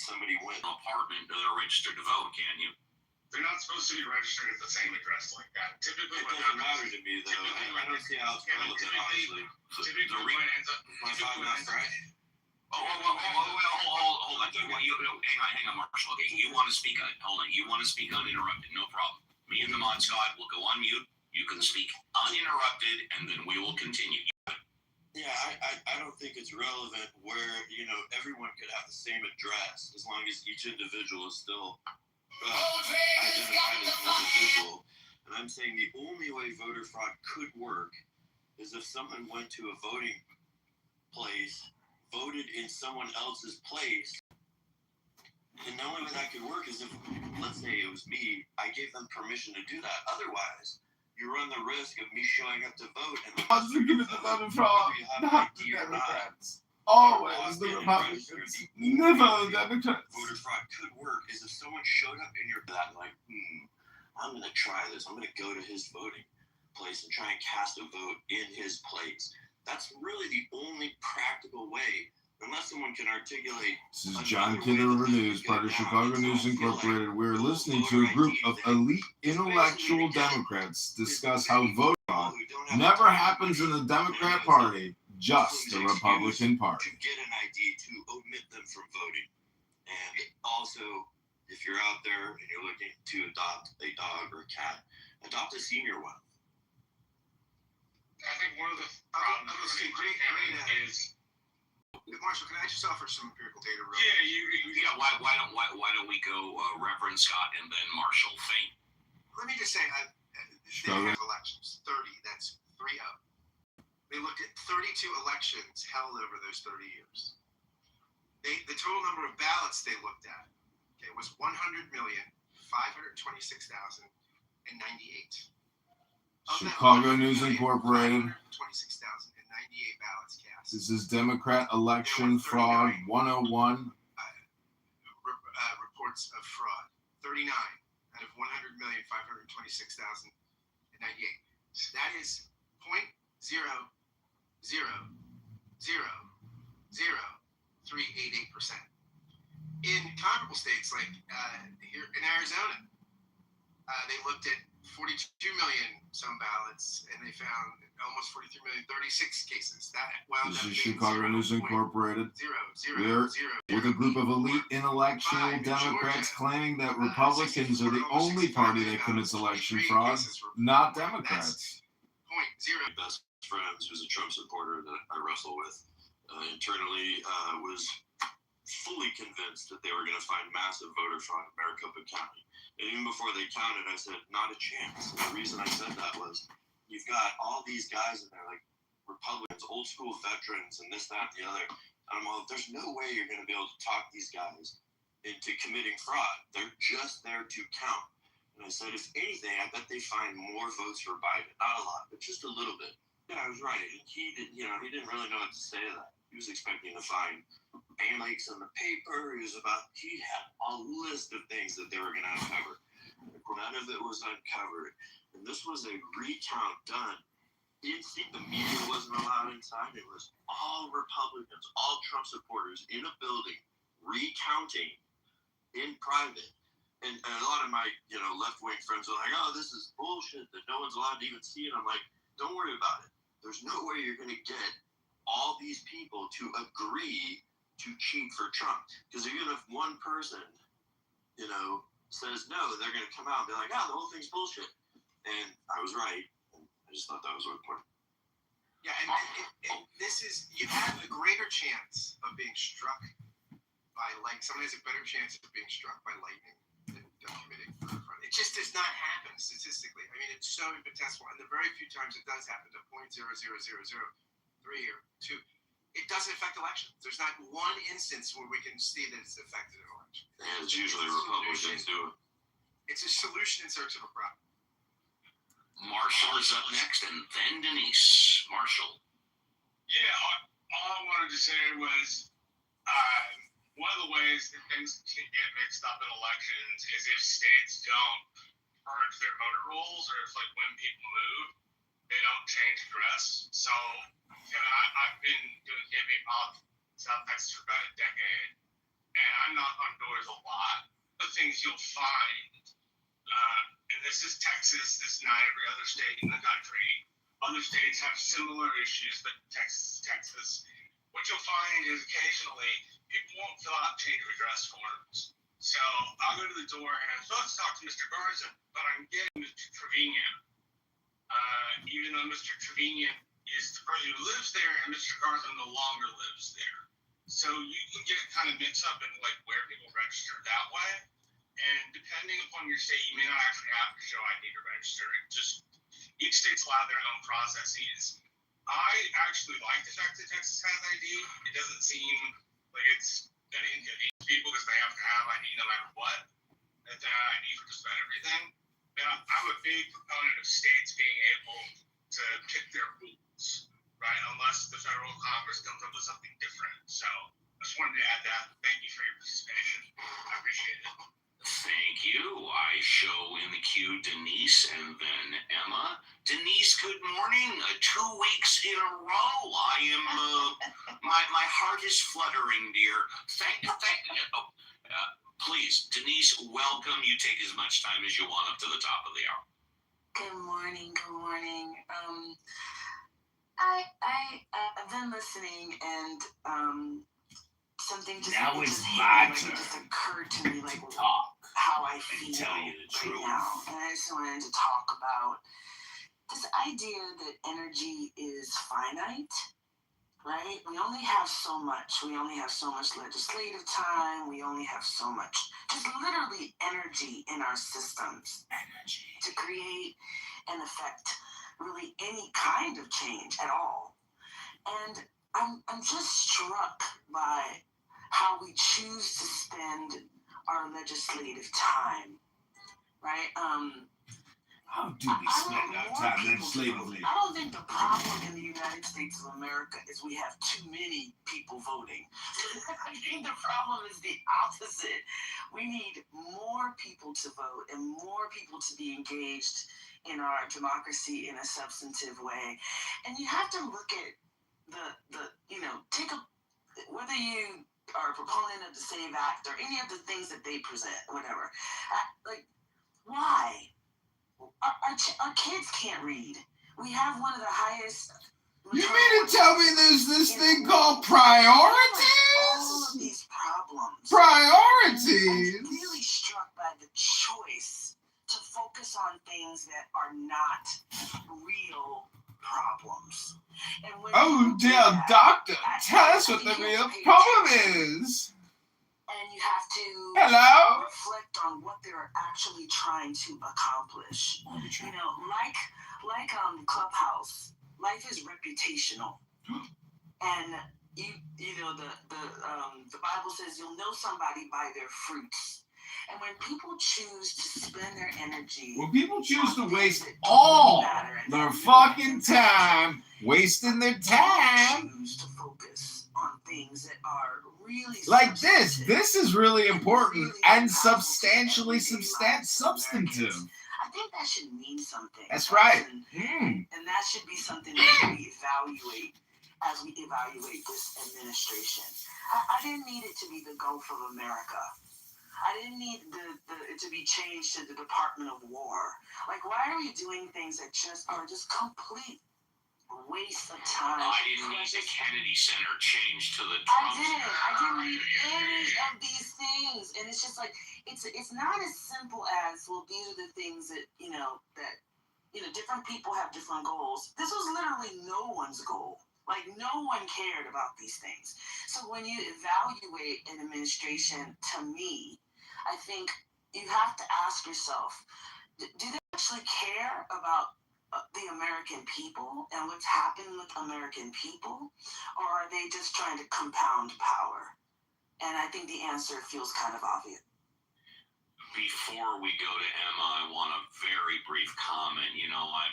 somebody went to an apartment that they're registered to vote, can you? They're not supposed to be registered at the same address like that. Typically, it doesn't matter to me, though. I don't see how it's relevant, honestly. Typically, what ends up... My thought not right. Hold on. Hang on, Marshall. Okay, you want to speak on it. Hold on. You want to speak uninterrupted. No problem. Me and the mod squad will go on mute. You can speak uninterrupted, and then we will continue. Yeah, I don't think it's relevant where, everyone could have the same address as long as each individual is still identified as an individual. And I'm saying the only way voter fraud could work is if someone went to a voting place, voted in someone else's place, and the only way that could work is if, let's say it was me, I gave them permission to do that. Otherwise, you run the risk of me showing up to vote and the voter fraud, not the Democrats. Always the Republicans, never the Democrats. Voter fraud could work is if someone showed up in your that like, I'm gonna try this. I'm gonna go to his voting place and try and cast a vote in his place. That's really the only practical way. Unless someone can articulate. This is John Kitover News, part of Chicago News Incorporated. We're listening to a group of elite intellectual Democrats discuss how voting fraud never happens in the Democrat Party, just the Republican Party. To get an ID to omit them from voting. And also, if you're out there and you're looking to adopt a dog or a cat, adopt a senior one. I think one of the problems is... Marshall, can I just offer some empirical data? Why don't we go Reverend Scott and then Marshall? Let me just say, they have elections, 30. That's 3-0. They looked at 32 elections held over those 30 years. The total number of ballots they looked at, was 100,526,098. Chicago News Incorporated. 26,098 ballots cast. This is Democrat Election Fraud 101. Reports of fraud. 39 out of 100,526,098. So that is 0.0000388%. In comparable states like here in Arizona, they looked at 42 million some ballots, and they found almost 43 million, 36 cases. This is Chicago News Incorporated. We're with a group of elite intellectual Democrats claiming that Republicans are the only party that commits election fraud, not Democrats. My best friend, who's a Trump supporter that I wrestle with internally, was fully convinced that they were going to find massive voter fraud in Maricopa County. And even before they counted, I said, not a chance. And the reason I said that was, you've got all these guys in there, like Republicans, old school veterans, and this, that, and the other. And I'm all, there's no way you're going to be able to talk these guys into committing fraud. They're just there to count. And I said, if anything, I bet they find more votes for Biden. Not a lot, but just a little bit. Yeah, I was right. And he didn't really know what to say to that. He was expecting to find pancakes in the paper. He had a list of things that they were going to uncover. None of it was uncovered. And this was a recount done. You didn't see the media wasn't allowed inside. It was all Republicans, all Trump supporters in a building recounting in private. And a lot of my, left-wing friends are like, oh, this is bullshit that no one's allowed to even see it. I'm like, don't worry about it. There's no way you're going to get all these people to agree to cheat for Trump. Because even if one person, says no, they're going to come out and be like, the whole thing's bullshit. And I was right. And I just thought that was important. Yeah, and this is, you have a greater chance of being struck by someone has a better chance of being struck by lightning than committing fraud. It just does not happen statistically. I mean, it's so infinitesimal. And the very few times it does happen, to 0.00003 or 2, it doesn't affect elections. There's not one instance where we can see that it's affected an election. And it's usually Republicans do it. It's a solution in search of a problem. Marshall is up next, and then Denise. Marshall. Yeah, all I wanted to say was one of the ways that things can get mixed up in elections is if states don't purge their voter rolls, or if, when people move, they don't change address. So, Kevin, I've been doing campaign politics in South Texas for about a decade, and I'm not on things you'll find, and this is Texas, this is not every other state in the country. Other states have similar issues, but Texas. What you'll find is occasionally people won't fill out change of address forms. So I'll go to the door and I'm supposed to talk to Mr. Garza, but I'm getting Mr. Trevinian. Even though Mr. Trevinian is the person who lives there and Mr. Garza no longer lives there. So you can get kind of mixed up in like where people register that way. And depending upon your state, you may not actually have to show ID to register. It just, each state's allowed their own processes. I actually like the fact that Texas has ID. It doesn't seem like it's going to inconvenience people because they have to have ID no matter what. They have to have ID for just about everything. Now, I'm a big proponent of states being able to pick their rules, right? Unless the federal Congress comes up with something different. So I just wanted to add that. Thank you for your participation. I appreciate it. Thank you. I show in the queue Denise and then Emma. Denise, good morning. 2 weeks in a row. I am, my heart is fluttering, dear. Thank you. Please, Denise, welcome. You take as much time as you want up to the top of the hour. Good morning. Good morning. I've been listening, and something just Now it it's just my hit me, like, turn it just occurred to me, like Talk. how I feel tell you the right truth. now, and I just wanted to talk about this idea that energy is finite. Right? We only have so much. We only have so much legislative time. We only have so much, just literally energy in our systems to create and affect really any kind of change at all. And I'm just struck by how we choose to spend our legislative time, right? How do we spend our time legislatively? I don't think the problem in the United States of America is we have too many people voting. I think the problem is the opposite. We need more people to vote and more people to be engaged in our democracy in a substantive way. And you have to look at whether you are a proponent of the SAVE Act or any of the things that they present, whatever. Why? Our kids can't read. We have one of the highest. You mean to tell me there's this thing called all priorities? of these problems. Priorities? I'm really struck by the choice to focus on things that are not real problems. And when Oh, you do dear that, doctor, tell us what the real problem is. and you have to Hello? reflect on what they're actually trying to accomplish. You know, like Clubhouse, life is reputational, and you know the Bible says you'll know somebody by their fruits. And when people choose to spend their energy, When people choose to waste all their fucking time wasting their time choose to focus on things that are really like this. substantive. This is really important and substantially substantive. I think that should mean something. That's right. And that should be something that we evaluate as we evaluate this administration. I didn't need it to be the Gulf of America. I didn't need it to be changed to the Department of War. Like, why are we doing things that are just complete waste of time? I didn't need the Kennedy Center changed to the I Trump didn't Center. need any of these things. And it's just like, it's not as simple as, well, these are the things that different people have different goals. This was literally no one's goal. Like, no one cared about these things. So when you evaluate an administration, to me, I think you have to ask yourself, do they actually care about the American people and what's happening with American people? Or are they just trying to compound power? And I think the answer feels kind of obvious. Before we go to Emma, I want a very brief comment. You know, I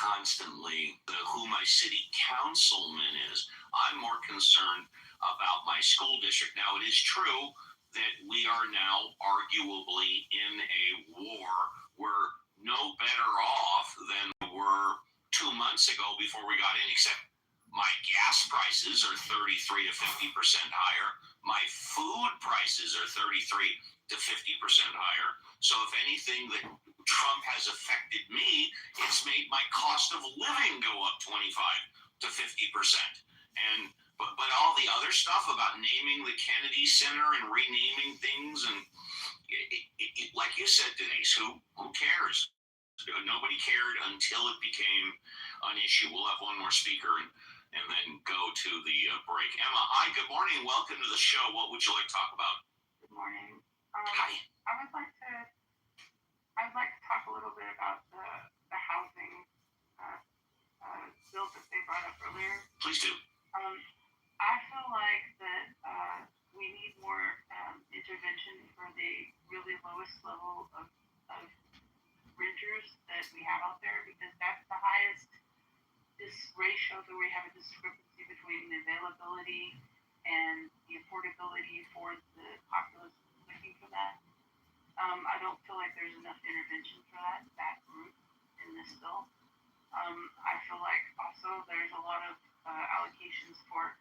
constantly, who my city councilman is, I'm more concerned about my school district. Now, it is true that we are now arguably in a war. We're no better off than we were 2 months ago before we got in, except My gas prices are 33 to 50% higher. My food prices are 33 to 50% higher. So if anything that Trump has affected me, it's made my cost of living go up 25 to 50%. But all the other stuff about naming the Kennedy Center and renaming things, and like you said, Denise, who cares? Nobody cared until it became an issue. We'll have one more speaker and then go to the break. Emma, hi, good morning. Welcome to the show. What would you like to talk about? Good morning. Hi. I'd like to talk a little bit about the housing bill that they brought up earlier. Please do. I feel like that we need more intervention for the really lowest level of renters that we have out there, because that's the highest ratio that we have a discrepancy between the availability and the affordability for the populace looking for that. I don't feel like there's enough intervention for that group in this bill. I feel like also there's a lot of allocations for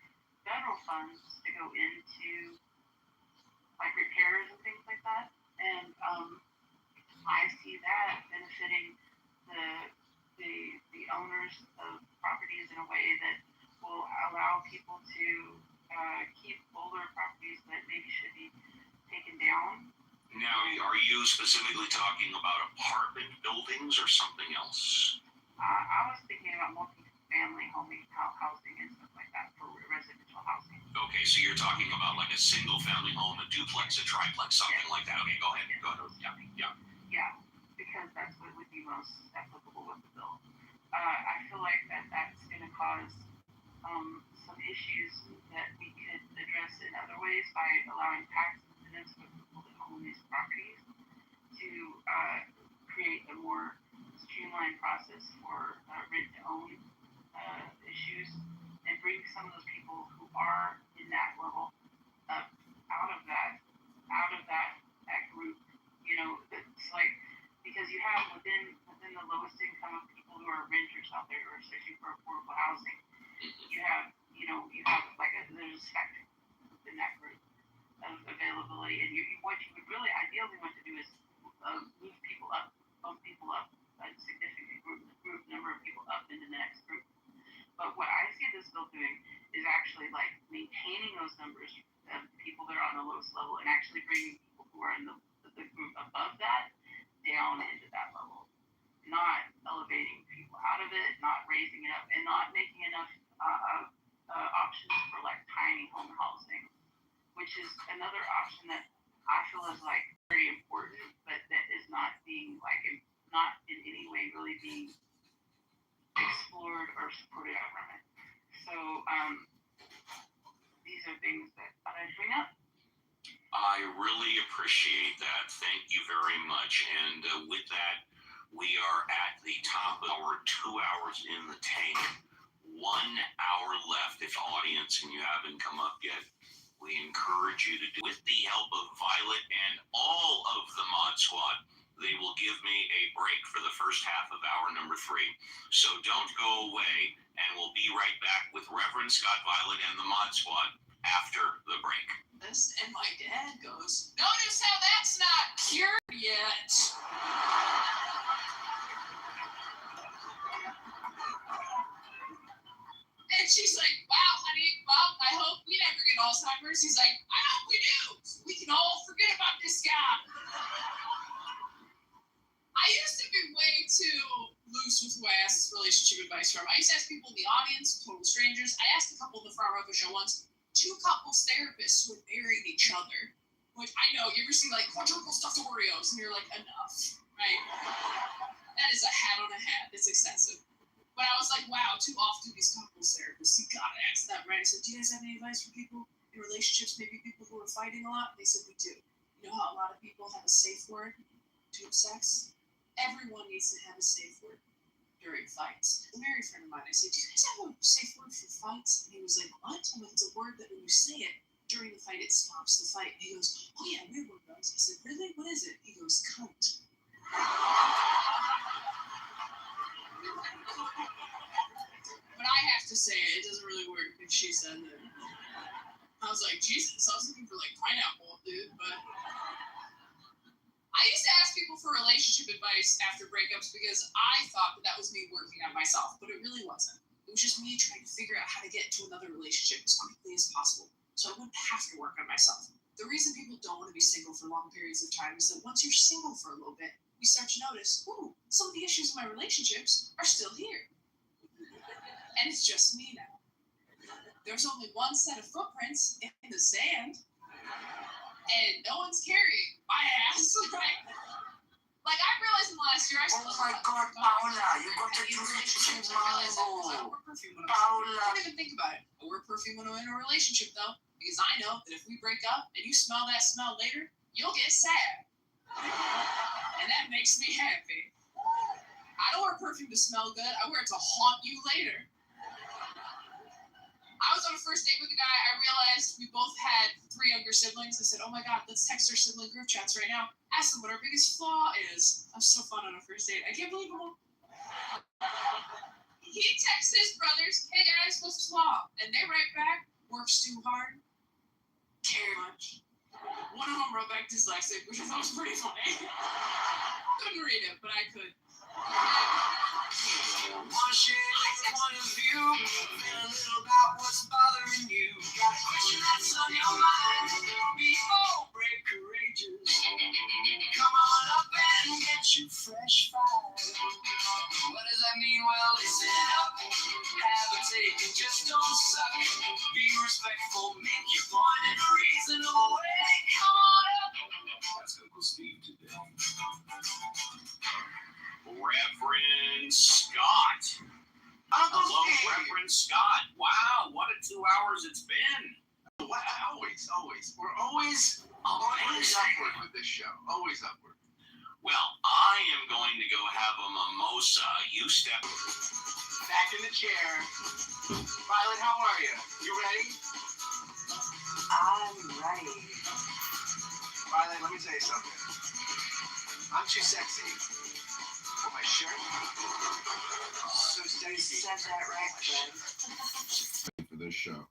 federal funds to go into like repairs and things like that, and I see that benefiting the owners of properties in a way that will allow people to keep older properties that maybe should be taken down. Now, are you specifically talking about apartment buildings or something else? I was thinking about multi-family housing and stuff like that for residential housing. Okay, so you're talking about like a single family home, a duplex, a triplex, something like that. Okay, go ahead. Yeah. Because that's what would be most applicable with the bill. I feel like that's going to cause some issues that we could address in other ways by allowing tax incentives for people that own these properties to create a more streamlined process for rent-to-own issues, and bring some of those people who are in that level up out of that group. You know, it's like, because you have within the lowest income of people who are renters out there who are searching for affordable housing, you have like there's a spectrum in that group of availability, and what you would really ideally want to do is bump people up a significant group number of people up into the next group. But what I see this bill doing is actually like maintaining those numbers of people that are on the lowest level, and actually bringing people who are in the group above that down into that level, not elevating people out of it, not raising it up, and not making enough options for like tiny home housing, which is another option that I feel is like very important, but that is not being like not in any way really being explored or supported by government. So these are things that I'd bring up. I really appreciate that. Thank you very much. And with that, we are at the top of our 2 hours in the tank. 1 hour left. If audience and you haven't come up yet, we encourage you to do, with the help of Violet and all of the Mod Squad, they will give me a break for the first half of hour number 3. So don't go away, and we'll be right back with Reverend Scott, Violet, and the Mod Squad after the break. And my dad goes, "Notice how that's not cured yet." And she's like, "Wow, honey, well, I hope we never get Alzheimer's." He's like, "I hope we do. We can all forget about this guy." I used to be way too loose with who I asked this relationship advice from. I used to ask people in the audience, total strangers. I asked a couple in the front row of a show once. 2 couples therapists who had married each other. Which I know, you ever see like quadruple stuffed Oreos and you're like, enough, right? That is a hat on a hat. It's excessive. But I was like, wow, too often these couples therapists, you gotta ask them, right? I said, do you guys have any advice for people in relationships, maybe people who are fighting a lot? They said, we do. You know how a lot of people have a safe word to have sex? Everyone needs to have a safe word during fights. A married friend of mine, I said, do you guys have a safe word for fights? And he was like, what? I'm like, it's a word that when you say it during the fight, it stops the fight. And he goes, oh yeah, we have one of those. I said, really? What is it? He goes, cunt. but I have to say it doesn't really work if she said that. I was like, Jesus, I was looking for like pineapple, dude, but I used to ask people for relationship advice after breakups because I thought that was me working on myself, but it really wasn't. It was just me trying to figure out how to get into another relationship as quickly as possible so I wouldn't have to work on myself. The reason people don't want to be single for long periods of time is that once you're single for a little bit, you start to notice, ooh, some of the issues in my relationships are still here. And it's just me now. There's only one set of footprints in the sand, and no one's carrying my ass, right? Like, I realized in the last year, I still Oh my God, Paula, you got to do relationship mambo. Paula. Don't even think about it. I wear perfume when I'm in a relationship, though, because I know that if we break up and you smell that smell later, you'll get sad. And that makes me happy. I don't wear perfume to smell good. I wear it to haunt you later. I was on a first date with a guy. I realized we both had 3 younger siblings. I said, oh my God, let's text our sibling group chats right now. Ask them what our biggest flaw is. I'm so fun on a first date. I can't believe it. He texts his brothers, hey guys, what's the flaw? And they write back, works too hard, care much. One of them wrote back dyslexic, which I thought was pretty funny. Couldn't read it, but I could. Wanna share your point of view, and a little about what's bothering you. Got a question that's on your mind, be bold, brave, courageous. Come on up and get you fresh fired. What does that mean? Well, listen up, have a take, and just don't suck. Be respectful, make your point in a reasonable way. Come on up. That's Uncle Steve today. Reverend Scott. Uncle Hello, Steve. Reverend Scott. Wow, what a 2 hours it's been. What? Always. We're always upward with this show. Always upward. Well, I am going to go have a mimosa. You step. Back in the chair. Violet, how are you? You ready? I'm ready. Violet, let me tell you something. I'm too sexy for my shirt. So You Stacy. said that right, Fred. For this show.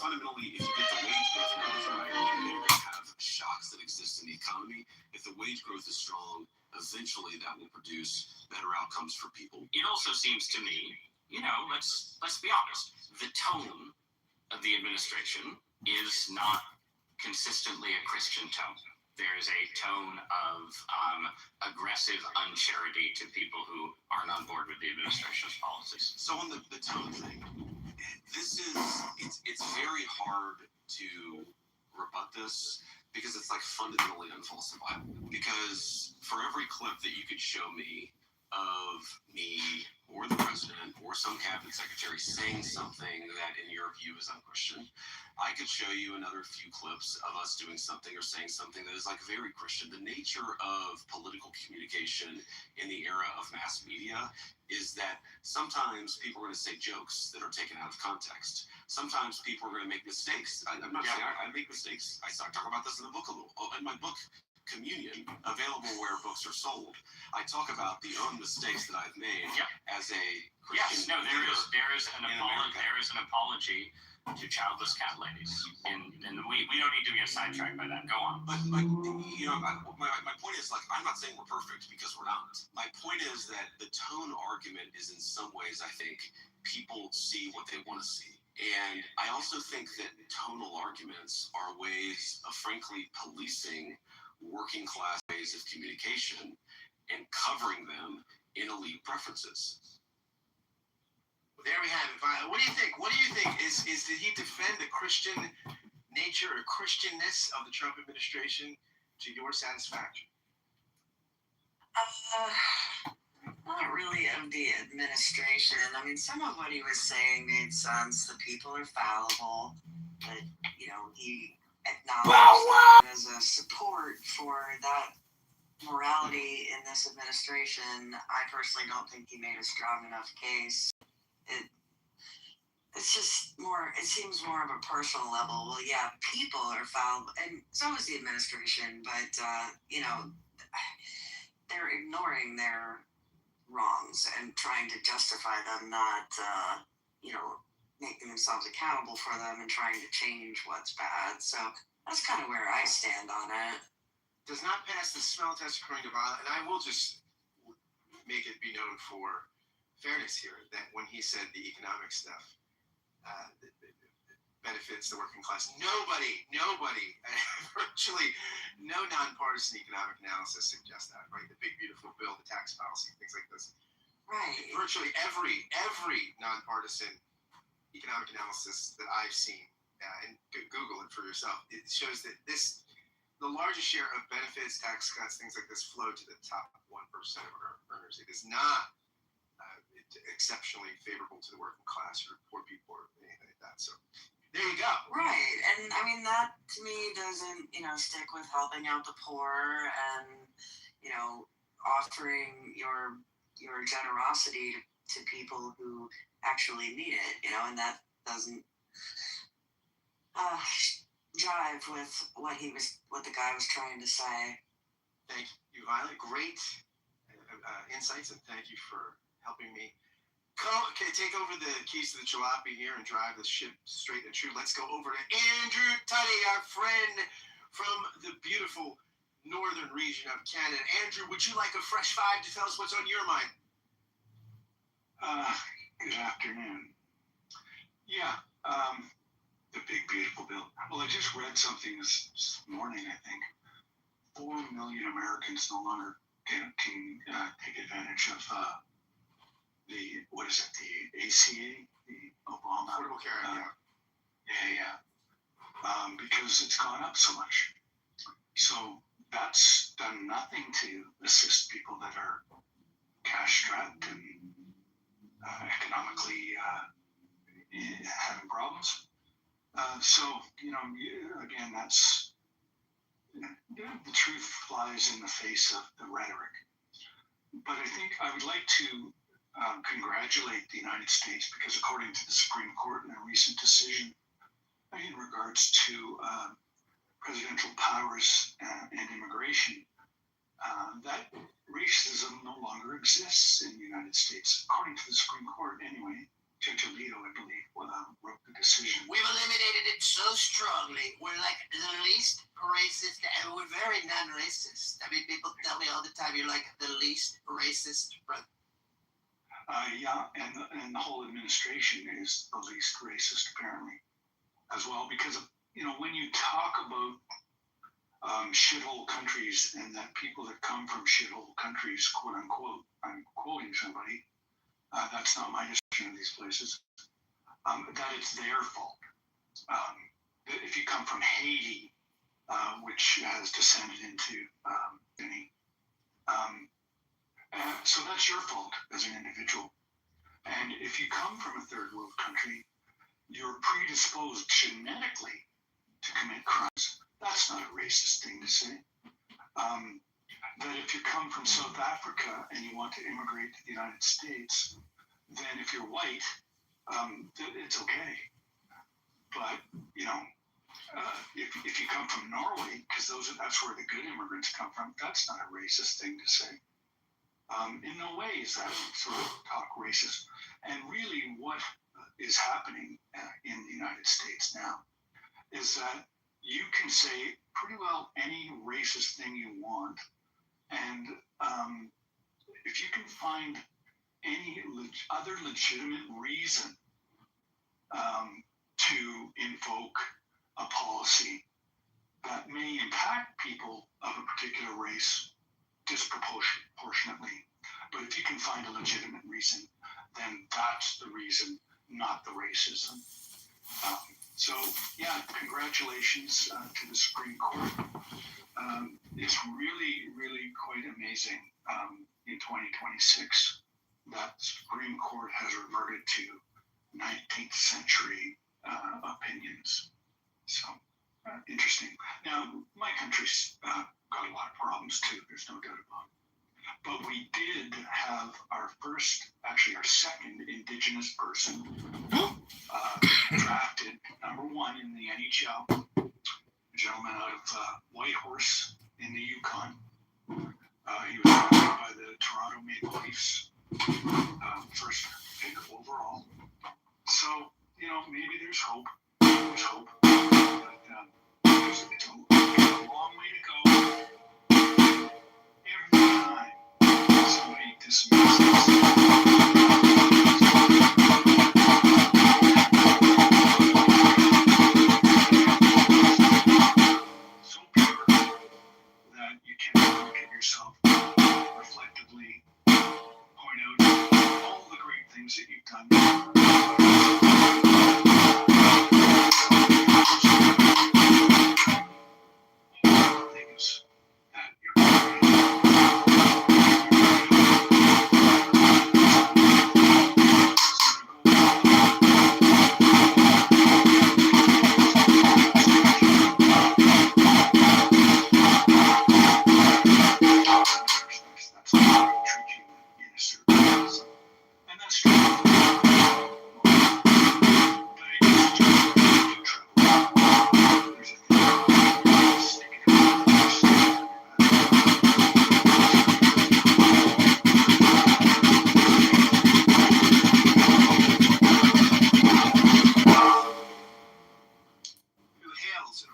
Fundamentally, if you get the wage growth numbers right, you're going to have shocks that exist in the economy. If the wage growth is strong, eventually that will produce better outcomes for people. It also seems to me, let's be honest, the tone of the administration is not consistently a Christian tone. There is a tone of aggressive uncharity to people who aren't on board with the administration's policies. So on the tone thing, it's very hard to rebut this because it's like fundamentally unfalsifiable. Because for every clip that you could show me of me or the president or some cabinet secretary saying something that in your view is unchristian. I could show you another few clips of us doing something or saying something that is like very Christian. The nature of political communication in the era of mass media is that sometimes people are going to say jokes that are taken out of context. Sometimes people are going to make mistakes. I'm not saying I make mistakes. I talk about this in the book a little. In my book, Communion, available where books are sold, I talk about the own mistakes that I've made as a Christian. Yes, there is an apology to childless cat ladies, and we don't need to get sidetracked by that. Go on. But my point is, like, I'm not saying we're perfect because we're not. My point is that the tone argument is in some ways, I think, people see what they want to see. And I also think that tonal arguments are ways of frankly policing working class ways of communication and covering them in elite preferences. Well, there we have it. Violet, what do you think? What do you think? Did he defend the Christian nature or Christianness of the Trump administration to your satisfaction? Not really of the administration. I mean, some of what he was saying made sense. The people are fallible, but he acknowledged as a support for that morality in this administration. I personally don't think he made a strong enough case. It's just more, it seems more of a personal level. Well, yeah, people are fallible, and so is the administration, but, they're ignoring their wrongs and trying to justify them, not, making themselves accountable for them and trying to change what's bad. So that's kind of where I stand on it. Does not pass the smell test according to Violet, and I will just make it be known for fairness here that when he said the economic stuff benefits the working class, nobody, virtually no nonpartisan economic analysis suggests that, right? The big beautiful bill, the tax policy, things like this. Right. Virtually every nonpartisan economic analysis that I've seen, and Google it for yourself, it shows that the largest share of benefits, tax cuts, things like this flow to the top 1% of earners. It is not exceptionally favorable to the working class or poor people or anything like that. So there you go. Right. And I mean, that to me doesn't, stick with helping out the poor and, offering your generosity to people who actually need it, and that doesn't jive with what the guy was trying to say. Thank you, Violet. Great insights, and thank you for helping me take over the keys to the jalopy here and drive the ship straight and true. Let's go over to Andrew Tutty, our friend from the beautiful northern region of Canada. Andrew, would you like a fresh five to tell us what's on your mind? Good afternoon. Yeah, the big beautiful bill. Well, I just read something this morning. I think 4 million Americans no longer can take advantage of the ACA, the Obama Affordable Care Act. because it's gone up so much. So that's done nothing to assist people that are cash strapped and economically having problems. Again, that's the truth flies in the face of the rhetoric. But I think I would like to congratulate the United States because according to the Supreme Court in a recent decision in regards to presidential powers and immigration, that racism no longer exists in the United States, according to the Supreme Court anyway. Judge Alito, I believe, wrote the decision. We've eliminated it so strongly. We're like the least racist, and we're very non-racist. I mean, people tell me all the time, you're like the least racist brother. And the whole administration is the least racist, apparently, as well, because, when you talk about shithole countries and that people that come from shithole countries, quote unquote, I'm quoting somebody, that's not my description of these places, that it's their fault. If you come from Haiti, which has descended into So that's your fault as an individual. And if you come from a third world country, you're predisposed genetically to commit crimes. That's not a racist thing to say. That if you come from South Africa and you want to immigrate to the United States, then if you're white, it's okay. But, if you come from Norway, because that's where the good immigrants come from, that's not a racist thing to say. In no way is that sort of talk racist. And really what is happening in the United States now is that you can say pretty well any racist thing you want. And if you can find any other legitimate reason to invoke a policy that may impact people of a particular race disproportionately, but if you can find a legitimate reason, then that's the reason, not the racism. So, congratulations to the Supreme Court. It's really, really quite amazing in 2026 that the Supreme Court has reverted to 19th century opinions. So, interesting. Now, my country's got a lot of problems too, there's no doubt about it. But we did have our second Indigenous person drafted #1 in the NHL, a gentleman out of Whitehorse in the Yukon. He was drafted by the Toronto Maple Leafs, first pick overall. So, maybe there's hope. There's hope. But it's a long way to go. Every time somebody dismisses so pure that you can look at yourself reflectively, point out all the great things that you've done. Things that you're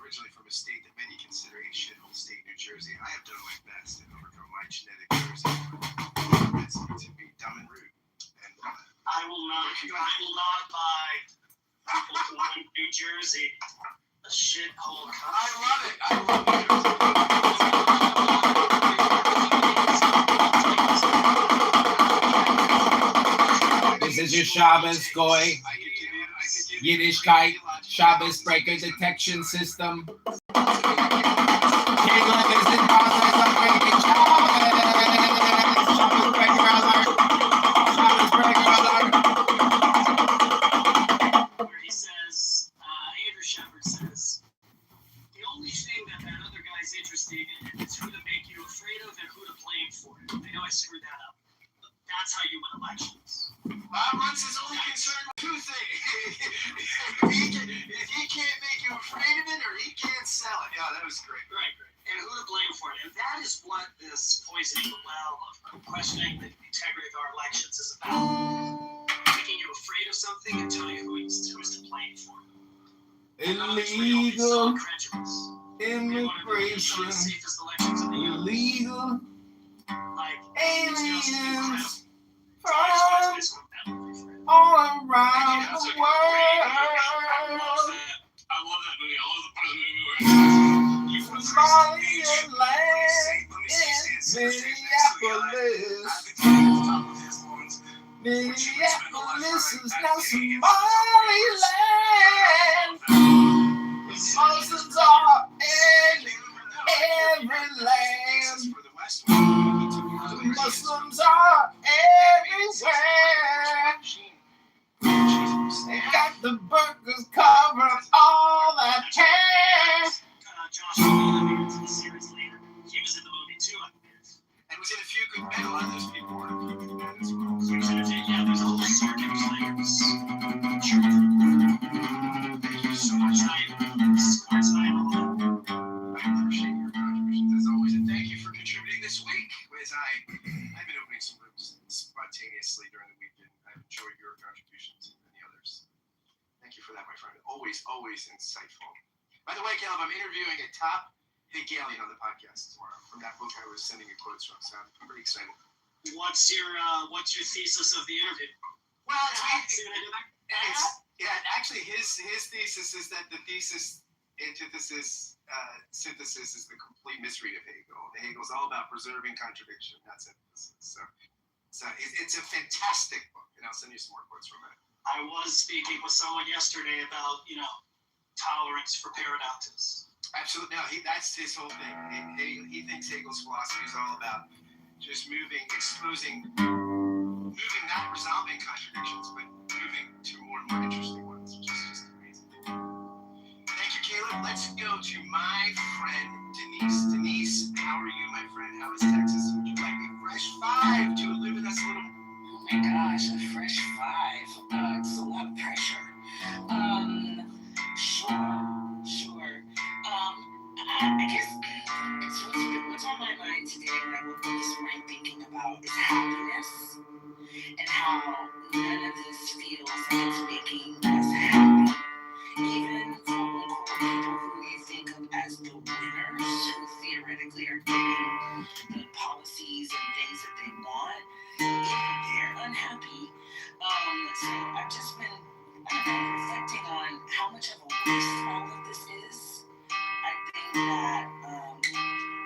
originally from a state that many consider a shithole state, New Jersey. I have done my best to overcome my genetic Jersey propensity to be dumb and rude. And I will not buy New Jersey a shithole country. I love it. This is your Shabbos Goy, Yiddishkeit, Shabbos Breaker Detection System. Where he says, Andrew Shepard says, the only thing that other guy's interested in is who to make you afraid of and who to blame for it. I know I screwed that up. But that's how you win elections. Bob Runs is only concerned with two things. if he can't make you afraid of it or he can't sell it. Yeah, that was great. Right. And who to blame for it. And that is what this poisoning the well of questioning the integrity of our elections is about. Making you afraid of something and telling you who's to blame for it. Illegal immigration, illegal aliens from all around the world. I love that movie. I love the part of the movie where Somalian land in Minneapolis. Minneapolis is now Somaliland. Muslims are in every land. Muslims are everywhere. They got the burgers covering all that hair. Josh Whedon into the series later. He was in the movie too, I guess. And was in a few good men. A lot of those people were in a few good men as well. So Yeah, there's a whole circuit of players. thank you so much. Sports night, all that. I appreciate your contributions as always, and thank you for contributing this week. As I've been opening some rooms spontaneously during the weekend. I've enjoyed your contributions and many others. Thank you for that, my friend. Always insightful. By the way, Caleb, I'm interviewing a top Hegelian on the podcast tomorrow from that book I was sending you quotes from. So I'm pretty excited. What's your thesis of the interview? Well, See what I did there? actually, his thesis is that the thesis, antithesis, synthesis is the complete misread of Hegel. Hegel's all about preserving contradiction, not synthesis. So it's a fantastic book, and I'll send you some more quotes from it. I was speaking with someone yesterday about, tolerance for paradoxes. Absolutely, no. That's his whole thing. He thinks Hegel's philosophy is all about just moving, not resolving contradictions, but moving to more and more interesting ones, which is just amazing. Thank you, Caleb. Let's go to my friend Denise. Denise, how are you, my friend? How is Texas? Would you like a fresh five to illumine us a little? Oh my gosh, a fresh five. It's a lot of pressure. Sure. I guess it's what's on my mind today that I woke up this morning thinking about is happiness and how none of this feels like it's making us happy. Even quote-unquote people who you think of as the winners, who theoretically are getting the policies and things that they want, even they're unhappy. So I've just been reflecting on how much of a waste all of this is. I think that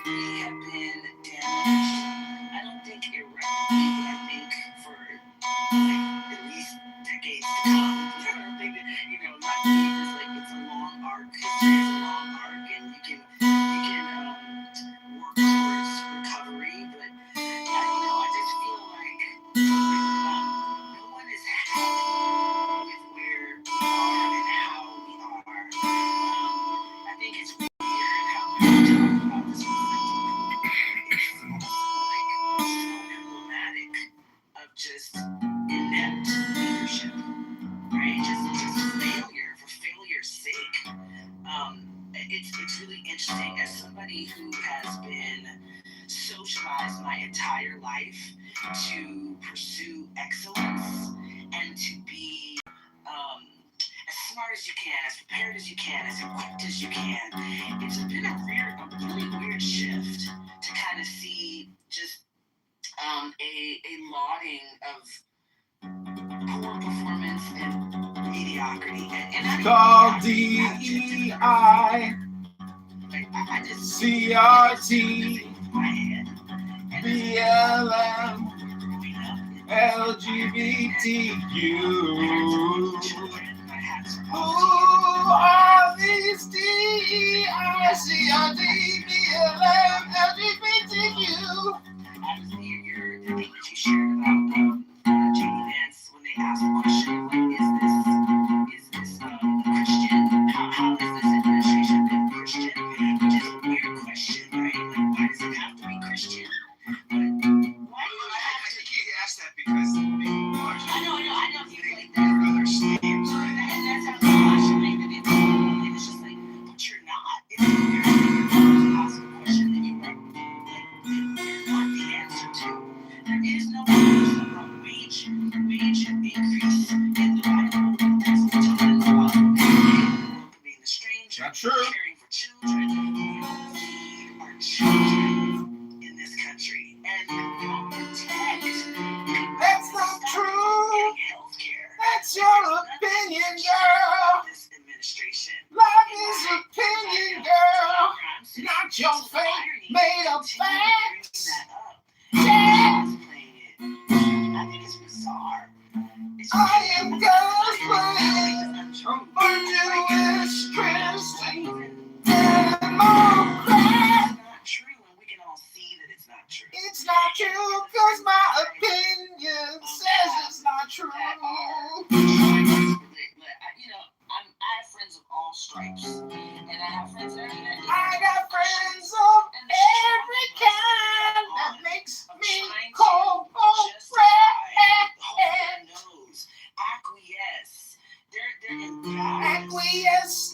we have been damaged. I don't think irreparably, but I think for at least decades to come. I don't think that, not believers, it's a long arc. History is a long arc, and you can work towards recovery, but I don't know. I just feel like no one is happy with where we are and how we are. I think it's weird how much we talk about this reflecting. It's also so emblematic of just inept leadership, right? Just failure for failure's sake. It's really interesting as somebody who has been socialized my entire life to pursue excellence and to be as smart as you can, as prepared as you can, as equipped as you can. It's been a really weird shift to kind of see just a lauding of poor performance and mediocrity. And Called DEI, CRT, BLM, LGBTQ. Who are these DEI, CRT, BLM, LGBTQ? I was near your thing that you shared about J.D. Vance when they asked the question, is this Christian? How is this administration been Christian? Which is a weird question, right? Why does it have to be Christian? But why do you have I to? think he asked that because I know. You like that. other schemes, right? And that's how it's fashioned, and it's just like, but you're not. It's weird that you ask a question that you want the answer to. There is no question about wage increase in the Bible. There's tons about welcoming the stranger, Not true. caring for children. We don't feed our children in this country, and we don't protect. That's not true. Getting health care. That's your opinion, girl. This administration. Life is opinion, girl. Not your fate, made of facts. Yeah. I think it's bizarre. I am God's plan. I'm Jewish, Christian, Democrat. It's not true, and we can all see that it's not true. It's not true, cause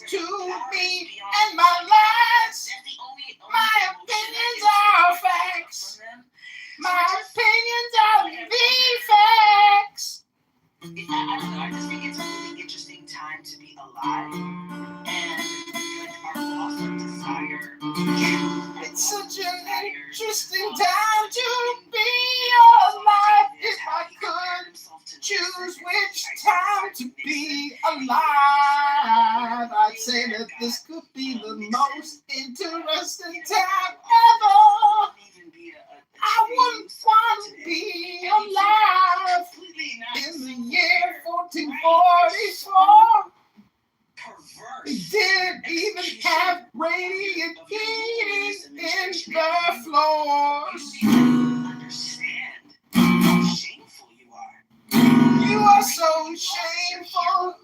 to me and my lies. My opinions are facts. My opinions are the facts. I don't know. I just think it's a really interesting time to be alive, and like our loss of desire. It's such an interesting time to be alive. If I could choose which time to be alive, I'd say that this could be the most interesting time ever. I wouldn't want to be alive in the year 1444. We didn't even have radiant heating in the floors. Understand how shameful you are. You are so shameful.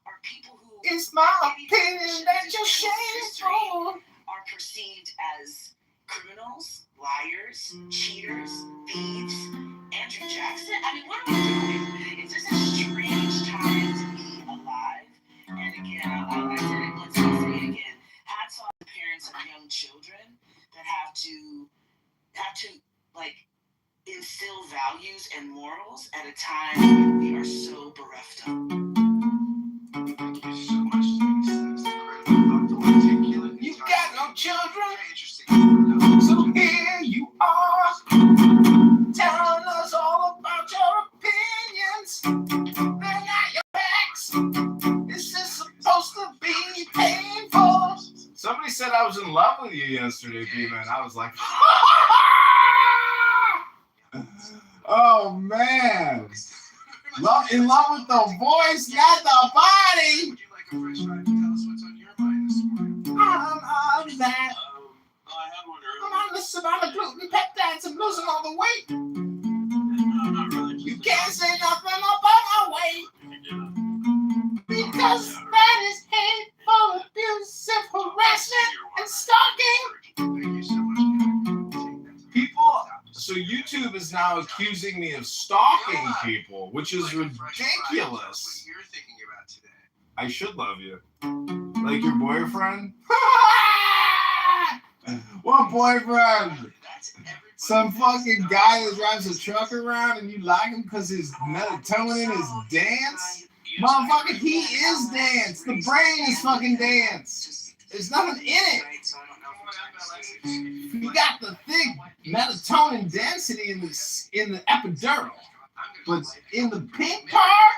Are people who It's my opinion that you're shameful. are perceived as criminals, liars, cheaters, thieves. Andrew Jackson? I mean, what are we doing? It's just a strange time to be alive. And again, I said it once, I'll say it again. Hats off to parents of young children that have to like instill values and morals at a time when we are so bereft of. Thank you so much. That's incredible, thoughtful, articulate. You got no children, Very interesting. so here you are, telling us all about your opinions. They're not your facts. This is supposed to be painful. Somebody said I was in love with you yesterday, B-Man. I was like, oh man. In love with the voice, not the body. Would you like a fresh ride to tell us what's on your mind this morning? I'm on that. I had one I'm on the semaglutide peptides and losing all the weight. No, not really. You can't say nothing about my weight. Because that is hateful, abusive, harassment, and stalking. Thank you so much. People, so YouTube is now accusing me of stalking people, which is ridiculous. What you're thinking about today. I should love you. Like your boyfriend? What boyfriend? Some fucking guy that drives a truck around and you like him because his melatonin is dance? Motherfucker, he is dance. The brain is fucking dance. There's nothing in it. You got the thick melatonin density in the epidural. But in the pink part,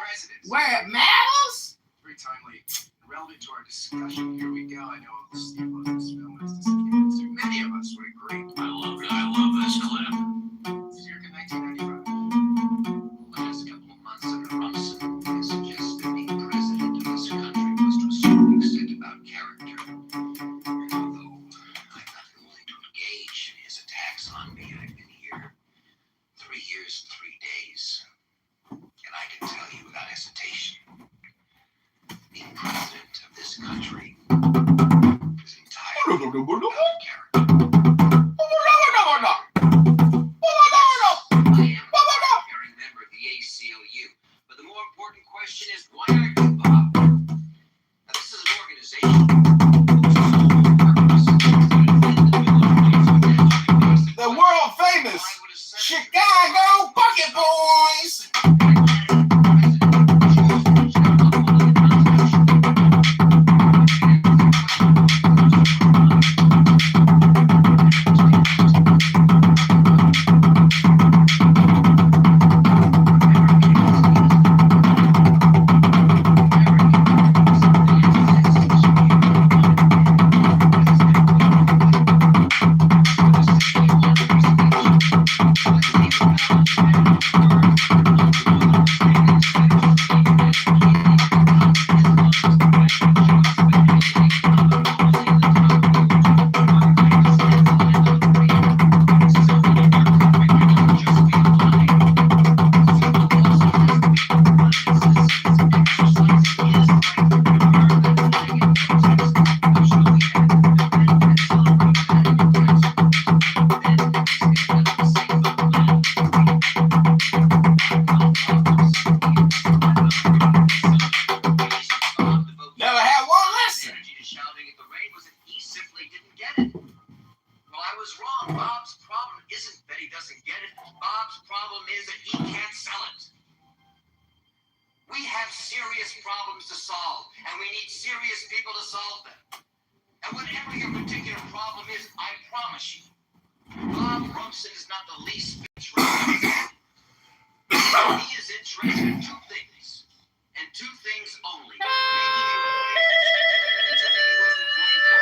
where it matters? Very timely and relevant to our discussion. Here we go. I know Steve loves this film. As this cancer. Many of us would agree. I love this clip. This is year 1995. The last couple of months have erupted. They suggest that the president of this country was to a certain extent about character. Although I'm not willing to engage in his attacks on me, I've been here 3 years and 3 days. And I can tell you without hesitation, the president of this country is entirely without character. I am a member of the ACLU. But the more important question is, why aren't you Bob? Now, this is an organization. The world famous Chicago Bucket Boys. serious problems to solve, and we need serious people to solve them. And whatever your particular problem is, I promise you, Bob Rumson is not the least interested. He is interested in two things, and two things only. Making you aware and telling you who's to blame for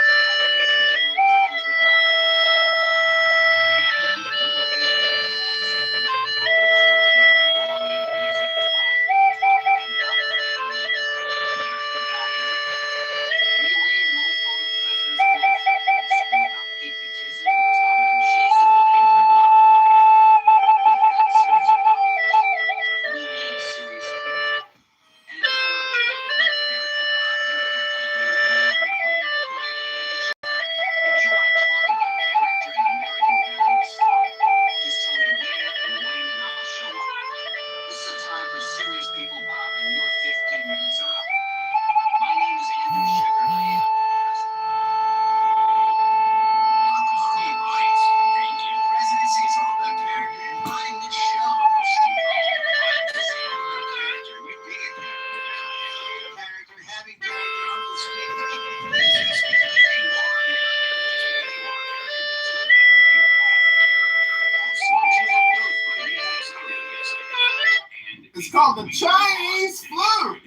It's called the Chinese flute.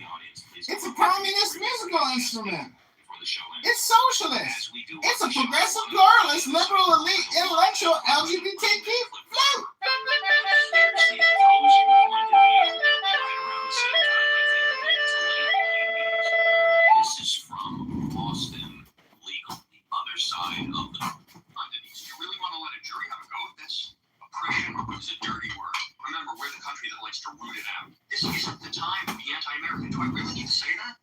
It's a communist musical instrument. It's socialist. It's a progressive, pluralist, liberal, elite, intellectual, LGBTQ flute. This is from Boston Legal, the other side of the underneath. Do you really want to let a jury have a go at this? Oppression is a dirty word. Remember, we're the country that likes to root it out. This isn't the time to be anti-American. Do I really need to say that?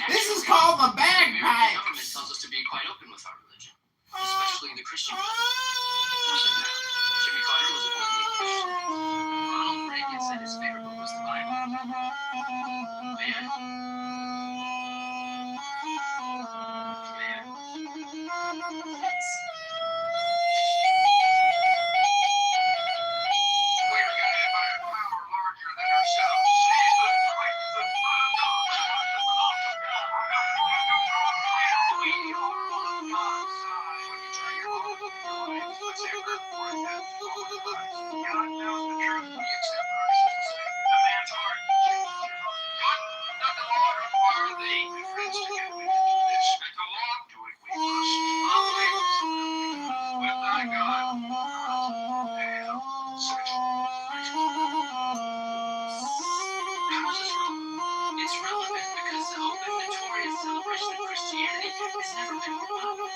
This is called the The American government bagpipes. tells us to be quite open with our religion, especially the Christian religion. Jimmy Carter was a born-again Christian. Ronald Reagan said his favorite book was the Bible. Man. We're guided by a power larger than ourselves. Jesus Christ, the Son of God. We are on God's side. When you turn your vote to the lines, let's say we're for death to all the lives. God knows the truth. We accept Christ as the Savior. The man's heart changes your heart. God, not the Lord require thee. My friends, together we can do this. And the Lord do it we must. With thy God, hail, such How is this relevant? It's relevant because the open, notorious celebration of Christianity has never been more popular.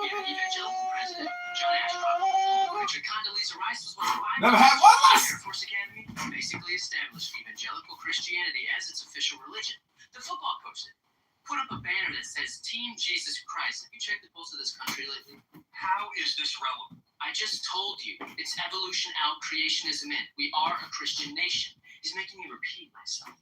We have an evangelical president, John Ashcroft. Richard Condoleezza Rice was one of the Never had one less. Air Force Academy basically established evangelical Christianity as its official religion. The football coach did. Put up a banner that says Team Jesus Christ. Have you checked the pulse of this country lately? How is this relevant? I just told you. It's evolution out, creationism in. We are a Christian nation. He's making me repeat myself.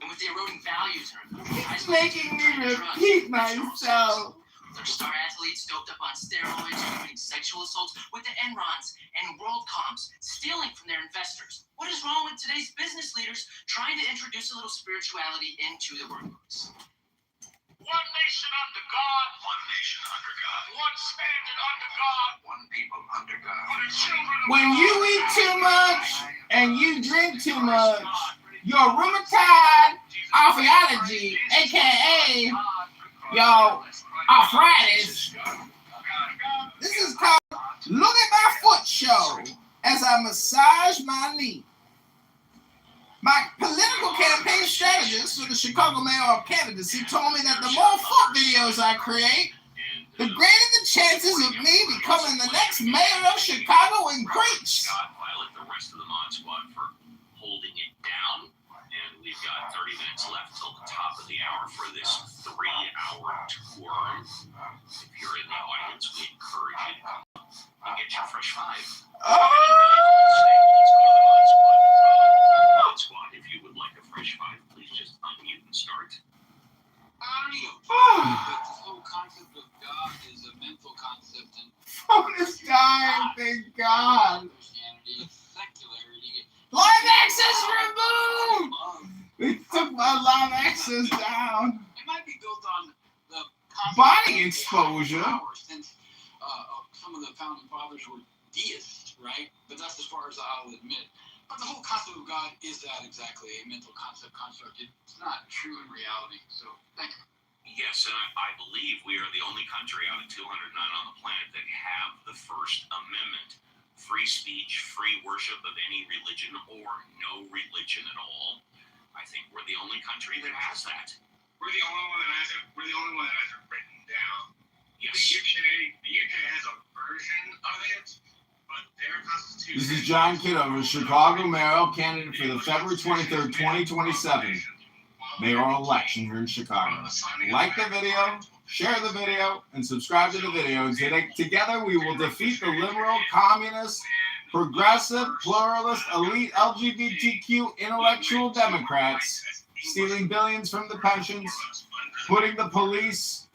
And with the eroding values in our country, It's making me repeat myself. Their star athletes doped up on steroids, committing sexual assaults with the Enrons and WorldComs, stealing from their investors. What is wrong with today's business leaders trying to introduce a little spirituality into the workplace? one nation under God. One nation under God. One standard under God. One people under God. For the children of When God. you eat too much and you drink too much, your rheumatoid arthritis, aka your arthritis. This is called Look at My Foot Show as I massage my knee. My political campaign strategist for the Chicago mayoral candidacy told me that the more foot videos I create, the greater the chances of me becoming the next mayor of Chicago increase. Scott Violet, the rest of the Mod Squad for holding it down. And we've got 30 minutes left till the top of the hour for this 3-hour tour. If you're in the audience, we encourage you to come up and get your fresh five. Let's go to the Mod Squad, if you would like a fresh five, please just unmute and start. This whole concept of God is a mental concept, and Oh, this guy, thank God. Christianity is secularity. Live access Sis down. It might be built on the concept Body of exposure. power, since some of the founding fathers were deists, right? But that's as far as I'll admit. But the whole concept of God is that exactly, a mental concept construct. It's not true in reality. So, thank you. Yes, and I believe we are the only country out of 209 on the planet that have the First Amendment. Free speech, free worship of any religion or no religion at all. I think we're the only country that has that. We're the only one that has it. We're the only one that has it written down. Yes. The UK has a version of it, but their constitution. This is John Kitover, Chicago mayoral candidate for the February 23rd, 2027 mayoral election here in Chicago. Like the video, share the video, and subscribe to the video. Together we will defeat the liberal, communist, progressive, pluralist, elite, LGBTQ, intellectual Democrats stealing billions from the pensions, putting the police,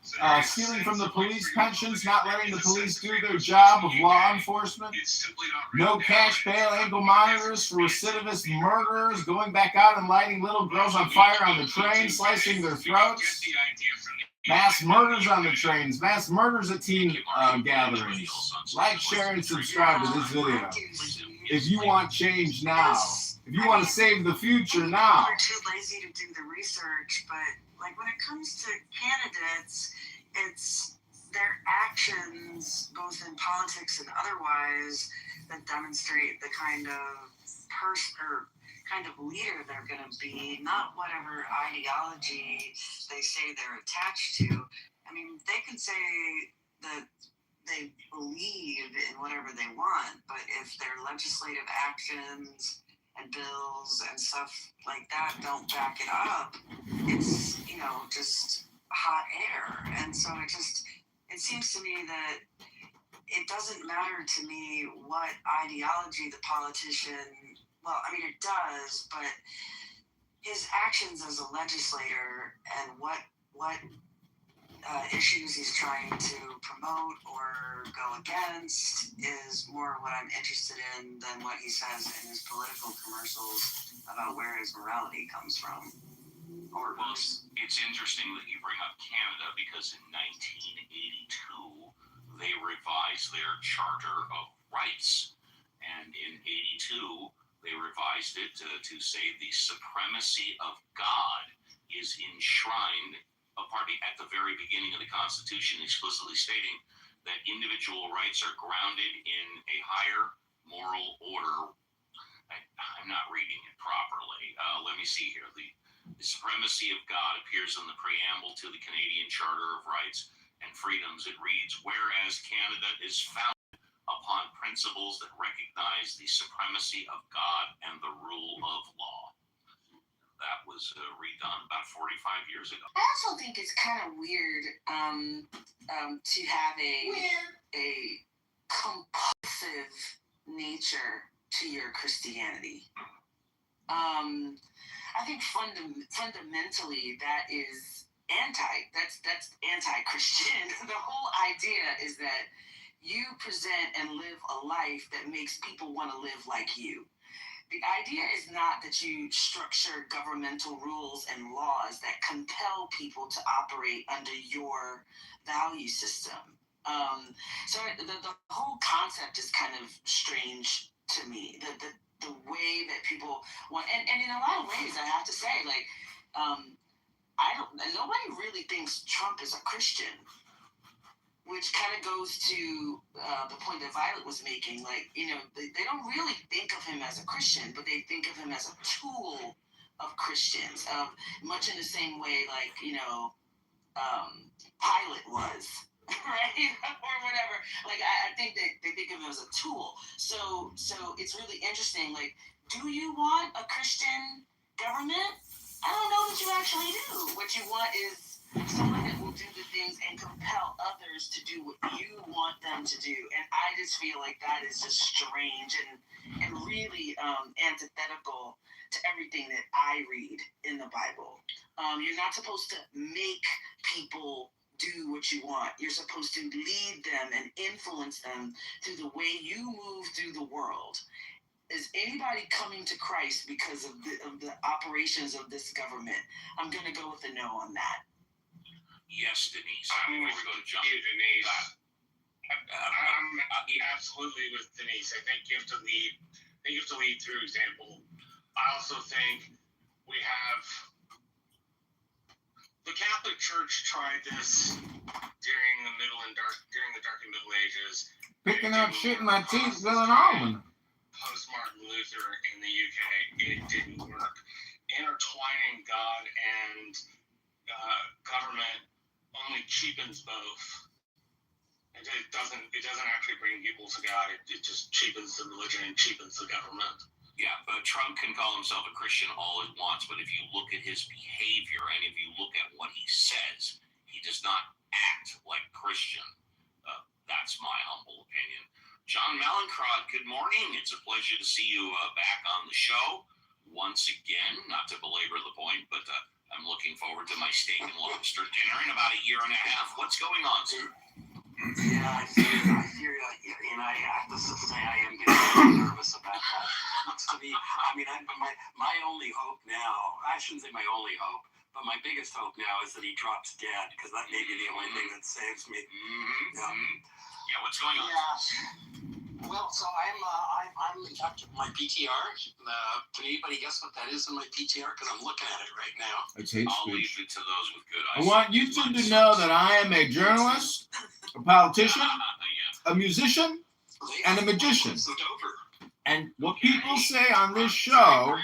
stealing from the police pensions, not letting the police do their job of law enforcement, no cash bail, ankle monitors for recidivist murderers, going back out and lighting little girls on fire on the train, slicing their throats, mass murders on the trains, mass murders at teen gatherings. Like, share, and subscribe to this video. If you want change now, if you want to save the future now. We're too lazy to do the research, but like when it comes to candidates, it's their actions, both in politics and otherwise, that demonstrate the kind of person or kind of leader they're going to be, not whatever ideology they say they're attached to. I mean, they can say that they believe in whatever they want, but if their legislative actions and bills and stuff like that don't back it up, it's, just hot air. And so it seems to me that it doesn't matter to me what ideology the politician, well, I mean, it does, but his actions as a legislator and what issues he's trying to promote or go against is more what I'm interested in than what he says in his political commercials about where his morality comes from. Well, it's interesting that you bring up Canada because in 1982 they revised their Charter of Rights, and in 82 they revised it to say the supremacy of God is enshrined at the very beginning of the Constitution, explicitly stating that individual rights are grounded in a higher moral order. I'm not reading it properly. Let me see here. The supremacy of God appears in the preamble to the Canadian Charter of Rights and Freedoms. It reads, whereas Canada is founded upon principles that recognize the supremacy of God and the rule of law. That was redone about 45 years ago. I also think it's kind of weird to have a compulsive nature to your Christianity. I think fundamentally that's anti-Christian. The whole idea is that you present and live a life that makes people want to live like you. The idea is not that you structure governmental rules and laws that compel people to operate under your value system. So the whole concept is kind of strange to me. The way that people want, and in a lot of ways, I have to say, like, nobody really thinks Trump is a Christian, which kind of goes to the point that Violet was making. Like, they don't really think of him as a Christian, but they think of him as a tool of Christians, much in the same way, like, Pilate was, right? Or whatever. Like, I think that they think of him as a tool. So it's really interesting. Like, do you want a Christian government? I don't know that you actually do. What you want is someone that will do the things and compel others to do what you want them to do. And I just feel like that is just strange and really antithetical to everything that I read in the Bible. You're not supposed to make people do what you want. You're supposed to lead them and influence them through the way you move through the world. is anybody coming to Christ because of the operations of this government? I'm going to go with a no on that. Yes, Denise. Before we go to John. Denise. I'm absolutely with Denise. I think you have to lead. I think you have to lead through example. I also think we have the Catholic Church tried this during the Dark and Middle Ages. Picking up shit in my teeth, Bill and Almond. Post Martin Luther in the UK, it didn't work. Intertwining God and government only cheapens both. It doesn't actually bring people to God. It just cheapens the religion and cheapens the government. Yeah, but Trump can call himself a Christian all he wants, but if you look at his behavior and if you look at what he says, he does not act like Christian. That's my humble opinion. John Malincrod, good morning. It's a pleasure to see you back on the show once again. Not to belabor the point, but I'm looking forward to my steak and lobster dinner in about a year and a half. What's going on, sir? Yeah, I fear and I have to say I am getting nervous about that. To me, I mean, my only hope now, I shouldn't say my only hope, but my biggest hope now is that he drops dead, because that may be the only thing that saves me. Yeah, what's going on? Yeah. Well, so I'm in fact my PTR. Can anybody guess what that is in my PTR? Because I'm looking at it right now. It's hate I'll leave speech. it to those with good I eyes. want you two to know that I am a journalist, a politician, a musician, and a magician. And what people say on this show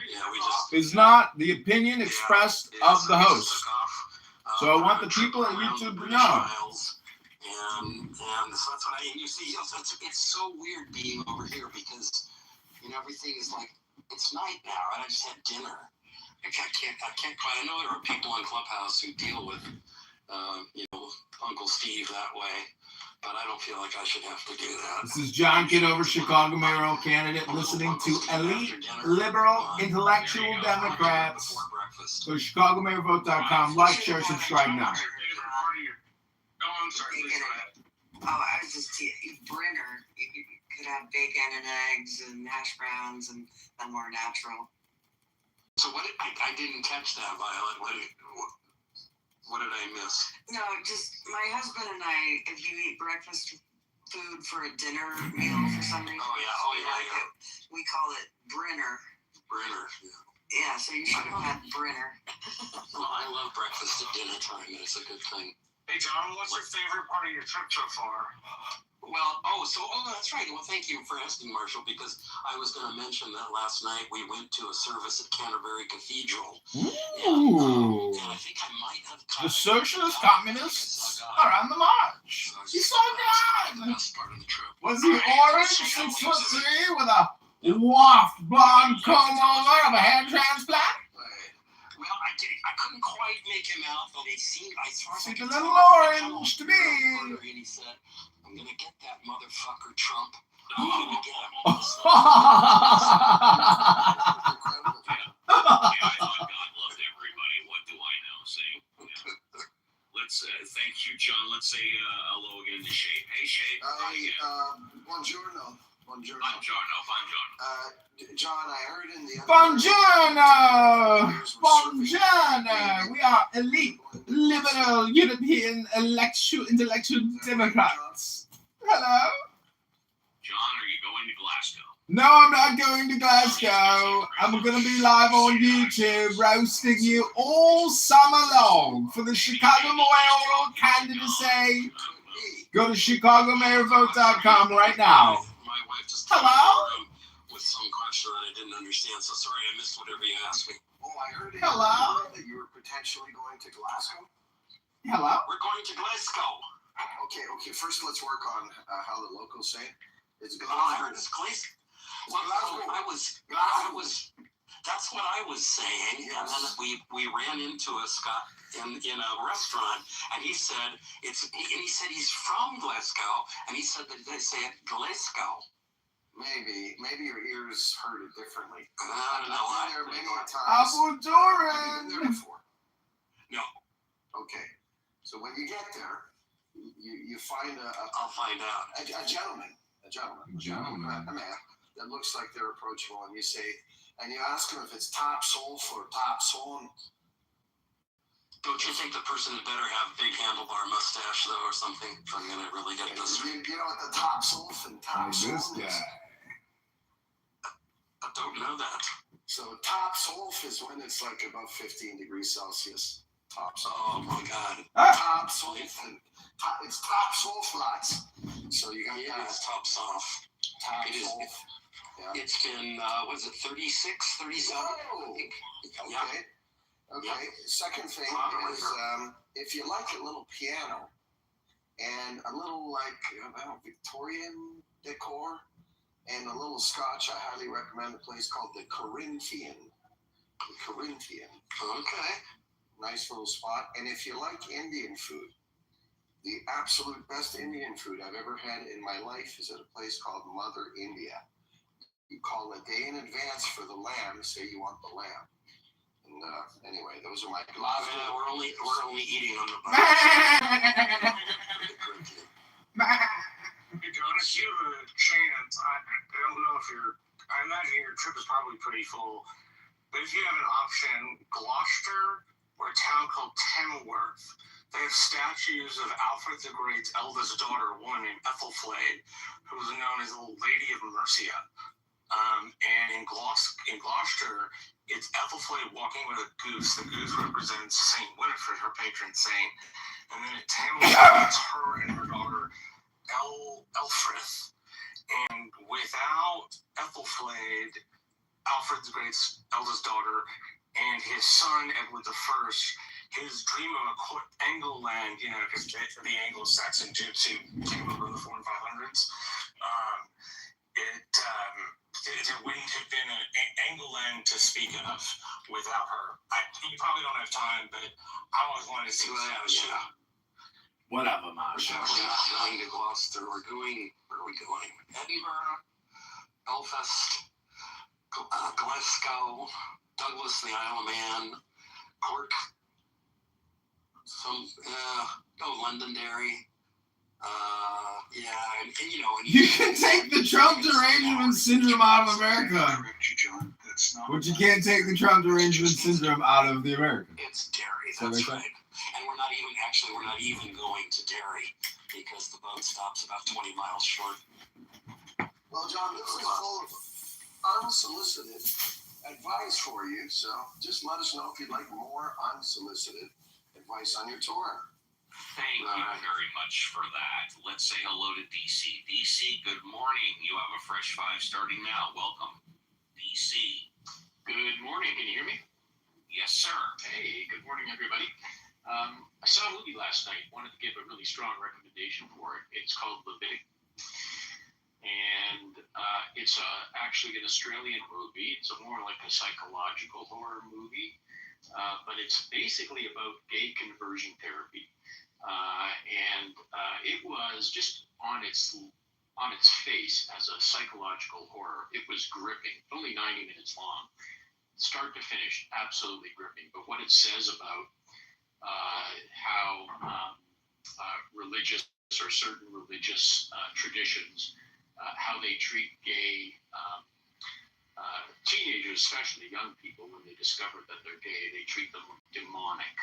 is not the opinion expressed of the host. So I want the people at YouTube to know. And so that's what you see, it's so weird being over here because, everything is like, it's night now, and I just had dinner. I can't quite, I know there are people on Clubhouse who deal with, Uncle Steve that way, but I don't feel like I should have to do that. This is John Kitover, Chicago mayoral candidate, listening to elite, liberal, intellectual Democrats. Go to ChicagoMayorVote.com. Like, share, subscribe now. I'm sorry, please go ahead. I was just Brenner. You could have bacon and eggs and hash browns and more natural. So I didn't catch that, Violet. What did I miss? No, just my husband and I, if you eat breakfast food for a dinner meal for some reason. Yeah. We call it Brenner. Brenner. Yeah, so you should have had Brenner. Well, I love breakfast at dinner time, and it's a good thing. Hey, John, what's your favorite part of your trip so far? Well, that's right. Well, thank you for asking, Marshall, because I was going to mention that last night we went to a service at Canterbury Cathedral. Ooh. And I think I might have The socialist communists are on the march. He's so good. Was he orange, 6'3", with a waft blonde comb over of a hair transplant? Well, I couldn't quite make him out, but it seemed Seemed a little orange to me. And he said, "I'm gonna get that motherfucker Trump. I'm gonna get him." I thought God loved everybody. What do I know? See? Yeah. Let's thank you, John. Let's say hello again to Shay. Hey, Shay. Buongiorno. Buongiorno. John, I heard in the Buongiorno. We are elite, liberal, European, intellectual Democrats. Hello. John, are you going to Glasgow? No, I'm not going to Glasgow. I'm going to be live on YouTube roasting you all summer long for the Chicago mayoral candidacy. Go to ChicagoMayorVote.com right now. My wife just Hello? With some question that I didn't understand, so sorry I missed whatever you asked me. Oh, I heard Hello? that you were potentially going to Glasgow. Hello? We're going to Glasgow. Okay. First, let's work on how the locals say it. It's Oh, I heard it's Glasgow. Well, that's what I was saying, and then we ran into a Scot in a restaurant, and he said he's from Glasgow, and he said that they say it Glasgow. Maybe your ears heard it differently. I don't know. I've been there many times. Apple Have you been there Doran. before? No. Okay. So when you get there, you find I'll find out. a gentleman, a man that looks like they're approachable, and you ask them if it's top sulf or top son. Don't you think the person had better have big handlebar mustache though, or something? If I'm gonna really get this. You know what the top sulf and top son This is? guy. I don't know that. So top sulf is when it's like above 15 degrees Celsius. Top sulf. Oh my God. Top sulf and it's top sulfites. So you got that. It's top soft. Top It is. sulf. Yeah. It's been, was it 36, 37? Whoa. I think. Okay. Yeah. Okay. Yeah. Second thing is if you like a little piano and a little Victorian decor and a little scotch, I highly recommend a place called the Corinthian. The Corinthian. Okay. Nice little spot. And if you like Indian food, the absolute best Indian food I've ever had in my life is at a place called Mother India. You call a day in advance for the lamb, say you want the lamb. And anyway, those are my We're only eating on the bus. Jonas, you have a chance. I don't know if I imagine your trip is probably pretty full. But if you have an option, Gloucester or a town called Kenilworth, they have statues of Alfred the Great's eldest daughter, one named Ethelflaed, who was known as the Lady of Mercia. And in Gloucester, it's Ethelflaed walking with a goose. The goose represents Saint Winifred, her patron saint. And then at Kenilworth, it's her and her daughter, Elfrith. And without Ethelflaed, Alfred the Great's eldest daughter, and his son, Edward I, his dream of a Anglo-land, because the Anglo-Saxon Gypsy came over in the 400s and 500s, it wouldn't have been an Anglo-land to speak of without her. You probably don't have time, but I always wanted to see what that was. Whatever, We're definitely not going to Gloucester. Where are we going? Edinburgh, Belfast, Glasgow, Douglas, the Isle of Man, Cork, Londonderry. You can take the Trump derangement syndrome out of America, but you can't take the Trump derangement syndrome out of the American. It's Derry, that's right. And we're not even going to Derry because the boat stops about 20 miles short. Well, John, this is full of unsolicited advice for you, so just let us know if you'd like more unsolicited advice on your tour. Thank you very much for that. Let's say hello to DC. DC, good morning. You have a fresh 5 starting now. Welcome. DC. Good morning. Can you hear me? Yes, sir. Hey, good morning, everybody. I saw a movie last night. Wanted to give a really strong recommendation for it. It's called Leviticus. And it's actually an Australian movie. It's more like a psychological horror movie. But it's basically about gay conversion therapy. And it was just on its face as a psychological horror. It was gripping, only 90 minutes long, start to finish, absolutely gripping. But what it says about how religious or certain religious traditions, how they treat gay teenagers, especially young people, when they discover that they're gay, they treat them demonic.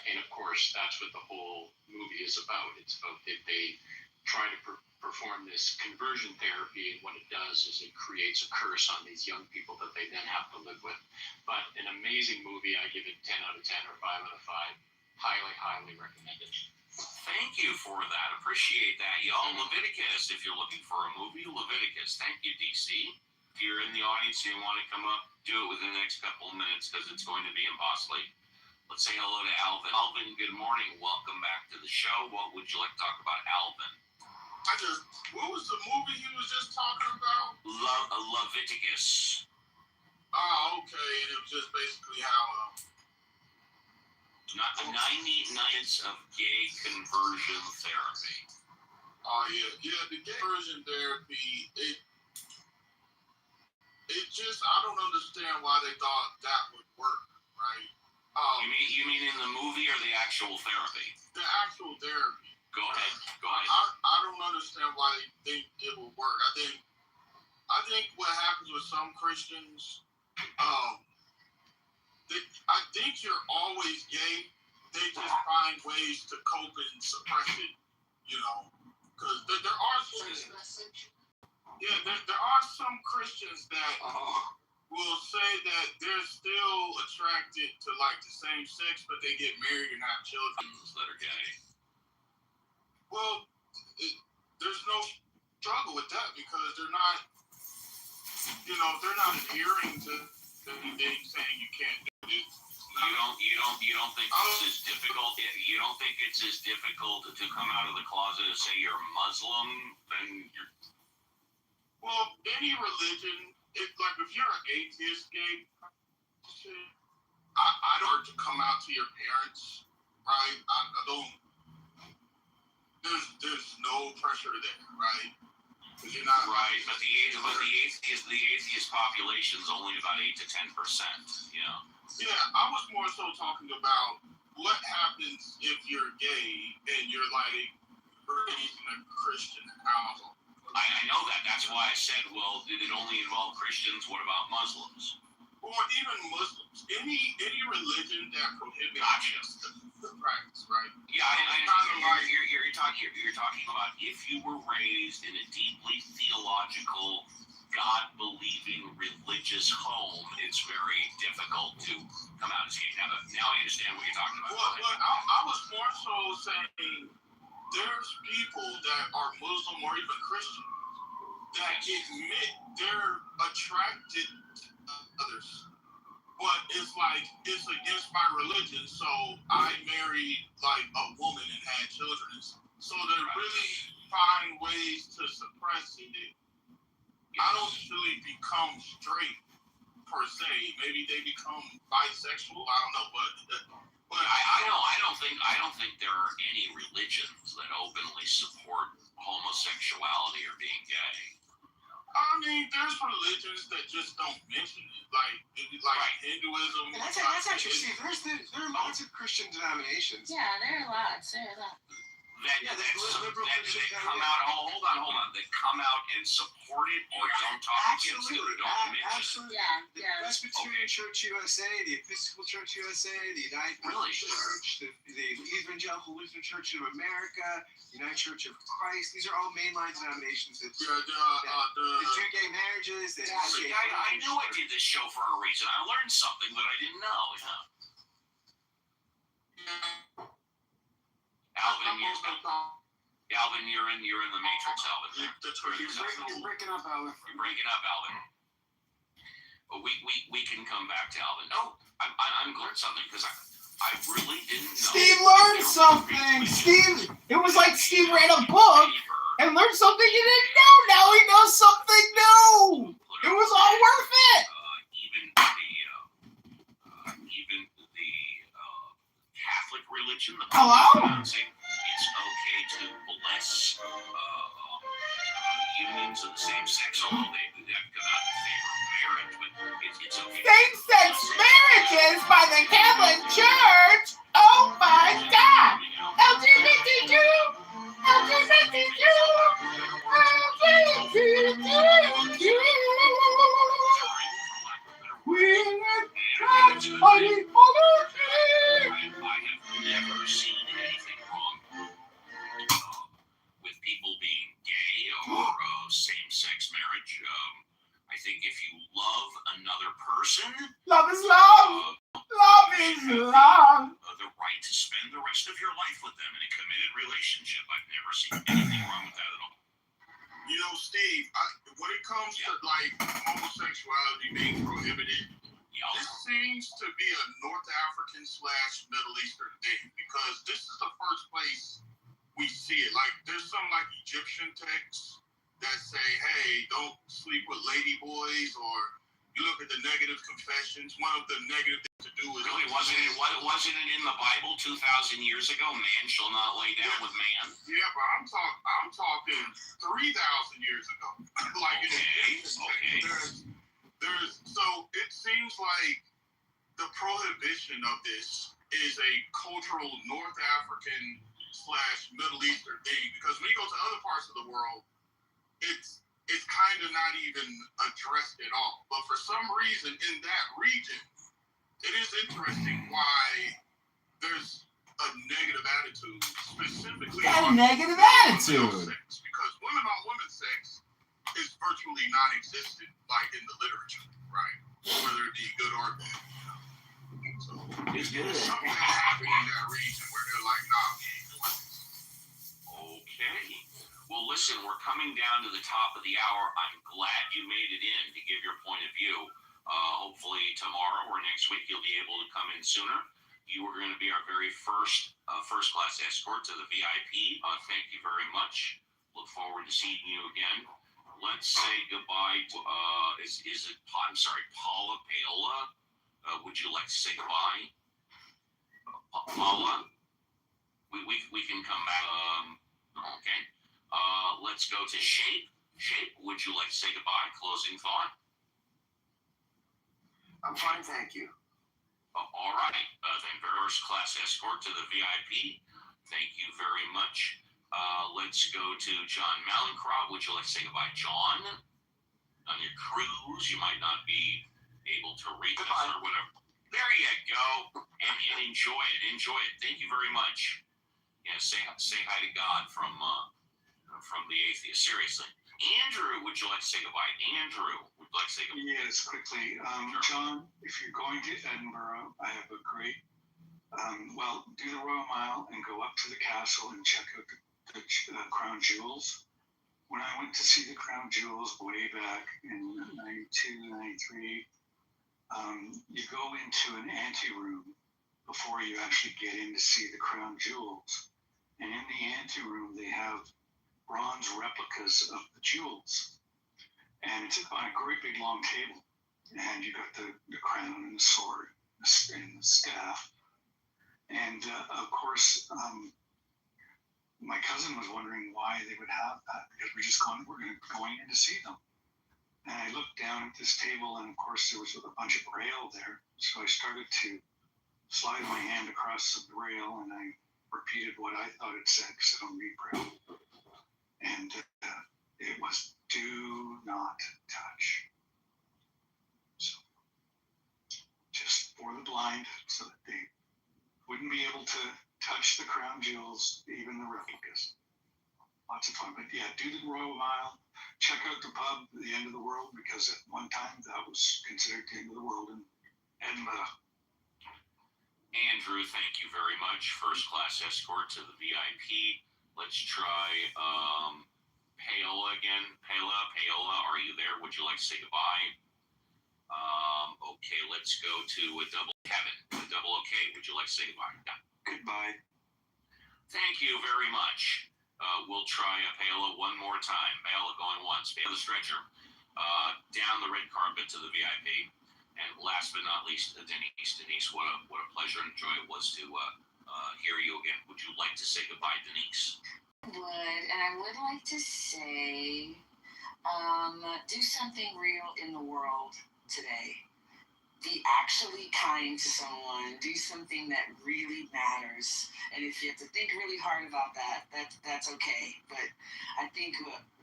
And of course, that's what the whole movie is about. It's about that they try to perform this conversion therapy, and what it does is it creates a curse on these young people that they then have to live with. But an amazing movie. I give it 10 out of 10 or 5 out of 5. Highly, highly recommended. Thank you for that. Appreciate that, y'all. Leviticus, if you're looking for a movie, Leviticus. Thank you, DC. If you're in the audience and you want to come up, do it within the next couple of minutes because it's going to be impossible. Let's say hello to Alvin. Alvin, good morning. Welcome back to the show. What would you like to talk about, Alvin? What was the movie he was just talking about? Leviticus. Okay, and it was just basically how 90 nights of gay conversion therapy. Yeah, the gay conversion therapy, it just, I don't understand why they thought that would work, right? You mean in the movie or the actual therapy? The actual therapy. Go ahead. I don't understand why they think it will work. I think I think what happens with some Christians, I think you're always gay. They just find ways to cope and suppress it, because there are some Christians that will say that they're still attracted to like the same sex, but they get married and have children that are gay. Well, there's no struggle with that because they're not, they're not adhering to anything saying you can't do this. You don't think it's as difficult? You don't think it's as difficult to come out of the closet and say you're Muslim than you're? Well, any religion, if you're an atheist, gay, I don't to come out to your parents, right? I don't. There's no pressure there, right? Because you're not right. But the atheist population is only about 8 to 10%. Yeah, I was more so talking about what happens if you're gay and you're like raised in a Christian household. I know that. That's why I said, well, did it only involve Christians? What about Muslims? Or even Muslims. Any religion that prohibits the practice, right? Yeah, you're talking about if you were raised in a deeply theological, God-believing religious home, it's very difficult to come out as gay. Now I understand what you're talking about. Well, I was more so saying there's people that are Muslim or even Christian that admit they're attracted to others. But it's like, it's against my religion, so I married like a woman and had children. So to really find ways to suppress it, I don't really become straight per se. Maybe they become bisexual. I don't know, but I don't think there are any religions that openly support homosexuality or being gay. I mean, there's religions that just don't mention it, like Hinduism. And that's interesting. There are lots of Christian denominations. Yeah, there are lots. That come out. Hold on. That come out and support it or don't talk against it or don't mention it. Yeah. The Presbyterian Church USA, the Episcopal Church USA, the United Methodist Church, the Evangelical Lutheran Church of America, the United Church of Christ. These are all mainline denominations that do gay marriages. I knew I did this show for a reason. I learned something that I didn't know. Alvin, you're in the Matrix, Alvin. You're breaking up, Alvin. You're breaking up, Alvin. But we can come back to Alvin. No, I'm learned something because I really didn't know. Steve learned something. It was like Steve read a book and learned something he didn't know. Now he knows something new. It was all worth it. Even the Catholic religion. Hello? It's okay to bless unions of the same sex, although they have come out in favor of marriage, but it's okay. Same-sex marriages by the Catholic Church? Oh my God! LGBTQ! I have never seen anything wrong with people being gay or same-sex marriage. I think if you love another person, love is love. Love is love. The right to spend the rest of your life with them in a committed relationship. I've never seen anything wrong with that at all. Steve, when it comes to like homosexuality being prohibited, this seems to be a North African / Middle Eastern thing because this is the first place we see it. Like there's some like Egyptian texts that say, hey, don't sleep with lady boys, or you look at the negative confessions. One of the negative things to do is really wasn't it in the Bible 2,000 years ago? Man shall not lay down with man. Yeah, but I'm talking 3,000 years ago. Like so it seems like the prohibition of this is a cultural North African / Middle Eastern thing, because when you go to other parts of the world, it's is kind of not even addressed at all. But for some reason in that region, it is interesting why there's a negative attitude, specifically Got a on negative attitude. sex, because women on women sex is virtually non-existent, like in the literature, right? Whether it be good or bad. So It's good. something that happened in that region where they're like, nah, we ain't doing this. Okay. Well, listen, we're coming down to the top of the hour. I'm glad you made it in to give your point of view. Hopefully tomorrow or next week you'll be able to come in sooner. You are going to be our very first class escort to the VIP. Thank you very much. Look forward to seeing you again. Let's say goodbye to Paula Paola. Would you like to say goodbye? Paula? We can come back. Okay. Let's go to Shape. Shape, would you like to say goodbye? Closing thought? I'm fine, thank you. All right. Then first class escort to the VIP. Thank you very much. Let's go to John Malincrot. Would you like to say goodbye, John? On your cruise, you might not be able to reach us or whatever. There you go. And enjoy it. Enjoy it. Thank you very much. Yeah, say hi to God from the atheist. Seriously. Andrew, would you like to say goodbye? Andrew, would you like to say goodbye? Yes, quickly. John, if you're going to Edinburgh, I have a great, do the Royal Mile and go up to the castle and check out the Crown Jewels. When I went to see the Crown Jewels way back in 92, 93, you go into an anteroom before you actually get in to see the Crown Jewels. And in the anteroom, they have bronze replicas of the jewels. And it's on a great big long table. And you got the crown and the sword and the staff. And of course, my cousin was wondering why they would have that, because we're going in to see them. And I looked down at this table, and of course there was a bunch of braille there. So I started to slide my hand across the braille, and I repeated what I thought it said, because I don't read braille. And it was, do not touch. So just for the blind, so that they wouldn't be able to touch the crown jewels, even the replicas. Lots of fun. But yeah, do the Royal Mile. Check out the pub, the end of the world, because at one time that was considered the end of the world in Edinburgh. Andrew, thank you very much. First class escort to the VIP. Let's try Paola again. Paola, are you there? Would you like to say goodbye? Okay, let's go to a double Kevin. A double okay. Would you like to say goodbye? Yeah. Goodbye. Thank you very much. We'll try Paola one more time. Paola going once. Paola the stretcher. Down the red carpet to the VIP. And last but not least, Denise. Denise, what a pleasure and joy it was to hear you again. Would you like to say goodbye, Denise? I would, and I would like to say, do something real in the world today. Be actually kind to someone. Do something that really matters. And if you have to think really hard about that's okay. But I think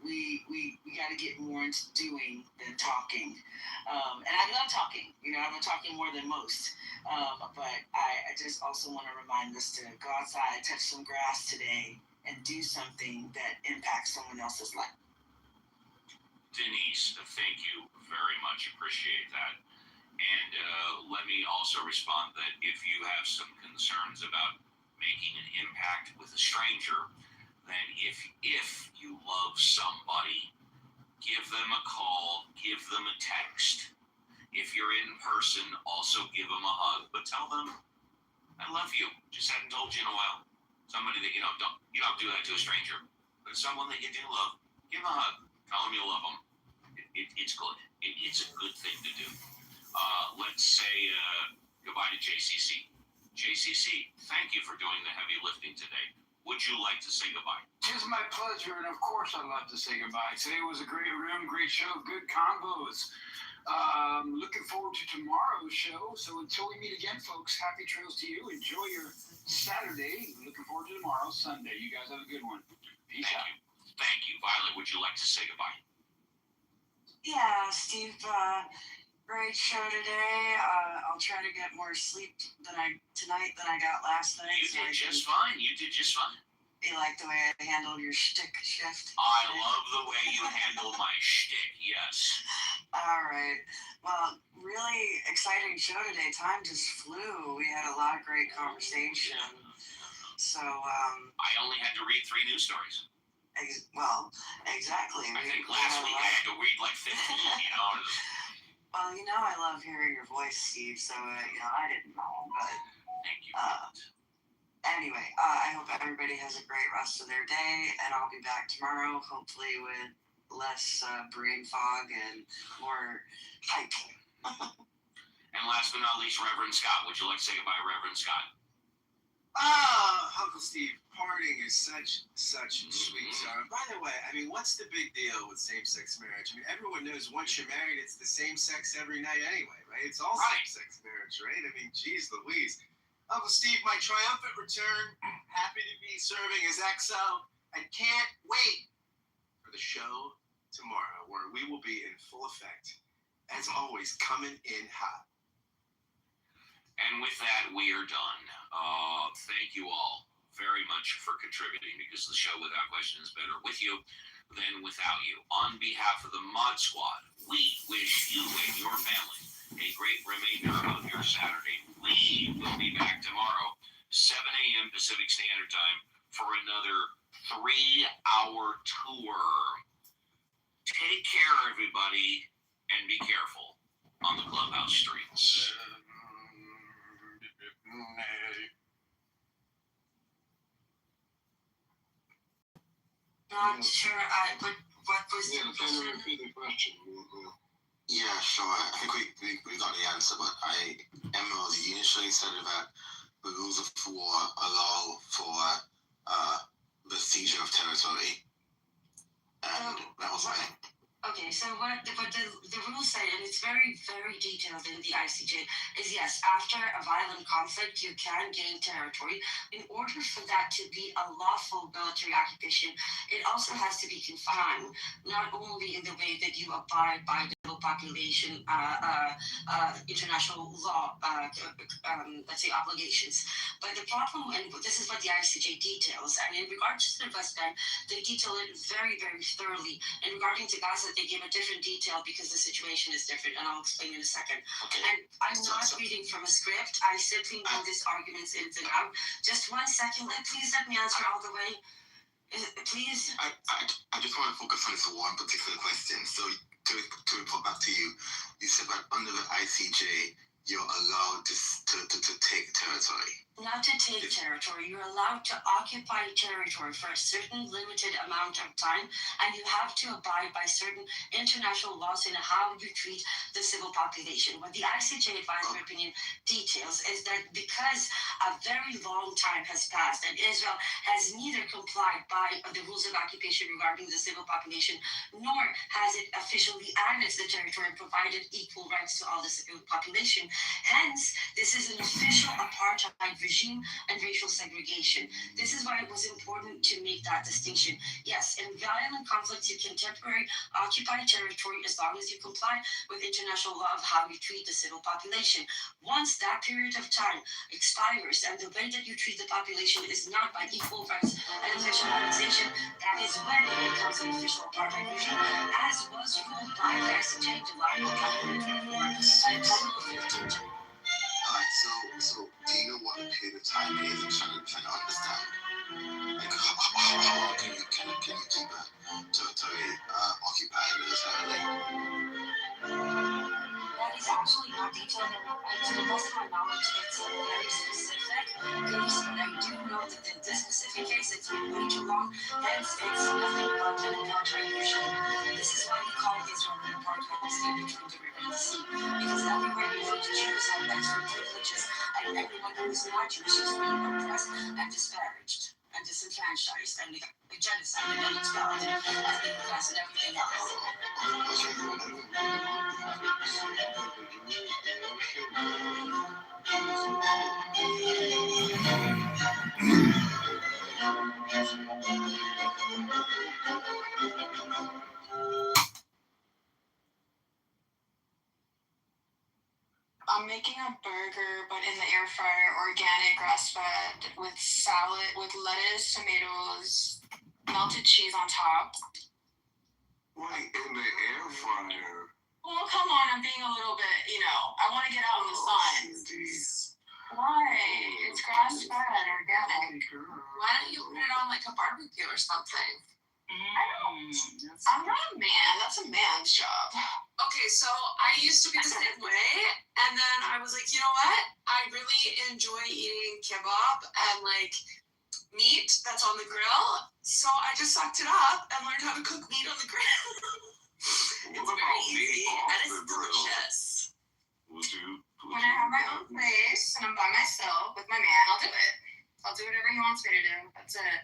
we got to get more into doing than talking. And I love talking. I'm talking more than most. But I just also want to remind us to go outside, touch some grass today, and do something that impacts someone else's life. Denise, thank you very much. Appreciate that. And let me also respond that if you have some concerns about making an impact with a stranger, then if you love somebody, give them a call, give them a text. If you're in person, also give them a hug, but tell them, I love you. Just hadn't told you in a while. Somebody that you don't do that to a stranger, but someone that you do love, give them a hug. Tell them you love them. It's good. It's a good thing to do. Let's say goodbye to JCC. JCC, thank you for doing the heavy lifting today. Would you like to say goodbye? It is my pleasure, and of course I'd love to say goodbye. Today was a great room, great show, good combos. Looking forward to tomorrow's show. So until we meet again, folks, happy trails to you. Enjoy your Saturday. Looking forward to tomorrow, Sunday. You guys have a good one. Peace out. Thank you. Violet, would you like to say goodbye? Yeah, Steve, great show today. I'll try to get more sleep tonight than I got last night. You did just fine. You did just fine. You like the way I handled your shtick shift? I love the way you handle my shtick, yes. All right. Well, really exciting show today. Time just flew. We had a lot of great conversation. So, I only had to read 3 news stories. Exactly. I think last week I had to read like 15, you know. Well, I love hearing your voice, Steve, so, I didn't know, but... Thank you. Anyway, I hope everybody has a great rest of their day, and I'll be back tomorrow, hopefully with less brain fog and more hype. And last but not least, Reverend Scott. Would you like to say goodbye, Reverend Scott? Uncle Steve, parting is such sweet song. By the way, I mean, what's the big deal with same-sex marriage? I mean, everyone knows once you're married, it's the same sex every night anyway, right? It's all same-sex marriage, right? I mean, geez Louise. Uncle Steve, my triumphant return. Happy to be serving as XO. I can't wait for the show tomorrow, where we will be in full effect. As always, coming in hot. And with that, we are done. Thank you all very much for contributing, because the show, without question, is better with you than without you. On behalf of the Mod Squad, we wish you and your family a great remainder of your Saturday. We will be back tomorrow, 7 a.m. Pacific Standard Time, for another 3-hour tour. Take care, everybody, and be careful on the clubhouse streets. Not sure, what was the question? Repeat the question. Yeah, sure. I think we got the answer, but Emma, you initially said that the rules of war allow for the seizure of territory, and that was right. Okay, so what the rules say, and it's very, very detailed in the ICJ, is yes, after a violent conflict, you can gain territory. In order for that to be a lawful military occupation, it also has to be confined, not only in the way that you abide by the population, international law, let's say obligations. But the problem, and this is what the ICJ details, and in regards to the West Bank, they detail it very, very thoroughly. And regarding to Gaza, they give a different detail because the situation is different, and I'll explain in a second. Okay. And I'm not reading from a script. I simply know these arguments in and out. Just 1 second. Please let me answer all the way. Please. I just want to focus on this one particular question. So to report back to you, you said that under the ICJ, you're allowed to take territory. Not to take territory. You're allowed to occupy territory for a certain limited amount of time, and you have to abide by certain international laws in how you treat the civil population. What the ICJ advisory opinion details is that because a very long time has passed and Israel has neither complied by the rules of occupation regarding the civil population, nor has it officially annexed the territory and provided equal rights to all the civil population. Hence, this is an official apartheid regime and racial segregation. This is why it was important to make that distinction. Yes, in violent conflicts, you can temporarily occupy territory as long as you comply with international law of how you treat the civil population. Once that period of time expires and the way that you treat the population is not by equal rights and official compensation, that is when it becomes an official apartheid regime, as was ruled by the ICJ July 2024 by Title 15. Alright, so do you know what the period of time is? I'm trying to understand. Like, how long can you keep a territory occupied militarily? That is actually not detailed, and to the best of my knowledge, it's a very specific case, but I do know that in this specific case, it's been way too long, hence it's nothing but an apartheid regime. This is why we call Israel an apartheid state between the river and the sea, because everywhere you look, Jews have extra privileges, and everyone who is not Jewish is being oppressed and disparaged and disenfranchised and genocide and expelled and ethnic class and everything else. I'm making a burger, but in the air fryer, organic, grass-fed, with salad, with lettuce, tomatoes, melted cheese on top. Wait, in the air fryer? Well, come on, I'm being a little bit, I want to get out in the sun. Why? It's grass-fed, organic. Why don't you put it on like a barbecue or something? I'm not a man. That's a man's job. Okay, so I used to be the same way, and then I was like, you know what? I really enjoy eating kebab and like meat that's on the grill. So I just sucked it up and learned how to cook meat on the grill. It's very easy and it's delicious. When I have my own place and I'm by myself with my man, I'll do it. I'll do whatever he wants me to do. That's it.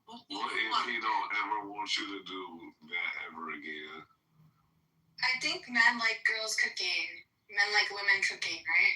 What if he don't ever want you to do that ever again? I think men like girls cooking. Men like women cooking, right?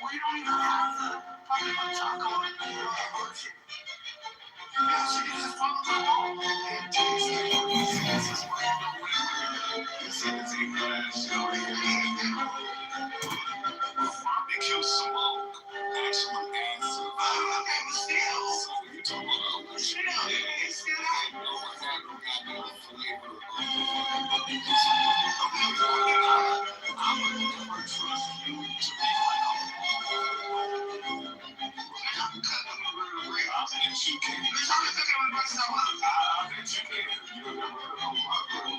We don't even have the fucking taco in the ocean. Yeah, so you just follow the law. It takes barbecue smoke actually adds to okay, but still. So you talking about the shit out there. It's still out. No one had no goddamn flavor of the barbecue smoke. I would never trust you to make like a I bet you can. I bet you can. You'll never know my girl.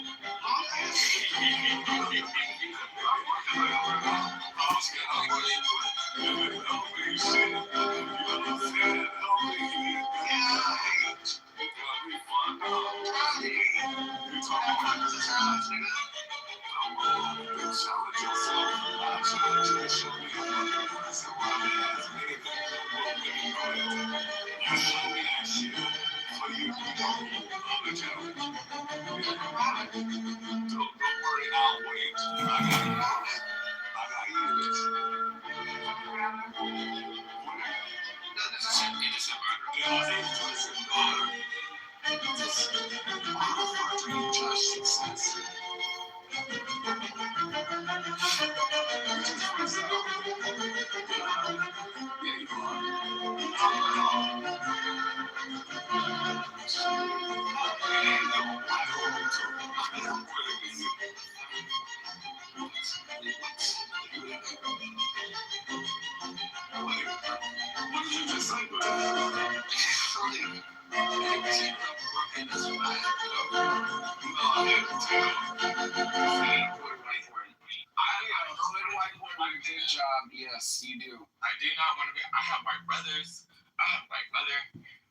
Yes, you do. I do not want to be. I have white brothers. I have white mother.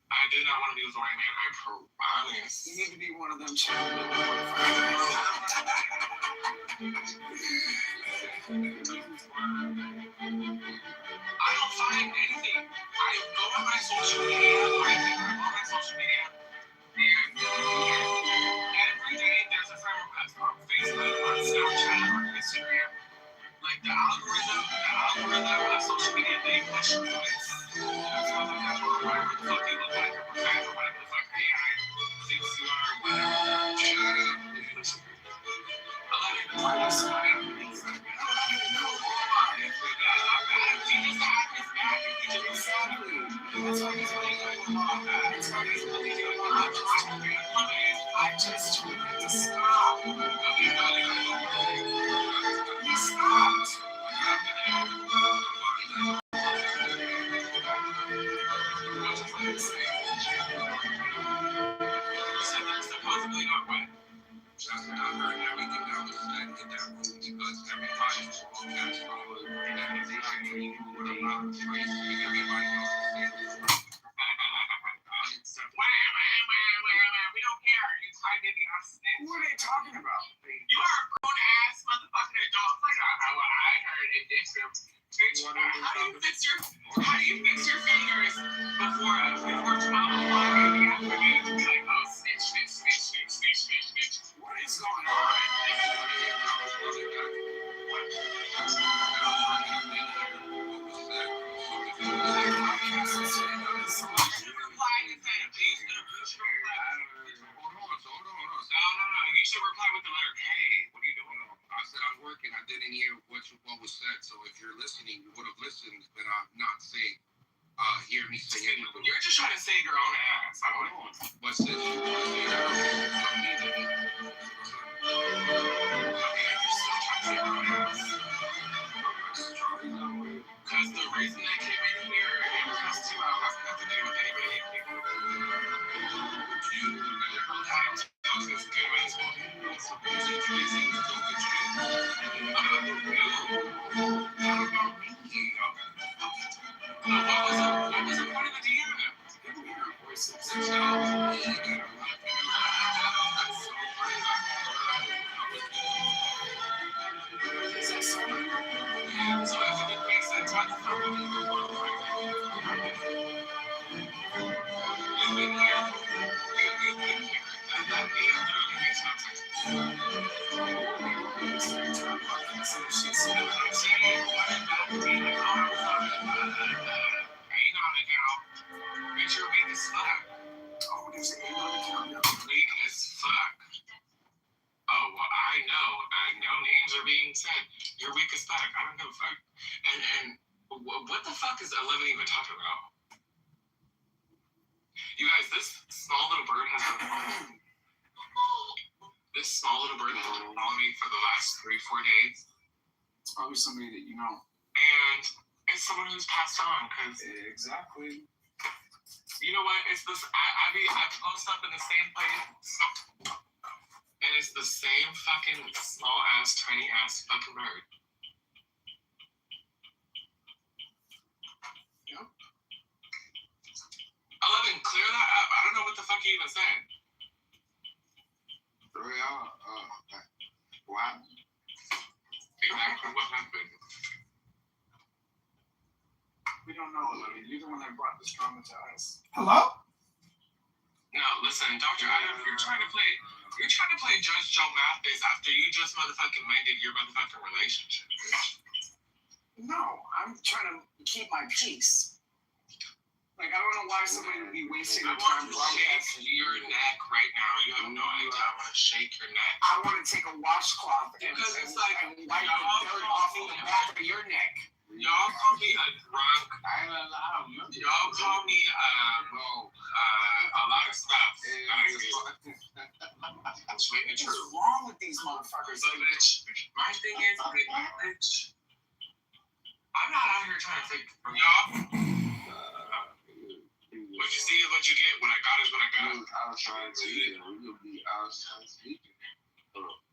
I do not want to be with a white man. I promise. You need to be one of them too. I don't find anything. I go on my social media. I go on my social media. And every day there's a friend request on Facebook, on Snapchat, on Instagram. Like the algorithm of social media, they push you. It's whatever the fuck you look like, or whatever the fuck AI thinks you are, whatever. Shut up. I love you. I swear. I just told you to stop. You stopped. Supposedly not wet. Trust me, I heard everything that was said in that room because everybody was on that phone. And they like me, you would allow the praise to be everybody else to say this. We don't care. You tied in the ass. What are they talking about? You are a grown ass motherfucking quick, and I didn't hear what was said. So if you're listening, you would have listened, but I'm not saying, hear me say anything. You're just trying to save your own ass. I don't know. But since you want to say that, don't need it. Because the reason they came in here and cussed you out has nothing to do with anybody in here. You never had to tell this good man's boy. So please introduce him to the street. What about me? What was the point of the DM? You can hear our voices. So if it makes sense, why the fuck would you want to fight? You've been here. You've been here. That DM literally makes no sense. I'm saying, what is that DM? Hang on it now. Bitch, you're weak as fuck. Oh, there's an hang on it now. Weak as fuck. Oh, well, I know. Names are being said. You're weak as fuck. I don't give a fuck. And what the fuck is 11 even talking about? You guys, this small little bird has been following me. This small little bird has been following me for the last 3-4 days. It's probably somebody that you know. And it's someone who's passed on, because... Exactly. You know what? It's this... I post up in the same place... And it's the same fucking small-ass, tiny-ass fucking bird. Yep. 11, clear that up. I don't know what the fuck you even said. What? Exactly what happened. We don't know, 11. You're the one that brought this drama to us. Hello? No, listen, Dr. Adam, you're trying to play Judge Joe Mathis after you just motherfucking mended your motherfucking relationship. No, I'm trying to keep my peace. Like, I don't know why somebody would be wasting their time broadcasting your neck right now. You have no idea. I want to shake your neck. I want to take a washcloth and wipe the dirt off of the back of your neck. Y'all call me a drunk. Y'all call me a lot of stuff. What's wrong with these motherfuckers? So, bitch, my thing is, bitch, I'm not out here trying to fake y'all. What you see is what you get. What I got is what I got. I was trying to speak.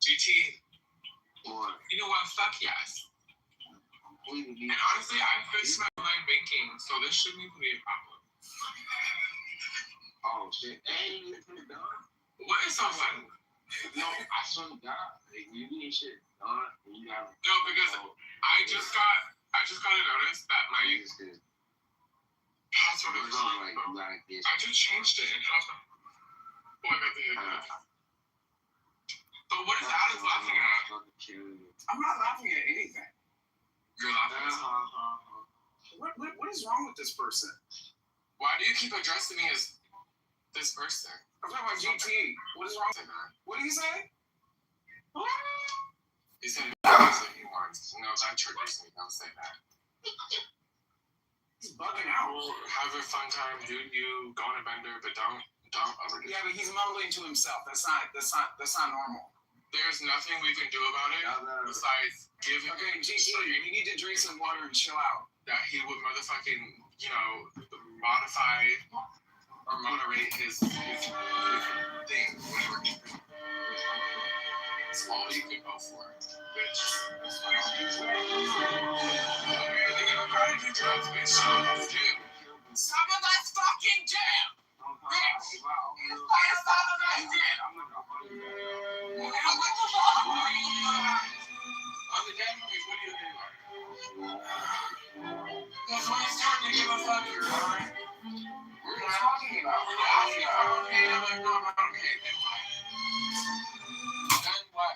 GT, you know what? Fuck yes. And honestly, I fixed my online banking, so this shouldn't even be a problem. Oh shit! Hey, you put it down. What is so fun? No, I swear to God, you need shit done. You have no, because I just got a notice that my password is wrong. I just changed it, and how's my? Oh, I got the hiccup. But what is Alex laughing at? I'm not laughing at anything. You're laughing at What is wrong with this person? Why do you keep addressing me as this person? I'm talking about GT. What is wrong with that? What do you say? He said he wants. No, that triggers me. Don't say that. He's bugging out. Well, have a fun time, dude. You go on a bender, but don't overdose. Yeah, but he's mumbling to himself. That's not normal. There's nothing we can do about it besides give him. Okay, GT, you need to drink some water and chill out. That he would motherfucking, modify or moderate his thing, whatever. That's all you can go for, bitch. Okay, they give a credit to drugs, bitch. Some of us do. Some of us fucking do. Bitch. Some of us do. What the fuck are you doing? On the database, what are you doing? Because when it's time to give a fuck, you're alright. What are you talking about? When you ask me if I'm okay, I'm like, no, I'm not okay. Then what?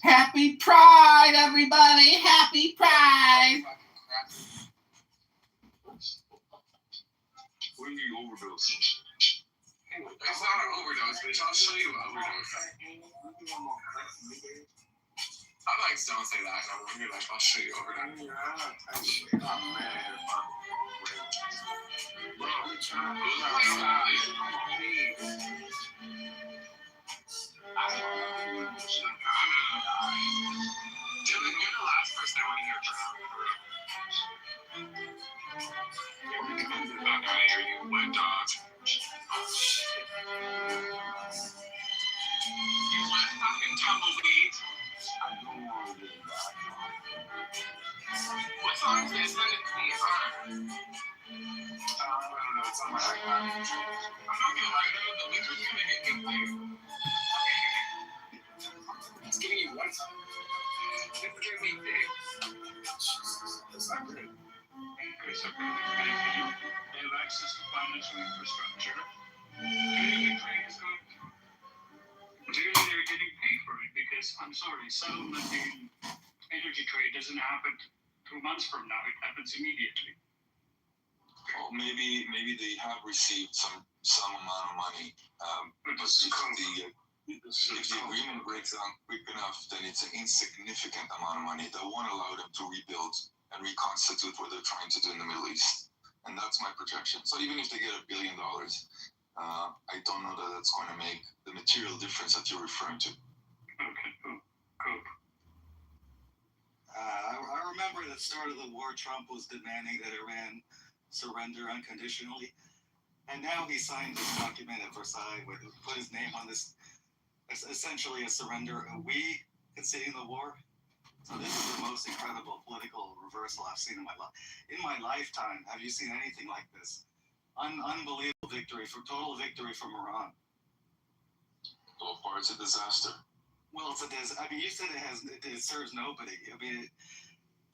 Happy Pride, everybody! Happy Pride! What are you overdosing? It's not an overdose, bitch. I'll show you an overdose. I'm like, don't say that. I'm gonna be like, I'll show you over there. You're out of time. Oh, man. Bro, who's that? You're the last person I want to hear drown. Fuck out of here, you wet dog. Oh, shit. You wet fucking tumbleweed. I don't want to do that. What song is this? Send it to me. I don't know. It's on my iPad. I'm not gonna lie though, the liquor's gonna hit you later. It's giving you what? It's giving me dick. Jesus, that's not good. Okay, so they have access to financial infrastructure. Energy trade is going. Clearly, they're getting paid for it because I'm sorry, settlement in energy trade doesn't happen 2 months from now. It happens immediately. Well, maybe they have received some amount of money. But if the agreement breaks down quick enough, then it's an insignificant amount of money that won't allow them to rebuild and reconstitute what they're trying to do in the Middle East. And that's my projection. So even if they get $1 billion, I don't know that that's going to make the material difference that you're referring to. Okay, cool. I remember at the start of the war, Trump was demanding that Iran surrender unconditionally. And now he signed this document at Versailles with put his name on this, essentially a surrender. Are we conceding the war? So this is the most incredible political reversal I've seen in my lifetime. Have you seen anything like this? Unbelievable victory, total victory from Iran. So far, it's a disaster. Well, I mean, you said it serves nobody. I mean,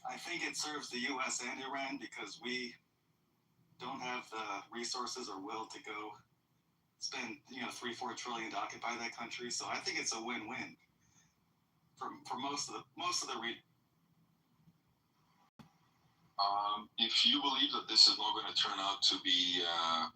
I think it serves the U.S. and Iran because we don't have the resources or will to go spend, $3-4 trillion to occupy that country. So I think it's a win-win for most of the region. If you believe that this is not going to turn out to be a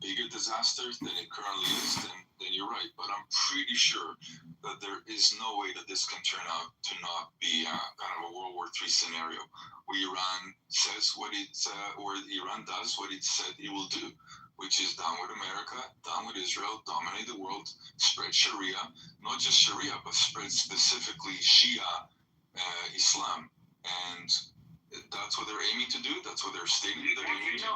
bigger disaster than it currently is, then you're right. But I'm pretty sure that there is no way that this can turn out to not be kind of a World War III scenario, where Iran says or Iran does what it said it will do, which is down with America, down with Israel, dominate the world, spread Sharia, not just Sharia, but spread specifically Shia Islam. And that's what they're aiming to do. That's what they're stating they're aiming to do.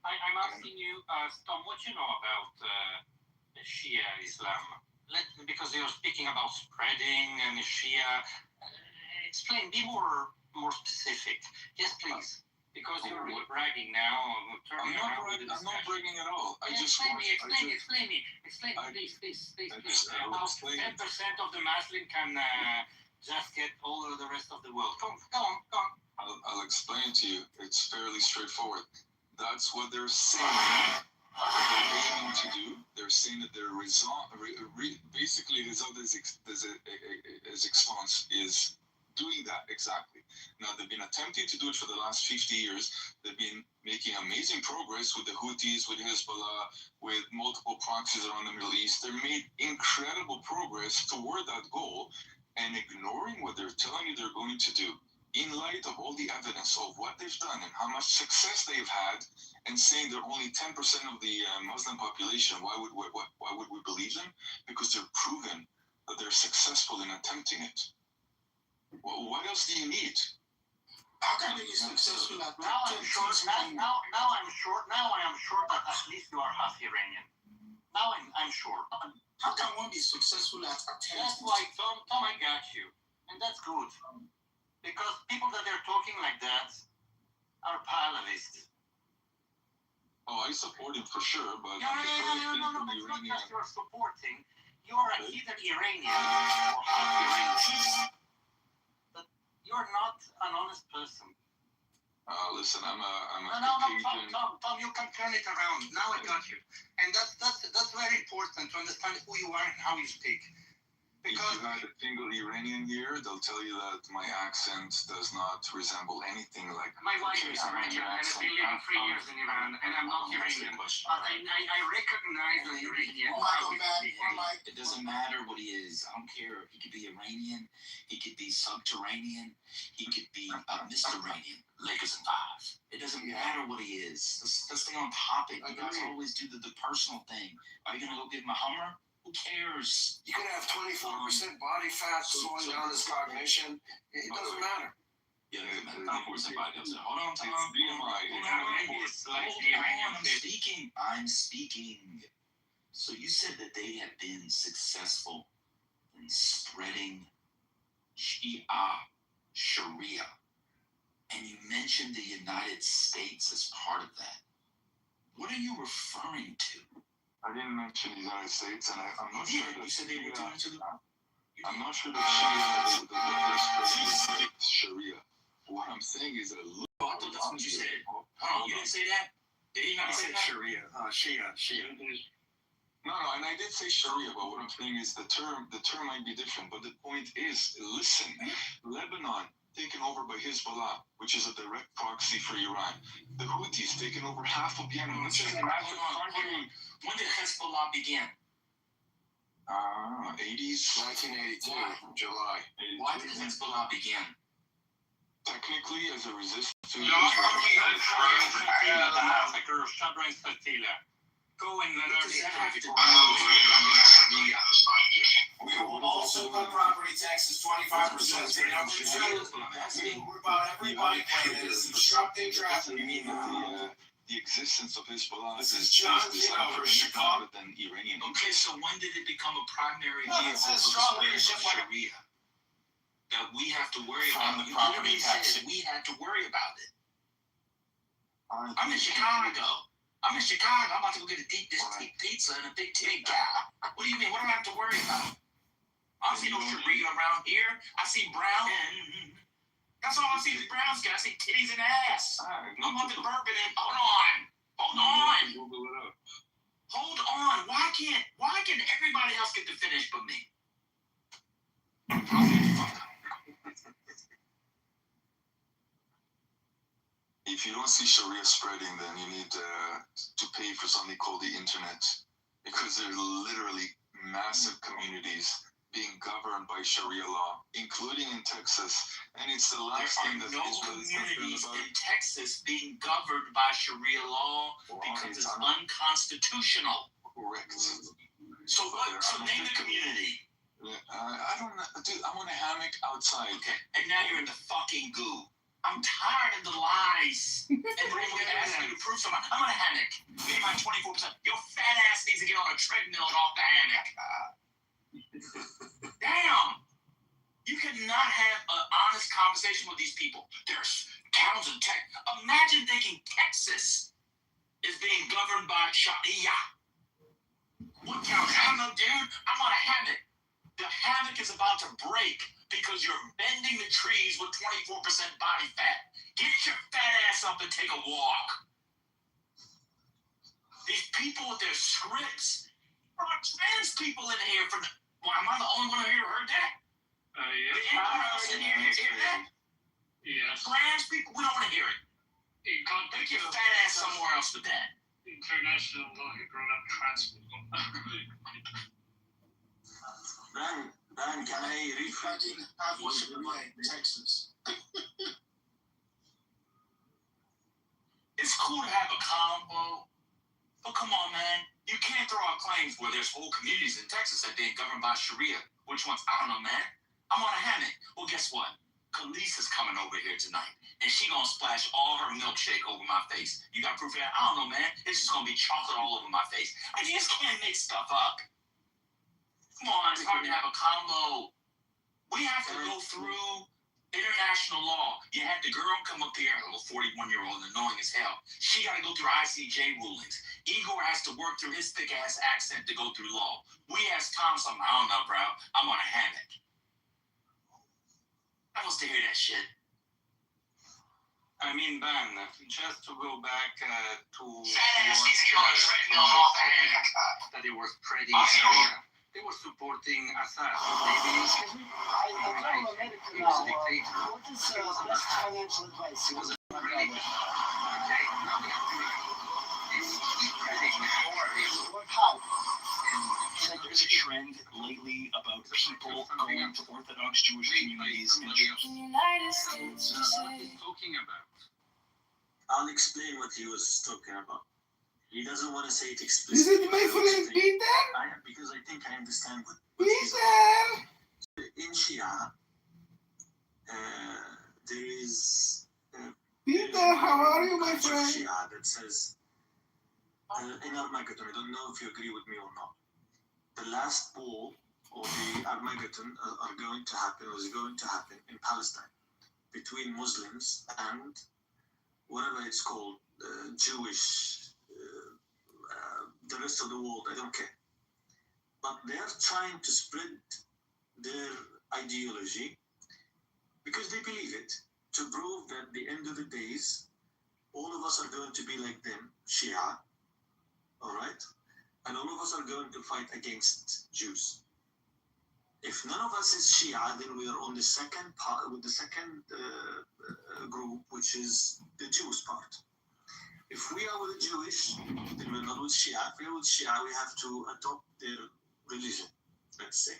I'm asking you, Tom, what you know about Shia Islam? Because you're speaking about spreading and Shia. Explain, be more specific. Yes, please. Because you're really bragging now. I'm not bragging at all. Explain me, please. About 10% of the Muslim can just get all of the rest of the world. Come on. I'll explain to you. It's fairly straightforward. That's what they're saying. What they're aiming to do. They're saying that their basically result as response is doing that exactly. Now, they've been attempting to do it for the last 50 years. They've been making amazing progress with the Houthis, with Hezbollah, with multiple proxies around the Middle East. They've made incredible progress toward that goal, and ignoring what they're telling you they're going to do in light of all the evidence of what they've done and how much success they've had, and saying they're only 10% of the Muslim population. Why would we believe them? Because they're proven that they're successful in attempting it. Well, what else do you need? How can they be successful at now I am sure that at least you are half Iranian. Now I'm sure. How can one be successful at attempting? That's why, Tom, I got you. And that's good. Because people that are talking like that are Pahlavists. Oh, I support him for sure, but... No, it's not just you're supporting. You're either Iranian or half Iranian. But you're not an honest person. Listen, I'm a Caucasian... No, Tom, you can turn it around. Now I got you. And that's very important to understand who you are and how you speak. If you had a single Iranian here, they'll tell you that my accent does not resemble anything like My wife is Iranian, and I've been living 3 years in Iran, and I'm not Iranian. But I recognize the Iranian. It doesn't matter what he is. I don't care. He could be Iranian. He could be subterranean. He could be Mr. Iranian. Lakers and 5. It doesn't matter what he is. Let's stay on topic. You guys always do the personal thing. Are you gonna go give him a Hummer? Who cares? You could have 24% body fat slowing down his cognition. It doesn't matter. Yeah, it doesn't matter. Hold on, Tom. I'm speaking. So you said that they have been successful in spreading Sharia. And you mentioned the United States as part of that. What are you referring to? I didn't mention the United States, and I'm not sure that you said they were doing to the. I'm not sure that Sharia is Sharia. What I'm saying is that I thought that's what you said. Hold on, you didn't say that? Did he not say that? Sharia. Shia. No, and I did say Sharia, but what I'm saying is the term might be different. But the point is, listen, Lebanon taken over by Hezbollah, which is a direct proxy for Iran. The Houthis taken over half of Yemen. When did Hezbollah begin? 80s. 1982, July. Why did Hezbollah begin? Technically, as a resistance to the massacre of Sabra and Shatila. Go and We will also put property taxes 25%. We're about everybody that is obstructing traffic. The existence of Hezbollah is Chicago than Iranian. Okay, so when did it become a primary vehicle for Sharia that we have to worry about? You literally said we had to worry about it. I'm in Chicago. I'm about to go get this deep pizza and a big tig cow. What do you mean? What do I have to worry about? I don't see no Sharia around here. I see brown. That's all I see is brown skin. I see titties and ass. I'm on the bourbon and hold on. Why can everybody else get to finish but me? If you don't see Sharia spreading, then you need to pay for something called the internet, because there are literally massive communities being governed by Sharia law, including in Texas, and it's the last thing that Israel is communities in Texas being governed by Sharia law because it's unconstitutional. Correct. So name the community. I don't know, dude. I'm on a hammock outside. Okay, and now you're in the fucking goo. I'm tired of the lies. And then you're asking me to prove something. I'm on a hammock. Give me my 24%. Your fat ass needs to get on a treadmill and off the hammock. Damn! You cannot have an honest conversation with these people. There's towns in Texas. Imagine thinking Texas is being governed by Sharia. What counts? I don't know, dude. I'm on a hammock. The hammock is about to break because you're bending the trees with 24% body fat. Get your fat ass up and take a walk. These people with their scripts. There are trans people in here from. Well, am I the only one here who heard that? Yes. Anyone else in here hear that? Yes. Trans people, we don't want to hear it. Take your fat ass somewhere else with that. International law, he brought up trans people. Ben, can I reframe Sharia in Texas? It's cool to have a combo, but come on, man. You can't throw out claims where there's whole communities in Texas that being governed by Sharia. Which ones? I don't know, man. I'm on a hammock. Well, guess what? Khalees is coming over here tonight, and she gonna splash all her milkshake over my face. You got proof of that? I don't know, man. It's just gonna be chocolate all over my face. I just can't make stuff up. Come on, it's hard to have a combo. We have to go through international law. You had the girl come up here, a little 41-year-old, annoying as hell. She got to go through ICJ rulings. Igor has to work through his thick-ass accent to go through law. We asked Tom something. I don't know, bro. I'm on a hammock. I was to hear that shit. I mean, Ben, just to go back to that they were spreading was supporting Assad. Maybe I don't know medical he was a now. dictator. What is best financial advice? He was a religion. Okay, now we have to What how? Like there's a trend lately about people going to Orthodox Jewish communities and United States, you say? talking about. I'll explain what he was talking about. He doesn't want to say it Is explicitly. it made for the Peter? Because I think I understand what Peter! in Shia, there is Peter, how are you, my culture of friend? Shia that says in Armageddon, I don't know if you agree with me or not. The last war or the Armageddon are going to happen, or is going to happen in Palestine between Muslims and whatever it's called, Jewish, the rest of the world, I don't care. But they're trying to spread their ideology because they believe it, to prove that at the end of the days, all of us are going to be like them, Shia, all right? And all of us are going to fight against Jews. If none of us is Shia, then we are on the second part, with the second group, which is the Jewish part. If we are with the Jewish, then we're not with Shia. If we're with Shia, we have to adopt their religion, let's say.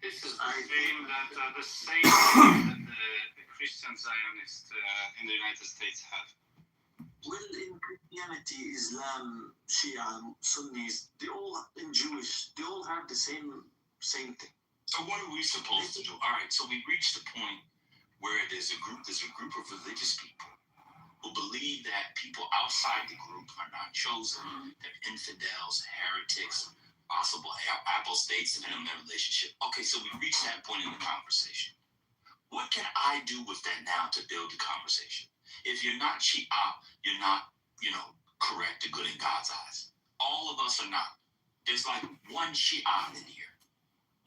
This is the same that the same that the Christian Zionists in the United States have. Well, in Christianity, Islam, Shia, Sunnis, they all in Jewish, they all have the same thing. So what are we supposed to do? All right, so we reached the point where there's a group of religious people who believe that people outside the group are not chosen, they're infidels, heretics, possible apostates depending on their relationship. Okay, so we reached that point in the conversation. What can I do with that now to build the conversation? If you're not Shia, you're not, correct or good in God's eyes. All of us are not. There's like one Shia in here.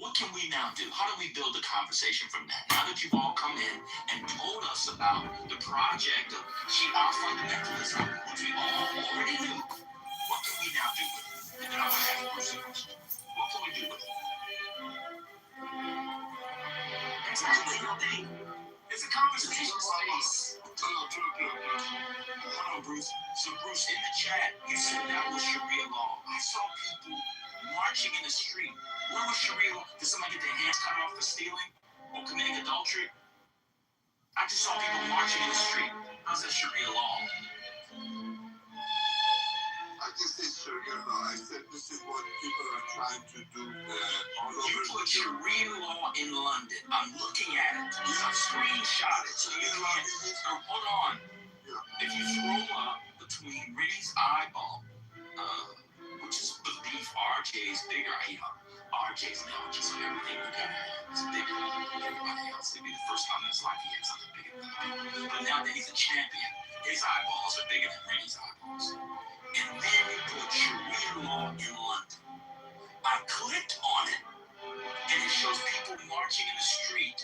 What can we now do? How do we build a conversation from that? Now that you've all come in and told us about the project of Shia fundamentalism, which we all already knew, what can we now do with it? And then I'm going to ask Bruce a question. What can we do with it? That's not the real thing. It's a conversation space. Hold on, Bruce. So, Bruce, in the chat, you said that was Sharia law. I saw people marching in the street. Where was Sharia law? Did somebody get their hands cut off for stealing or committing adultery? I just saw people marching in the street. How's that Sharia law? I just said Sharia law. I said this is what people are trying to do all over. You put Sharia law in London. I'm looking at it. I've screenshot it. So you can, hold on. If you scroll up between Riddy's eyeball, which is belief RJ's bigger, RJ's now, so everything we got is bigger than everybody else. It'd be the first time in his life he had something bigger than him. But now that he's a champion, his eyeballs are bigger than Riddy's eyeballs. And then you put Sharia law in London. I clicked on it, and it shows people marching in the street.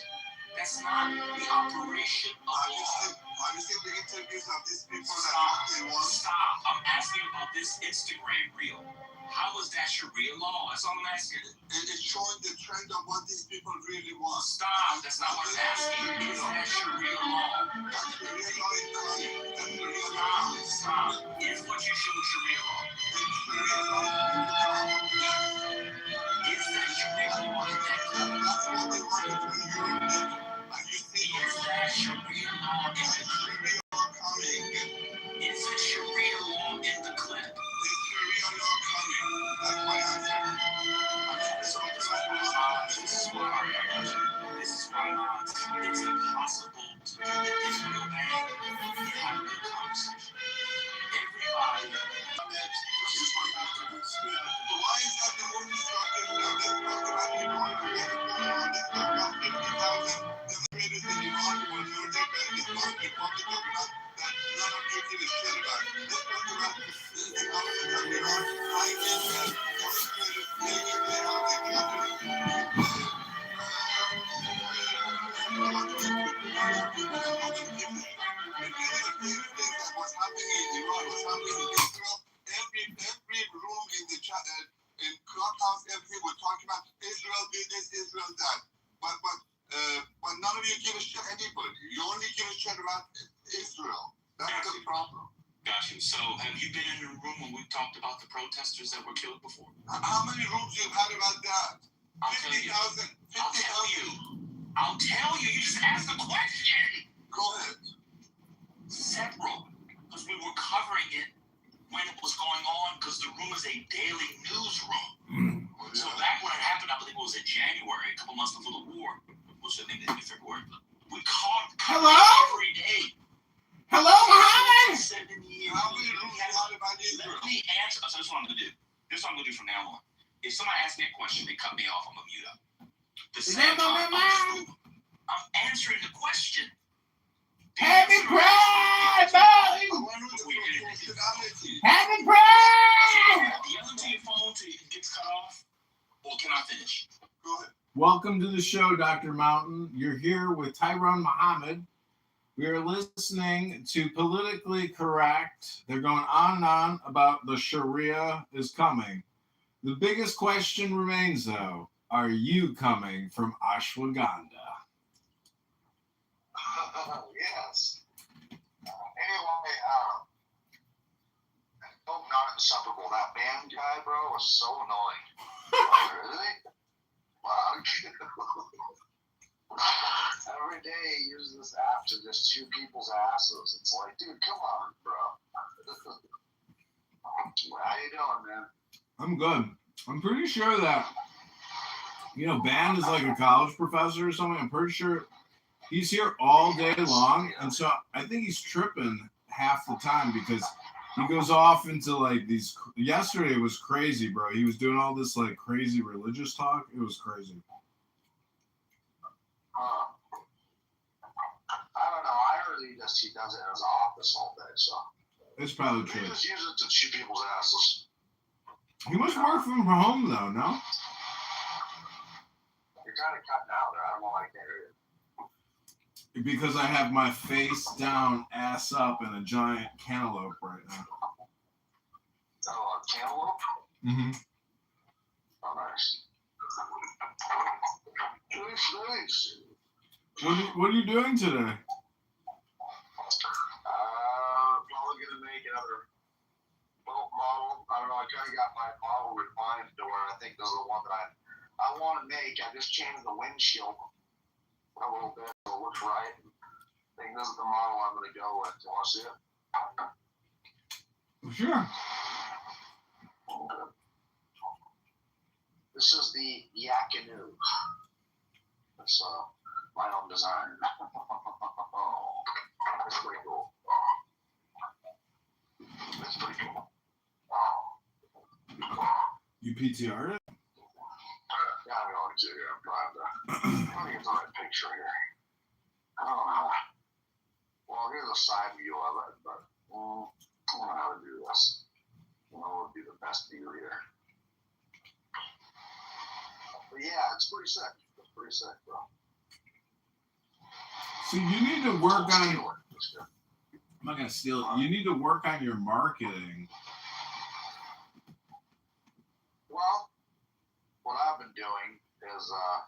That's not the operation of law. Have you seen the interviews of these people Stop. I'm asking about this Instagram reel. How is that Sharia law? That's all I'm asking. It's showing the trend of what these people really want. Stop. That's not what I'm asking. Is that Sharia law? That's Sharia law in the Quran. Stop. Is what you showed Sharia law? It's Sharia law in the Quran. Is that Sharia law in that Quran? That's what they want to do in Europe. And you see is that Sharia law in the clip? Is it Sharia law in the clip? There's Sharia law coming. That's my answer. This is what I got you. This is why it's impossible to do the Israel bang and have a good conversation. Everybody. Why is that the only talking about this? Talk about people on America. Let's talk about 50,000 demonstrators in Iran who were murdered by the Islamic Republic of Iran that none of you give a shit about. Let's talk about the government of Iran trying to get demonstrators naked there on the Capitol. What's happening in Iran, what's happening in Israel, every room in the chat in Clubhouse, everything, we're talking about Israel did this, Israel that. But none of you give a shit anybody. You only give a shit about Israel. That's the problem. Got you. So, have you been in a room when we've talked about the protesters that were killed before? How many rooms you've had about that? 50,000. I'll tell you. You just asked the question. Go ahead. Several. Because we were covering it when it was going on, because the room is a daily newsroom. So back when it happened, I believe it was in January, a couple months before the war, which I think in February. We covered it every day. Hello, Mohammed! 7 years. Let me answer. So this is what I'm going to do. This is what I'm going to do from now on. If somebody asks me a question, they cut me off, I'm going to mute up. The same time, I'm answering the question. Happy Pride, buddy! Happy Pride! Yell into your phone till it gets cut off, or can I finish? Go ahead. Welcome to the show, Dr. Mountain. You're here with Tyrone Muhammad. We are listening to Politically Correct. They're going on and on about the Sharia is coming. The biggest question remains, though, are you coming from ashwagandha? Yes. Anyway, not acceptable. That band guy, bro, was so annoying. Really? Wow. Every day he uses this app to just shoot people's asses. It's like, dude, come on, bro. How you doing, man? I'm good. I'm pretty sure that, Ban is like a college professor or something. I'm pretty sure he's here all day long. And so I think he's tripping half the time because he goes off into like these. Yesterday was crazy, bro. He was doing all this like crazy religious talk. It was crazy. I don't know. I heard he does it in his office all day, so. It's probably true. He just uses it to shoot people's asses. He must work from home, though, no? You're kind of cutting out there. I don't know why I can't hear you. Because I have my face down, ass up, and a giant cantaloupe right now. Oh, a cantaloupe? Mm-hmm. Oh, nice. Nice. What are you doing today? Probably gonna make another boat model. I don't know. I kind of got my model refined to where I think those are the one that I want to make. I just changed the windshield a little bit so it looks right. I think this is the model I'm gonna go with. Do you want to see it? Sure. This is the Yakinu. It's my own design. That's pretty cool. That's pretty cool. You PTR'd it? Yeah, I'm going to. I'm trying to get the right picture here. I don't know. Well, here's a side view of it, but I don't know how to do this. What would be the best view here? But yeah, it's pretty sick. It's pretty sick, bro. So you need to work on. I'm not gonna steal it. You need to work on your marketing. Well, what I've been doing is I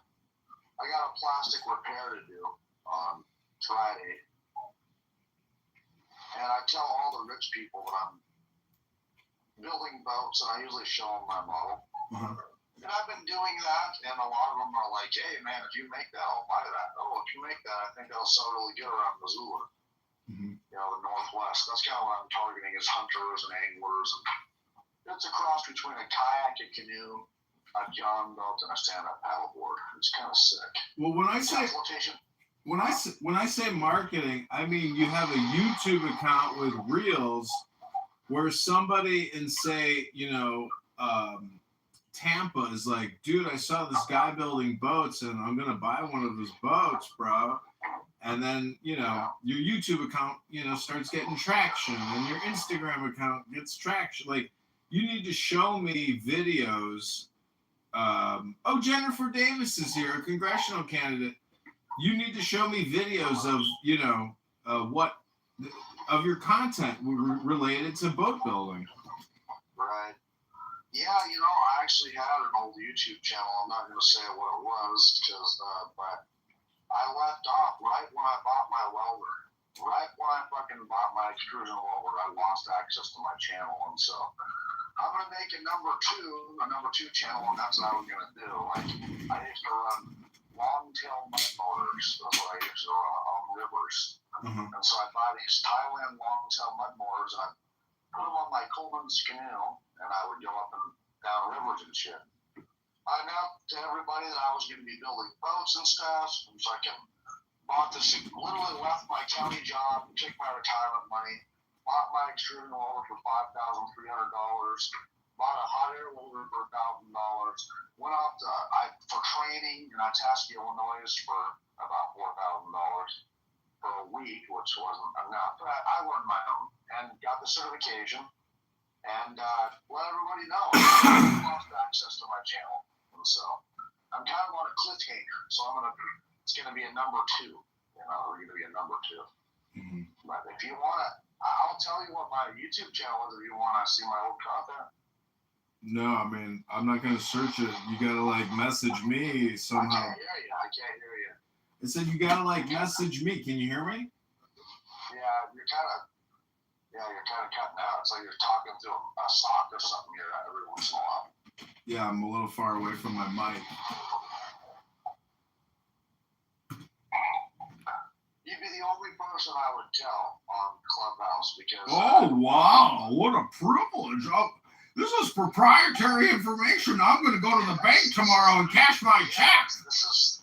got a plastic repair to do on Friday, and I tell all the rich people that I'm building boats, and I usually show them my model. Uh-huh. And I've been doing that, and a lot of them are like, hey, man, if you make that, I'll buy that. Oh, if you make that, I think that'll sell really good around Missoula. Mm-hmm. The Northwest. That's kind of what I'm targeting is hunters and anglers. And it's a cross between a kayak, a canoe, a john boat, and a stand-up paddleboard. It's kind of sick. Well, when I say marketing, I mean you have a YouTube account with reels where somebody in, say, Tampa is like, dude, I saw this guy building boats and I'm going to buy one of his boats, bro. And then, your YouTube account, starts getting traction and your Instagram account gets traction. Like, you need to show me videos. Jennifer Davis is here, a congressional candidate. You need to show me videos of, of your content related to boat building. Right. Yeah, I actually had an old YouTube channel. I'm not going to say what it was, but I left off right when I bought my welder. Right when I fucking bought my extrusion welder, I lost access to my channel, and so I'm gonna make a number two channel, and that's what I was gonna do. Like, I used to run long-tail mud motors. That's what I used to run on rivers. And so I buy these Thailand long-tail mud motors, and I put them on my Coleman's canoe, and I would go up and down rivers and shit. I announced to everybody that I was going to be building boats and stuff, and so I bought this, literally left my county job, took my retirement money, bought my extrusion welder for $5,300, bought a hot air welder for $1,000, went off for training in Itasca, Illinois for about $4,000 for a week, which wasn't enough, but I learned my own and got the certification and let everybody know I lost access to my channel. And so I'm kind of on a cliffhanger, so it's gonna be a number two. You know, we're gonna be a number two. But if you wanna, I'll tell you what my YouTube channel is if you wanna see my old content. No, I mean, I'm not gonna search it. You gotta like message me somehow. I can't hear you. It said you gotta like message me. Can you hear me? Yeah, you're kind of cutting out. It's like you're talking through a sock or something here every once in a while. Yeah, I'm a little far away from my mic. You'd be the only person I would tell on Clubhouse because. Oh wow! What a privilege! This is proprietary information. I'm going to go to the bank tomorrow and cash my checks. This is.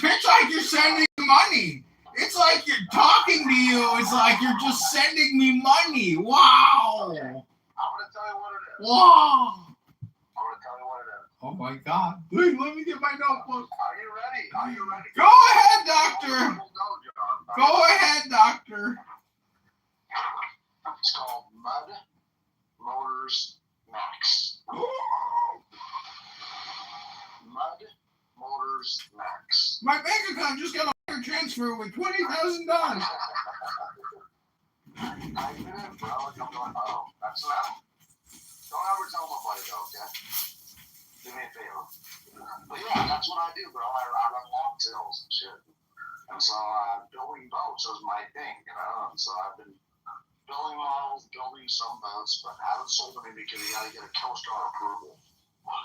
It's like you're sending money. It's like you're talking to you. It's like you're just sending me money. Wow! Okay. I'm gonna tell you what it is. Wow! I'm gonna tell you what it is. Oh my God! Wait, let me get my notebook. Are you ready? Go ahead, doctor. Go ahead, doctor. It's called Mud Motors Max. Mud Motors Max. My bank account just got a wire transfer with $20,000. I did it, bro. I'm going, oh, that's now. Don't ever tell nobody though, okay? Do me a favor. But yeah, that's what I do, bro. I run long tails and shit. And so building boats is my thing, you know? And so I've been building models, building some boats, but haven't sold any because you got to get a Coast Guard approval.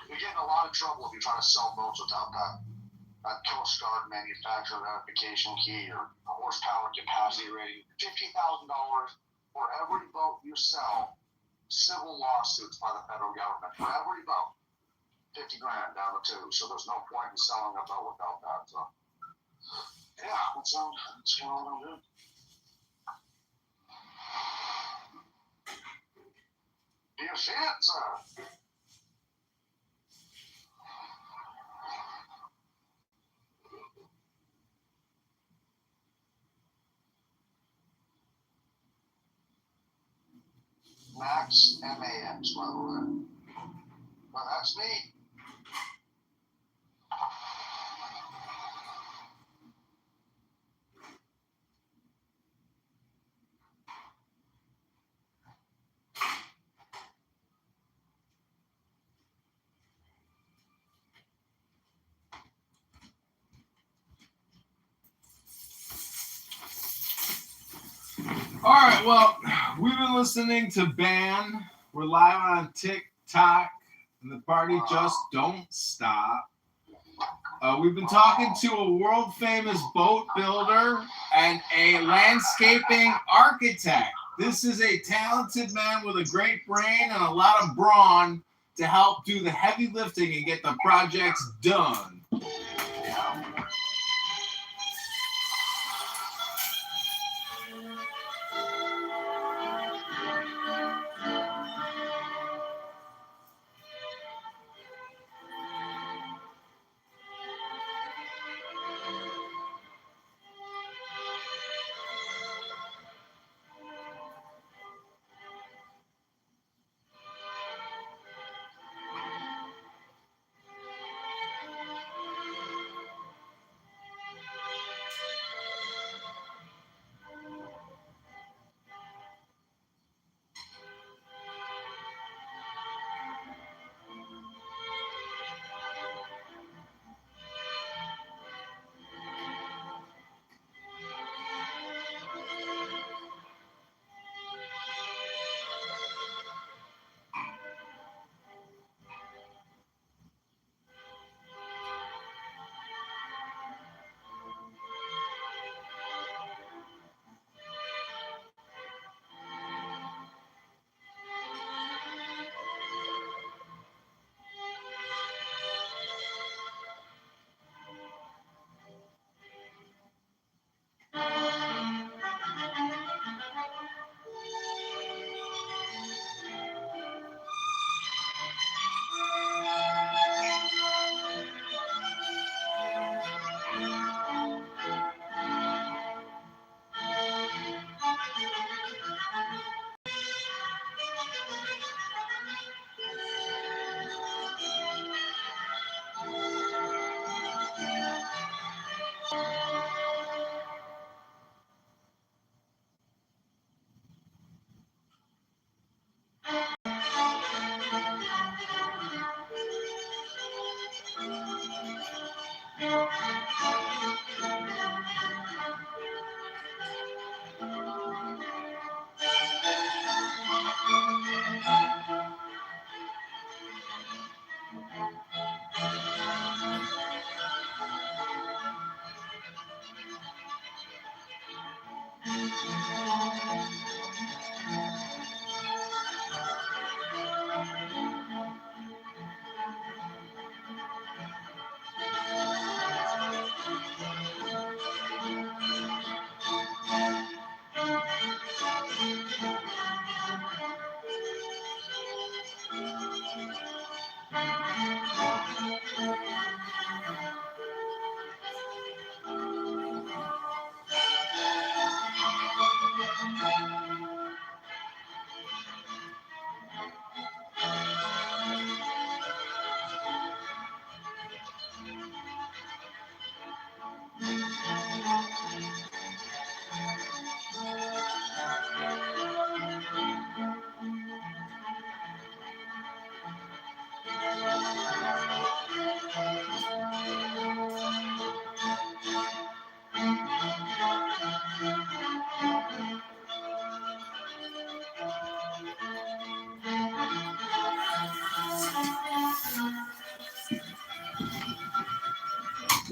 You're getting a lot of trouble if you try to sell boats without that Coast Guard manufacturer identification key or horsepower capacity rating. $50,000 for every boat you sell. Civil lawsuits by the federal government for every boat. 50 grand down to 2. So there's no point in selling a boat without that. So yeah, that's kind of what I'm doing. Do you see it, sir? Max, M-A-X, by the way. But that's me. All right, well, we've been listening to Ban. We're live on TikTok, and the party just don't stop. We've been talking to a world-famous boat builder and a landscaping architect. This is a talented man with a great brain and a lot of brawn to help do the heavy lifting and get the projects done.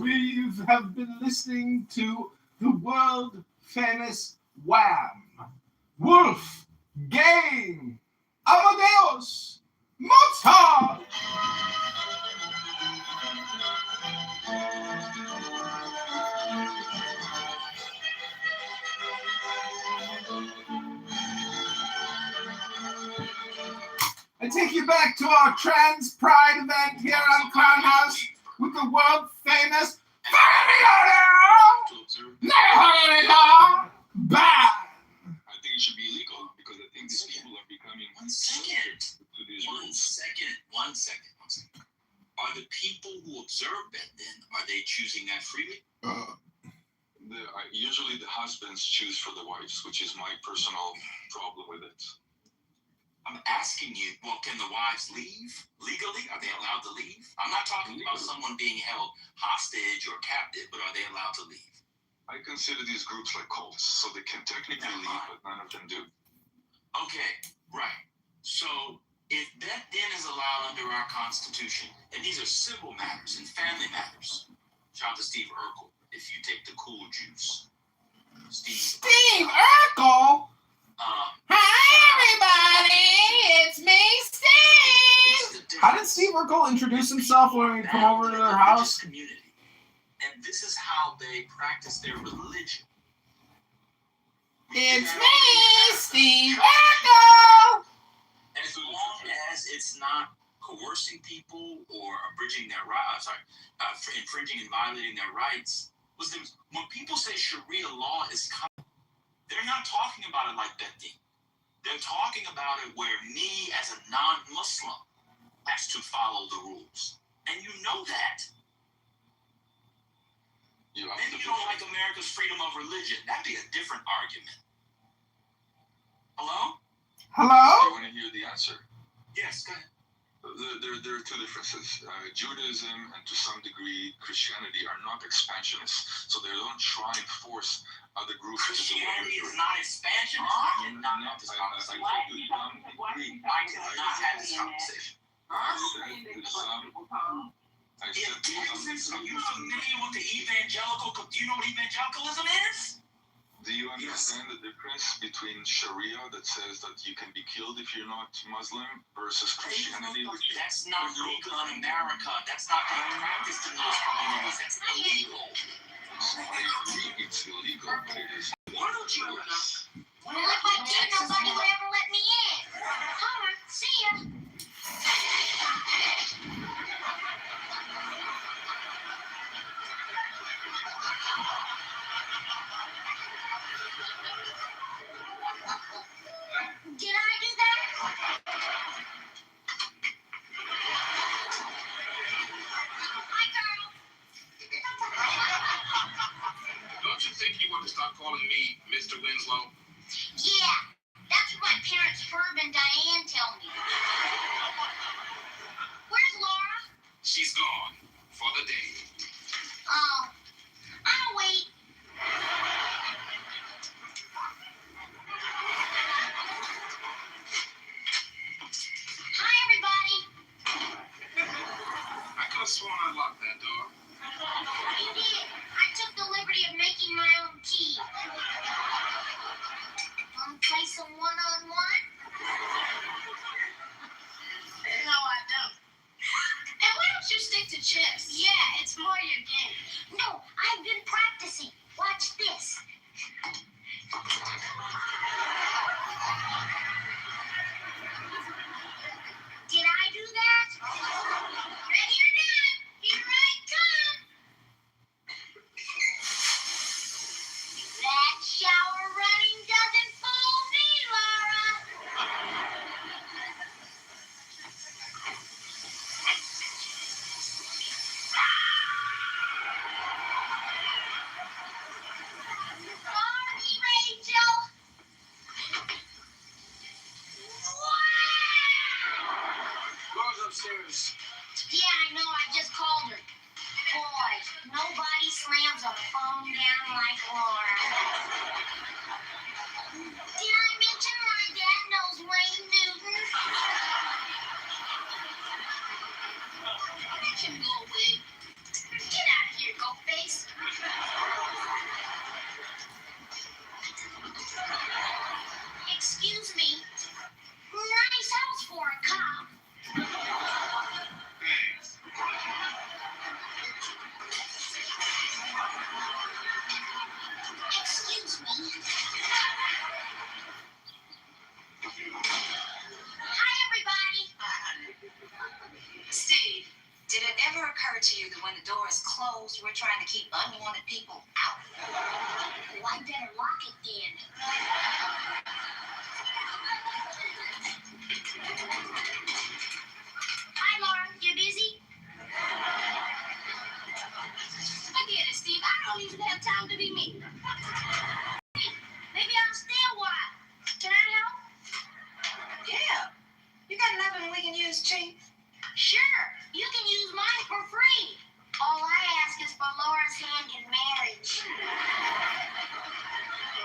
we have been listening to the world famous Wham! Wolf Gang! Amadeus! Mozart! I take you back to our trans pride event here on Clown House with the world famous Bad! I think it should be illegal because I think these people are becoming One second. to these One rules. second. Are the people who observe that then, are they choosing that freely? Usually the husbands choose for the wives, which is my personal problem with it. I'm asking you, well, can the wives leave legally? Are they allowed to leave? I'm not talking about someone being held hostage or captive, but are they allowed to leave? I consider these groups like cults, so they can technically leave, but none of them do. Okay, right. So if that then is allowed under our Constitution, and these are civil matters and family matters, shout out to Steve Urkel if you take the cool juice. Steve Urkel? Hi, everybody! It's me, Steve! How did Steve Urkel introduce himself when we come over to their house? Community. And this is how they practice their religion. It's me, Steve Urkel! As long as it's not coercing people or abridging their rights, infringing and violating their rights. When people say Sharia law is coming, they're not talking about it like that thing. They're talking about it where me as a non-Muslim has to follow the rules. And you know that. Maybe you don't like America's freedom of religion. That'd be a different argument. Hello? Hello? You want to hear the answer? Yes, go ahead. There are two differences. Judaism and to some degree Christianity are not expansionists, so they don't try and force other groups to do what Christianity they're is doing. not expansionist. I cannot have this conversation. I cannot have this conversation. Are you familiar with the evangelical? Do you know what evangelicalism is? Do you understand the difference between Sharia that says that you can be killed if you're not Muslim versus Christianity? That's not legal in America. That's not being practiced in those communities. That's illegal. I agree it's illegal, but it is. Why don't you? Well, if I did, nobody would ever let me in. Homer, see ya. Did I do that? Hi, girl. Don't you think you want to stop calling me Mr. Winslow? Yeah, that's what my parents Herb and Diane tell me. Where's Laura? She's gone for the day. Oh, I'll wait. Hi, everybody. I could have sworn I locked that door. You did. I took the liberty of making my own key. Want to play some one-on-one? No, I don't. And why don't you stick to chess? Yeah, it's more your game. No, I've been practicing. Watch this. Did I do that? Ready or not, here I come. That shower running doesn't fool me, Laura. Sorry, Rachel. Laura's upstairs. Yeah, I know. I just called her. Boy, nobody slams a phone down like Laura. Did I mention my dad knows Wayne Newton? That should go away. Get out of here, go. to you that when the door is closed, we're trying to keep unwanted people out. Well, I better lock it then. Hi, Laura. You busy? I get it, Steve. I don't even have time to be me. Maybe I'll stay a while. Can I help? Yeah. You got another one we can use, Chief? Sure. You can use mine for free. All I ask is for Laura's hand in marriage.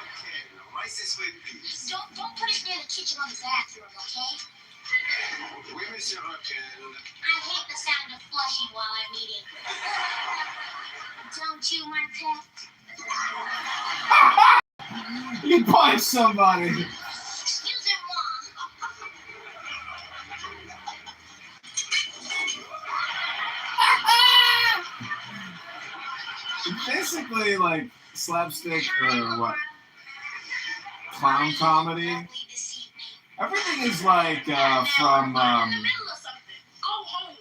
Okay, now what's this way, please? Don't put it near the kitchen or the bathroom, okay? Oui, Monsieur Rocket. I hate the sound of flushing while I'm eating. Don't you, my pet? You punch somebody. Excuse him, Mom. Basically, like slapstick or what? Clown comedy. Everything is like from. Go home.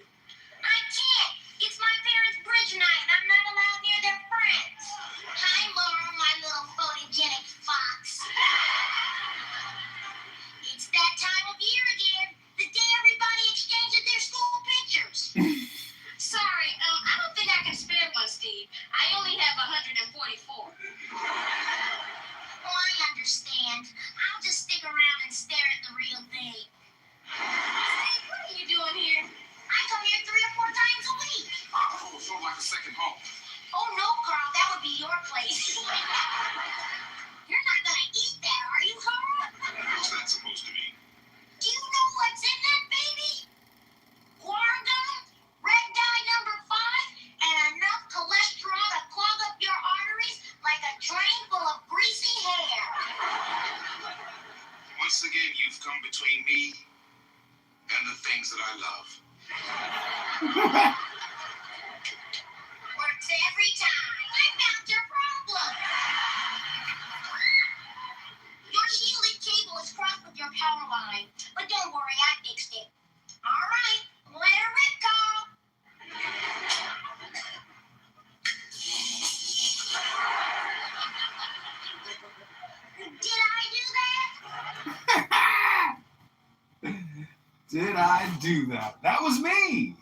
I can't. It's my parents' bridge night, and I'm not allowed near their friends. Hi, Laura, my little photogenic fox. It's that time of year again. The day everybody exchanges their school pictures. Sorry, I don't think I can spare one, Steve. I only have 144. Oh, I understand. I'll just stick around and stare at the real thing. Steve, what are you doing here? I come here 3 or 4 times a week. Oh, sort of like a second home. Oh, no, Carl, that would be your place. You're not going to eat that, are you, Carl? What's that supposed to mean? Do you know what's in that baby? Guar gum, red dye number 5, and enough cholesterol to clog up your arteries like a drain full of greasy hair. Once again, you've come between me and the things that I love. Works every time. I found your problem. Your shielded cable is crossed with your power line, but don't worry, I fixed it. All right, let her rip, Carl. Did I do that? Did I do that? That was me.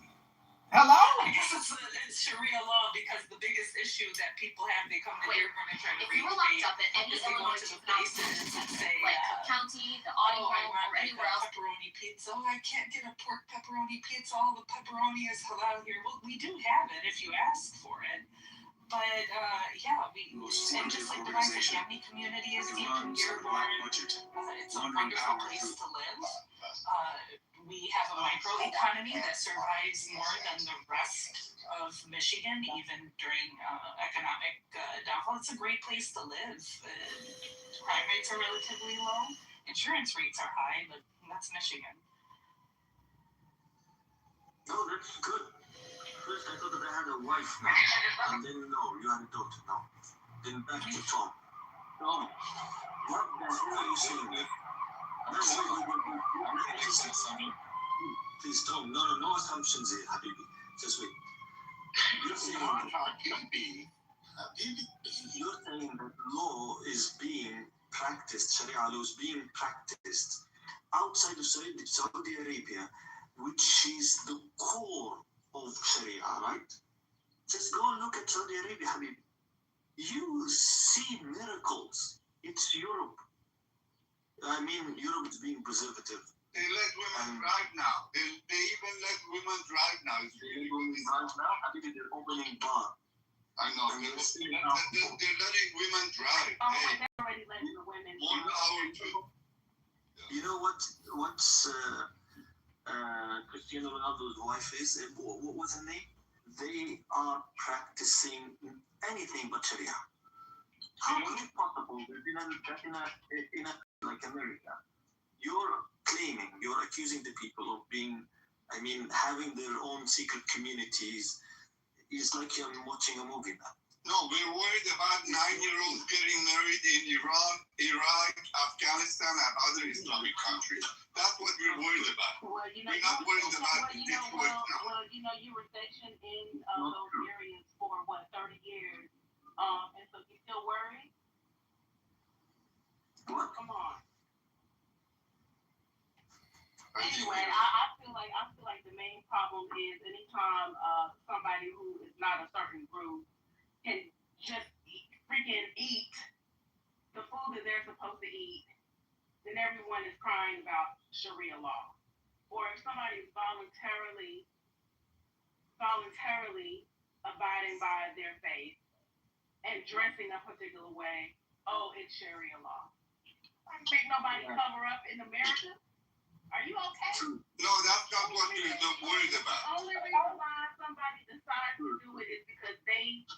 Hello? I guess it's Sharia law because the biggest issue that people have, they come to here when they try to If you were locked up at any is they go Illinois to the juvenile places and say, like Cook County, the Audie I home, want or like anywhere a else, pepperoni pizza. Oh, I can't get a pork pepperoni pizza. All the pepperoni is halal here. Well, we do have it if you ask for it. But yeah, and just like the rest of the Yemeni community is deep in Dearborn, it's a wonderful place to live. We have a microeconomy that survives more than the rest of Michigan, even during economic downfall. It's a great place to live. Crime rates are relatively low. Insurance rates are high, but that's Michigan. No, that's good. First, I thought that I had a wife now, and then no, you had a daughter now. Then back to Tom. Tom, what the hell are you saying? Please, Tom, no assumptions here, Habibi. Just wait. You're saying that law is being practiced, Sharia law is being practiced outside of Saudi Arabia, which is the core of Sharia, right? Just go and look at Saudi Arabia, Habib. You will see miracles. It's Europe. I mean, Europe is being preservative. They let women drive now. They even let women drive now. They're opening bar. I know. They're letting women drive. oh, Hey, they're already letting the women. more power to. You know what's Cristiano Ronaldo's wife is? What was her name? They are practicing anything but Sharia. How is it possible that in a like America, you're accusing the people of having their own secret communities? It's like you're watching a movie now. No, we're worried about 9-year-olds getting married in Iran, Iraq, Afghanistan, and other Islamic countries. That's what we're worried about. Well, you know, We're not worried about the situation. You were stationed in those areas for 30 years. And so you still worried? What? Come on. Anyway, I feel like the main problem is anytime somebody who is not a certain group can just freaking eat the food that they're supposed to eat, then everyone is crying about Sharia law. Or if somebody is voluntarily abiding by their faith and dressing a particular way, oh, it's Sharia law. I don't think nobody cover up in America. Are you okay? No, that's not what we're worried about. The only reason why somebody decides to do it is because they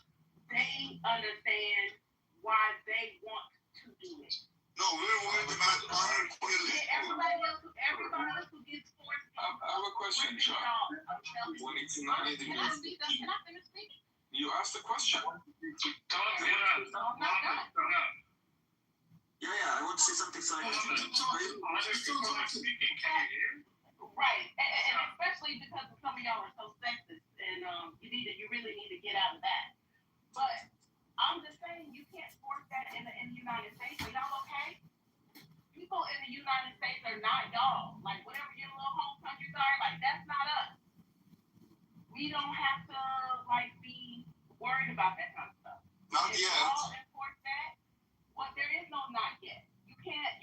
understand why they want to do it. No, we're worried about honor killing. Everybody else who gets forced. I have a question, Chuck. Can I finish speaking? You asked the question. Yeah, I want to say something. Sorry. Right, and especially because some of y'all are so sexist, and you really need to get out of that. But I'm just saying, you can't force that in the United States. Are y'all okay? People in the United States are not y'all. Like, whatever your little home countries are, like, that's not us. We don't have to, like, be worried about that kind of stuff. Not if yet. y'all enforce that, well, there is no not yet. You can't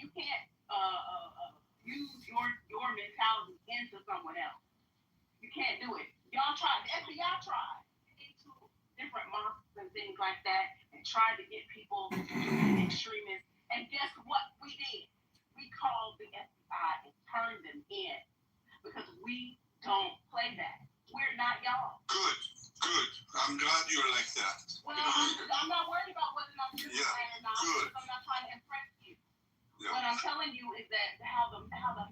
use your mentality into someone else. You can't do it. Y'all tried. The FBI tried into different mosques and things like that and tried to get people to be extremists. And guess what we did? We called the FBI and turned them in because we don't play that. We're not y'all. Good. I'm glad you're like that. Well, I'm not worried about whether or not you're or not. Good. I'm not trying to impress you. Yeah. What I'm telling you is that how the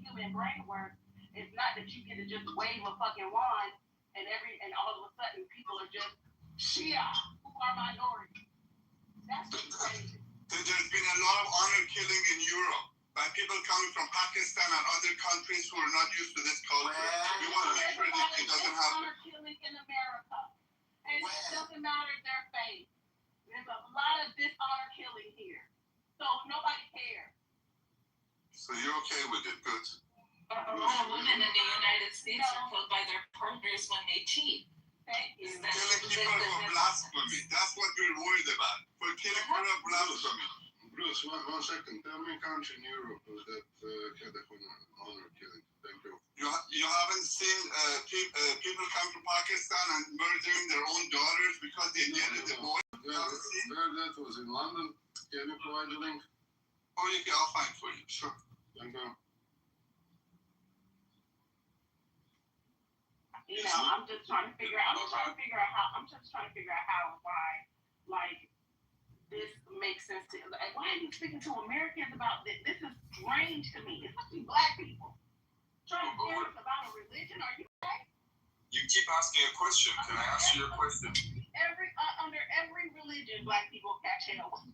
human brain works is not that you get to just wave a fucking wand and all of a sudden people are just Shia, who are minorities. That's crazy. There's been a lot of honor killing in Europe by people coming from Pakistan and other countries who are not used to this culture. We want to make sure that it doesn't happen. Honor killing in America. And it doesn't matter their faith. There's a lot of dishonor killing here. So nobody cares. So you're okay with it, good. A lot of women in the United States are killed by their partners when they cheat. Thank you. Killing people for blasphemy. That's what we're worried about. For killing for blasphemy. Bruce, one second. Tell me a country in Europe that had a honor killing. Thank you. You haven't seen people come to Pakistan and murdering their own daughters because they needed the boy? Where that was in London. Can you provide the link? Oh, yeah, I'll find for you. Sure. Thank you. You know, I'm just trying to figure out how and why, like, this makes sense to, like, why are you speaking to Americans about this? This is strange to me, especially black people. Trying to tell us about a religion, are you okay? You keep asking a question. Can I ask you a question? Under every religion, black people catch hell.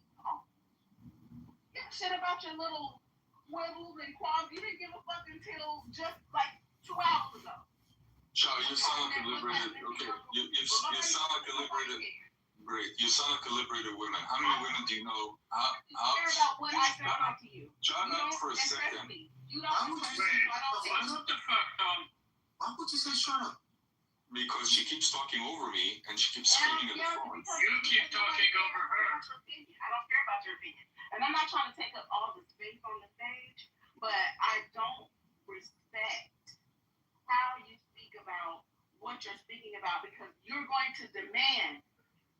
Give a shit about your little quibbles and qualms. You didn't give a fuck until just like 2 hours ago. Charlie, you sound like a liberated. Okay, you sound like a liberated. Great. You sound like a liberated woman. How many women do you know? Care about what I said to you. Shut up for a second. You don't impress me. What the fuck, Why would you say shut up? Because she keeps talking over me and she keeps screaming at the phone. You keep talking over her. I don't care about your opinion. And I'm not trying to take up all the space on the stage, but I don't respect how you speak about what you're speaking about because you're going to demand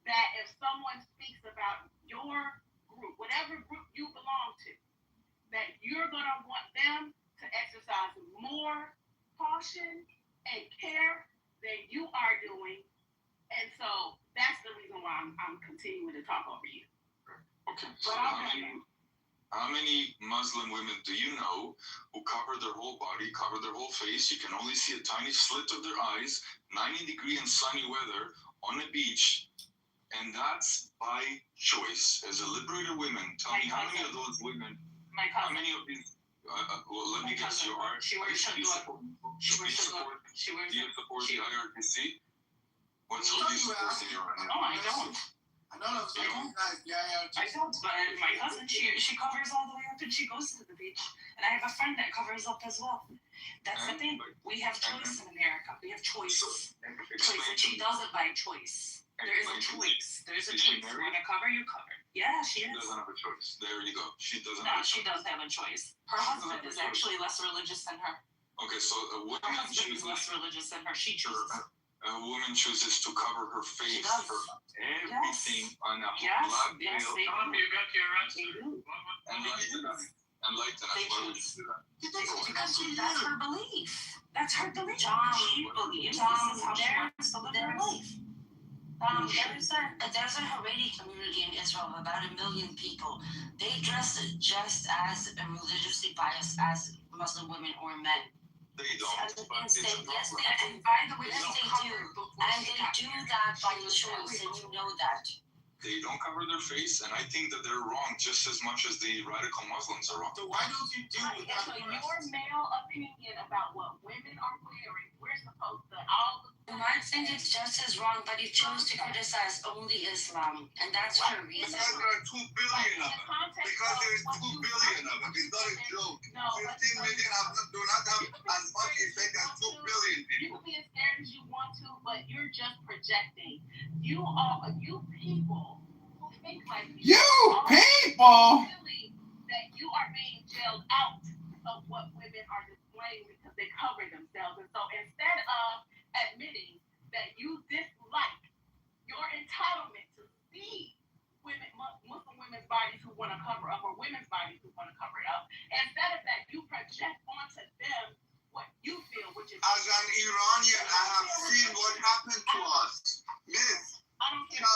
that if someone speaks about your group, whatever group you belong to, that you're going to want them to exercise more caution and care than you are doing. And so that's the reason why I'm continuing to talk over you. Okay, so how many Muslim women do you know who cover their whole body, cover their whole face? You can only see a tiny slit of their eyes, 90-degree and sunny weather on a beach, And that's by choice. As a liberator women, tell me how many of those women, how many of these, well, let me guess, you are. She wears Do you support the IRGC? What's all these supports in your No, I don't. I don't know. You don't? I don't, but my cousin, she covers all the way up and she goes to the beach. And I have a friend that covers up as well. That's the thing. We have choice in America. We have choice. Choice. And she does it by choice. There is a choice. There's a choice. You want to cover, you cover. Yeah, she is. She doesn't have a choice. There you go. She doesn't No, have a she choice. does have a choice. Her husband is actually less religious than her. Okay, so a Her woman husband is less religious than her. She chooses. A woman chooses to cover her face, She does. everything on a Yes, black yes, veil. they do. Enlighten us. Enlighten us. They Why would you choose. do that? Because that's her belief. That's her belief. She believes this is how she wants to live her life. There's a Haredi community in Israel of about 1 million people. They dress just as religiously biased as Muslim women or men. They don't. But it's a Yes, problem. they do. By the way, yes, they do. And they do that by choice, and you know that. They don't cover their face, and I think that they're wrong just as much as the radical Muslims are wrong. So why don't you do Right, and so your male opinion about what women are wearing, we're supposed to all. And I think it's just as wrong, but you chose to criticize only Islam, and that's your reason. Because there are 2 billion of them. Because there's 2 billion of them. It's not a joke. 15 million do not have as much effect as 2 billion You people. can be as scared as you want to, but you're just projecting. You people who think like You are people! feeling that you are being jailed out of what women are displaying because they cover themselves. And so instead of admitting that you dislike your entitlement to see Muslim women's bodies who want to cover up or women's bodies who want to cover it up, instead of that, you project onto them what you feel, which is. As an Iranian, I have seen what happened to us. Miss, I don't care.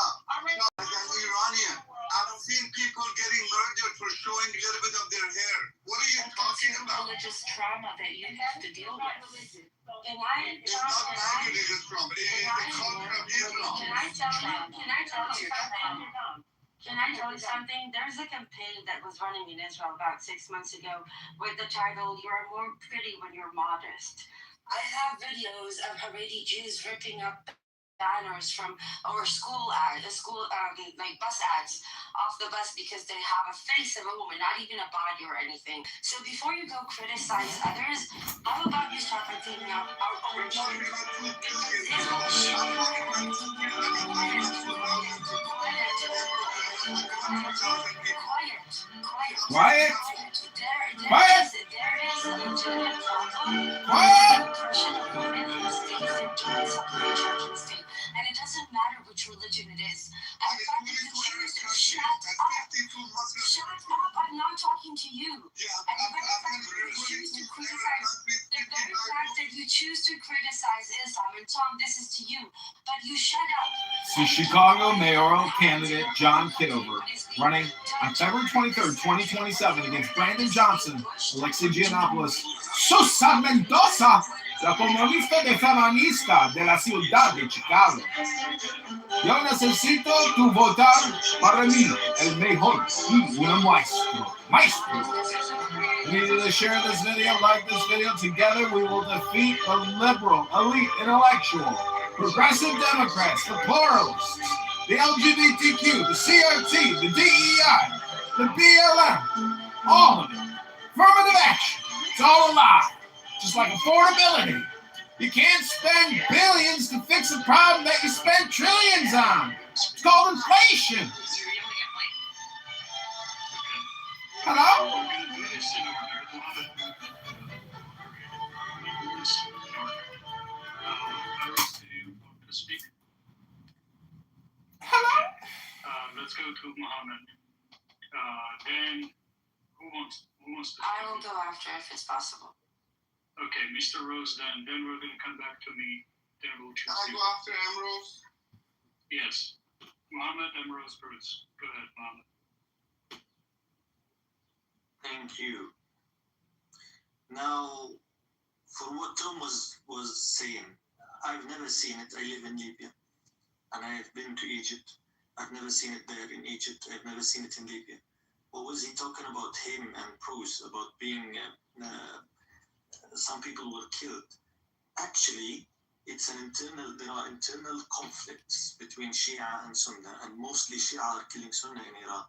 as an Iranian, I've seen people getting murdered for showing a little bit of their hair. What are you talking about? Religious trauma that you have to deal with. It's not my religious trauma. It is the culture of Islam. Can I tell you something? There's a campaign that was running in Israel about 6 months ago with the title, "You are more pretty when you're modest." I have videos of Haredi Jews ripping up banners from our school like bus ads off the bus because they have a face of a woman, not even a body or anything. So before you go criticize others, how about you start by cleaning up our own Quiet. There is a legitimate problem. And it doesn't matter which religion it is. And the fact that you choose to shut up, I'm not talking to you. And the very fact that you choose to criticize, Islam, and Tom, this is to you, but you shut up. See Chicago mayoral candidate John Kitover running on February 23rd, 2027 against Brandon Johnson, Alexei Giannopoulos, Susa Mendoza, la comunista de feminista de la ciudad de Chicago. Yo necesito tu votar para mí, el mejor y un maestro. We need to share this video, like this video. Together we will defeat the liberal, elite, intellectual, progressive Democrats, the pluralists, the LGBTQ, the CRT, the DEI, the BLM, all of it. Affirmative action. It's all a lie. Just like affordability. You can't spend billions to fix a problem that you spend trillions on. It's called inflation. Hello? Hello? Let's go to Muhammad. Then, who wants to I will go after if it's possible. Okay, Mr. Rose, then we're going to come back to me. Then we'll choose. Can I go after Ambrose? Yes. Muhammad, Ambrose, Bruce. Go ahead, Muhammad. Thank you. Now, for what Tom was saying, I've never seen it. I live in Libya, and I have been to Egypt. I've never seen it there in Egypt. I've never seen it in Libya. What was he talking about him and Bruce, about being, some people were killed? Actually, there are internal conflicts between Shia and Sunnah, and mostly Shia are killing Sunnah in Iran.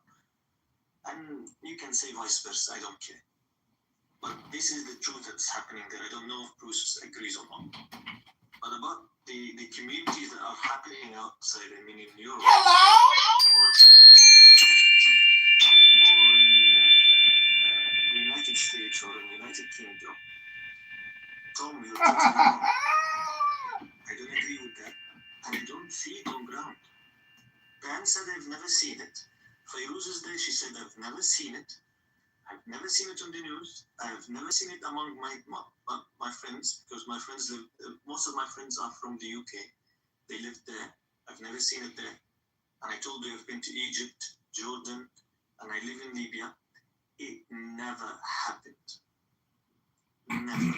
And you can say vice versa, I don't care. But this is the truth that's happening there. I don't know if Bruce agrees or not. But about the communities that are happening outside, I mean in Europe. Or in the United States or in the United Kingdom. Tom, you're totally wrong. I don't agree with that. And I don't see it on ground. Pam said I've never seen it. Fairuz is there, she said I've never seen it. I've never seen it on the news. I've never seen it among my friends, because my friends live, most of my friends are from the UK. They live there. I've never seen it there. And I told you I've been to Egypt, Jordan, and I live in Libya. It never happened. Never.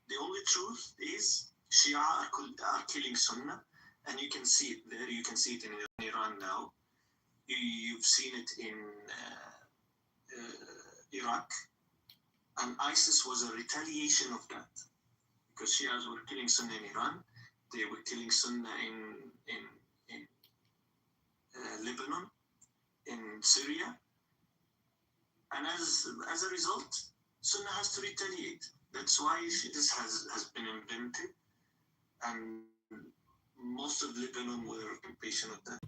The only truth is Shia are killing Sunnah, and you can see it there. You can see it in Iran now. You've seen it in Iraq, and ISIS was a retaliation of that, because Shias were killing Sunnah in Iran, they were killing Sunnah in Lebanon, in Syria, and as a result, Sunnah has to retaliate. That's why this has been invented, and most of Lebanon were impatient of that.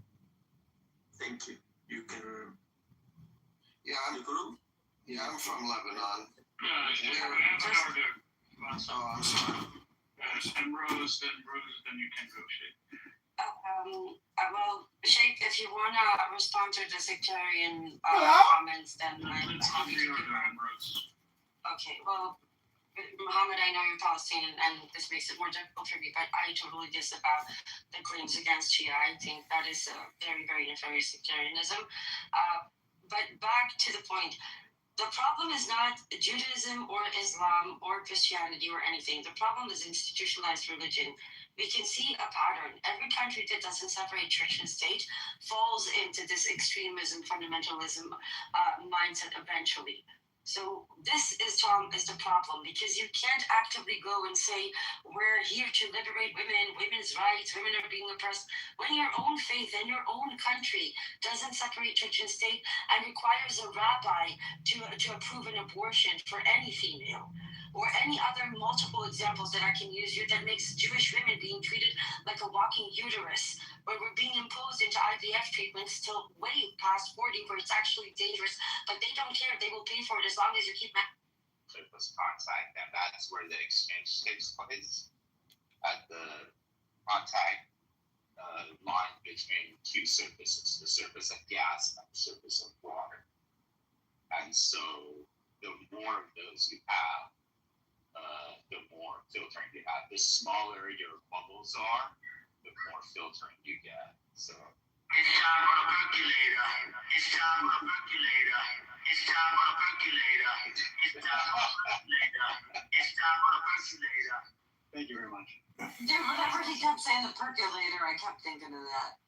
Thank you. You can. Yeah, I'm from Lebanon. I'm sorry. And Rose, then you can go, Sheikh. Well, Sheikh, if you want to respond to the sectarian comments, then I'm happy to do that. Okay, well, Muhammad, I know you're Palestinian, and this makes it more difficult for me, but I totally disavow the claims against Shia. I think that is a very, very nefarious sectarianism. But back to the point. The problem is not Judaism or Islam or Christianity or anything. The problem is institutionalized religion. We can see a pattern. Every country that doesn't separate church and state falls into this extremism, fundamentalism mindset eventually. So this is the problem, because you can't actively go and say, we're here to liberate women, women's rights, women are being oppressed, when your own faith and your own country doesn't separate church and state and requires a rabbi to approve an abortion for any female, or any other multiple examples that I can use here that makes Jewish women being treated like a walking uterus, where we're being imposed into IVF treatments till way past 40, where it's actually dangerous, but they don't care. They will pay for it as long as you keep surface contact, and that's where the exchange takes place at the contact line between two surfaces, the surface of gas and the surface of water. And so the more of those you have, the more filtering you have. The smaller your bubbles are, the more filtering you get. So it's time for a percolator. It's time for a percolator. It's time for a percolator. It's time for a percolator. It's time for a percolator. Thank you very much. Dude, whenever he kept saying the percolator, I kept thinking of that.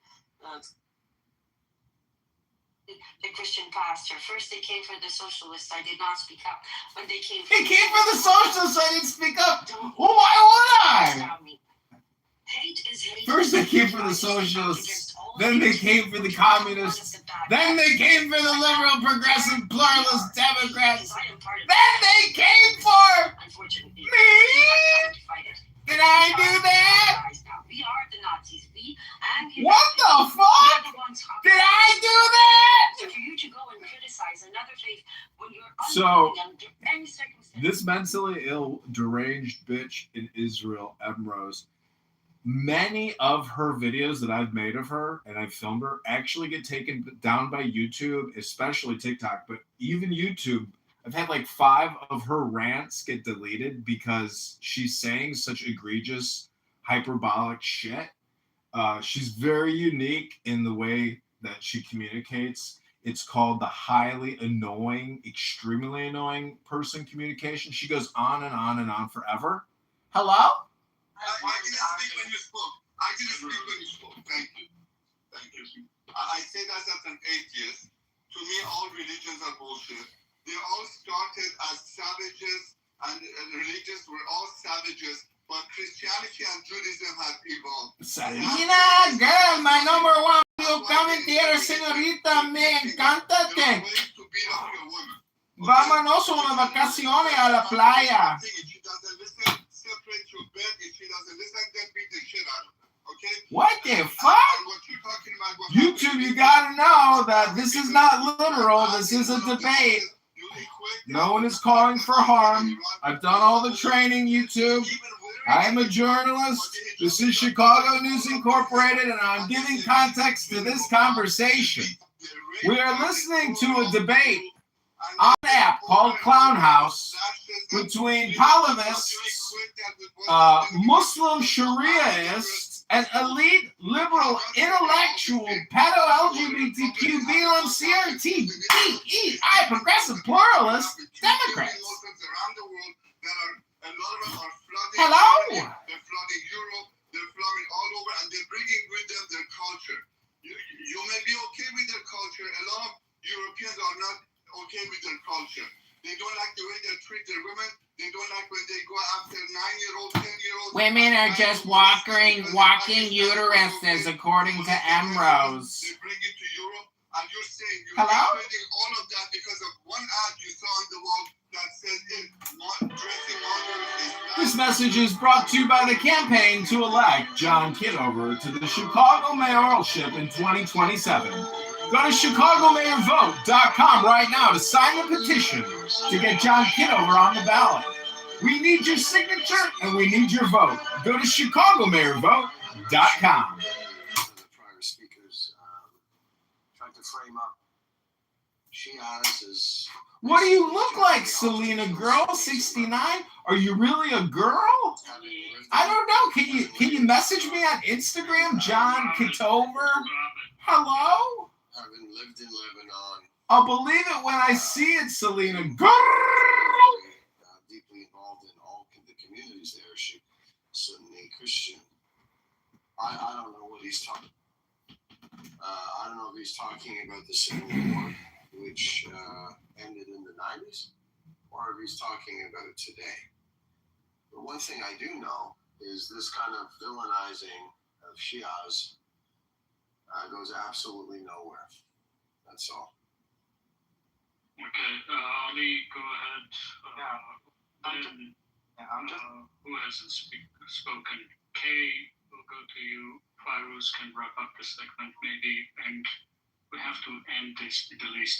The Christian pastor. First they came for the socialists, I did not speak up. When they came for the socialists, I didn't speak up. Well, why would I? Hate is hate. First they came for the socialists, then they came for the communists, then they came for the liberal, progressive, pluralist Democrats, then they came for me. Did I do that? We are the Nazis. What the fuck? Did I do that? For you to go and criticize another faith when you're So, under any circumstance. this mentally ill, deranged bitch in Israel, Rose, many of her videos that I've made of her and I've filmed her actually get taken down by YouTube, especially TikTok, but even YouTube. I've had like 5 of her rants get deleted because she's saying such egregious, hyperbolic shit. She's very unique in the way that she communicates. It's called the highly annoying, extremely annoying person communication. She goes on and on and on forever. Hello? I didn't speak when you spoke. I didn't speak when you spoke. Thank you. Thank you. are bullshit. They all started as savages, and religions were all savages, but Christianity and Judaism have evolved. Salina, girl, my number one commentary, señorita, me encántate. Vámonos a una vacaciones a la playa. If she doesn't listen, separate your bed. If she doesn't listen, then beat the shit out of her. Okay? What the fuck? YouTube, you gotta know that this is not literal. This is a debate. No one is calling for harm. I've done all the training, YouTube. I am a journalist. This is Chicago News Incorporated, and I'm giving context to this conversation. We are listening to a debate on an app called Clown House between Palavists, Muslim Shariaists, and elite liberal intellectual pedo-LGBTQ BLM progressive pluralist Democrats. Hello? They're flooding Europe, they're flooding all over, and they're bringing with them their culture. You may be okay with their culture. A lot of Europeans are not okay with their culture. They don't like the way they treat their women. They don't like when they go after 9-year-old, 10-year-old. Women are just walking uteruses, according to Ambrose. They bring it to Europe, and you're saying Hello? creating all of that because of one ad you saw on the wall that says dressing models is bad. This message is brought to you by the campaign to elect John Kitover to the Chicago mayoralship in 2027. Go to ChicagoMayorVote.com right now to sign the petition to get John Kitover on the ballot. We need your signature and we need your vote. Go to ChicagoMayorVote.com. The prior speakers tried to frame up Shias as... What do you look like, Selena Girl 69? Are you really a girl? I don't know. Can you message me on Instagram, John Kitover? Hello? Having lived in Lebanon, I'll believe it when I see it, Selena Girl. Deeply involved in all the communities there. Sunni Christian. I don't know what he's talking. I don't know if he's talking about the Civil War, which ended in the 90s, or if he's talking about today. But one thing I do know is this kind of villainizing of Shias goes absolutely nowhere. That's all. Okay, Ali, go ahead. Who hasn't spoken? Kay, we'll go to you. Fairuz can wrap up the segment maybe, and we have to end this at least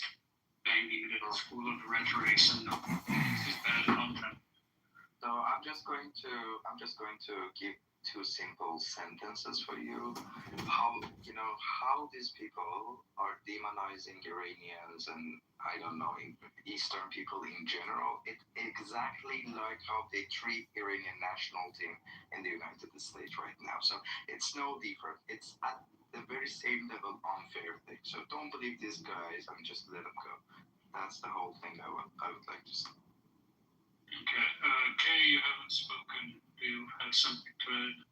banging that it's full of rhetoric and bad content. So I'm just going to give two simple sentences for you. How these people are demonizing Iranians and I don't know, Eastern people in general. It's exactly like how they treat Iranian national team in the United States right now. So it's no different. It's at the very same level unfair thing. So don't believe these guys and just let them go. That's the whole thing I would like to say. Okay, Kay, you haven't spoken. Do you have something to add?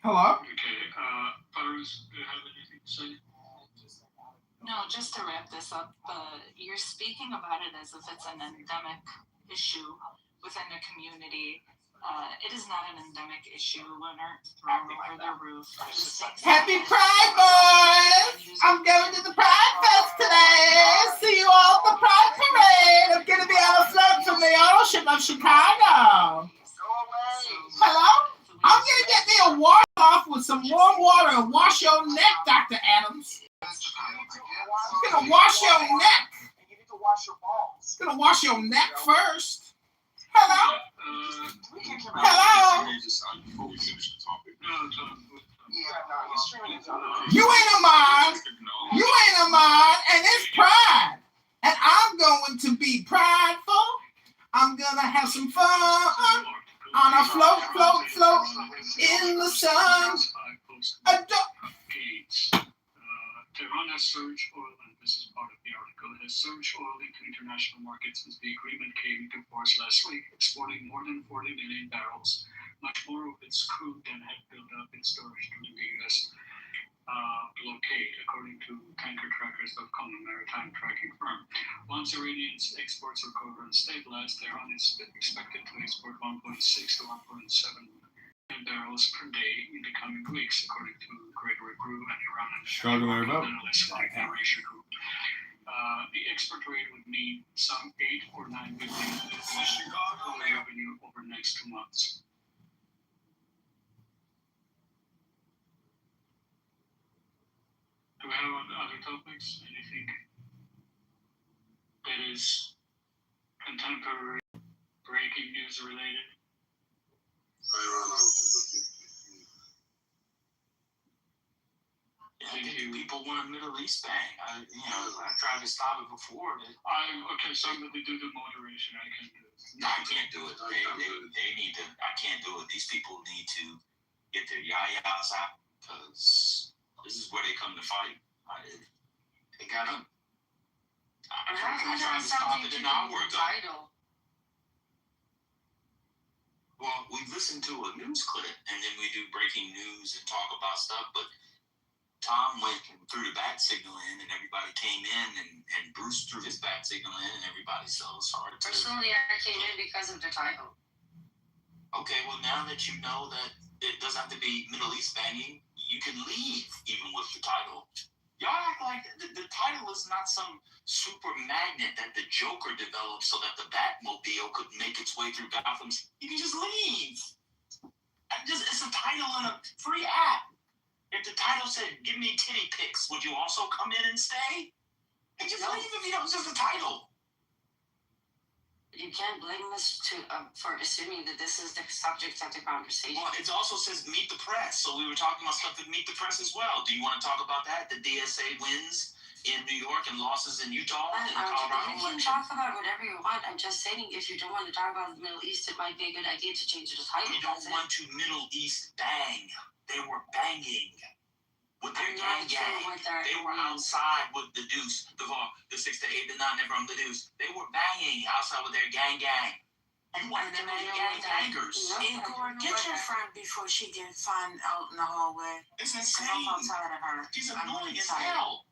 Hello? Okay, Fairuz, do you have anything to say? No, just to wrap this up, you're speaking about it as if it's an endemic issue within the community. It is not an endemic issue. Women are thrown over the roof. Happy Pride, boys! I'm going to the Pride Fest today. See you all at the Pride Parade. I'm going to be on a float from the ocean of Chicago. Hello? I'm going to get me a wash off with some warm water and wash your neck, Dr. Adams. I'm going to wash your neck. You need to wash your balls. I'm going to wash your neck first. Hello? Hello? You ain't a mod. You ain't a mod, and it's Pride. And I'm going to be prideful. I'm going to have some fun on a float in the sun. Tehran has surged oil, and this is part of the article, has surged oil into international markets since the agreement came into force last week, exporting more than 40 million barrels, much more of its crude than had built up in storage during the U.S. blockade, according to tankertrackers.com, a maritime tracking firm. Once Iranians' exports recover and stabilize, Tehran is expected to export 1.6 to 1.7 million barrels per day in the coming weeks, according to Gregory Brew and Iran Chicago Mayor analysts like the Ratio Group. The export rate would mean some 8 or 9 billion revenue over the next 2 months. Do we have other topics? Anything that is contemporary, breaking news related? I think people want a Middle East bang. I tried to stop it before. Okay, somebody do the moderation. I can do it. No, I can't do it. They need to. I can't do it. These people need to get their yayas out because this is where they come to fight. They got up. I tried to stop it, and now we're done. Well, we listen to a news clip, and then we do breaking news and talk about stuff, but Tom went and threw the bat signal in, and everybody came in, and Bruce threw his bat signal in, and everybody so it's hard to... Personally, I came in because of the title. Okay, well, now that you know that it doesn't have to be Middle East banging, you can leave even with the title. Y'all act like the title is not some super magnet that the Joker developed so that the Batmobile could make its way through Gotham. You can just leave. It's a title in a free app. If the title said, give me titty pics, would you also come in and stay? And just leave if it was just a title. You can't blame us for assuming that this is the subject of the conversation. Well, it also says meet the press. So we were talking about stuff that meet the press as well. Do you want to talk about that? The DSA wins in New York and losses in Utah and Colorado? You can talk about whatever you want. I'm just saying, if you don't want to talk about the Middle East, it might be a good idea to change the title. We don't want to Middle East bang. They were banging with their gang. They were outside with the deuce, the 6 to 8 to 9, never on the deuce. They were banging outside with their gang. You wanted them to be gang bangers. Igor, get your friend before she gets found out in the hallway. It's insane. I'm outside of her. She's annoying as hell.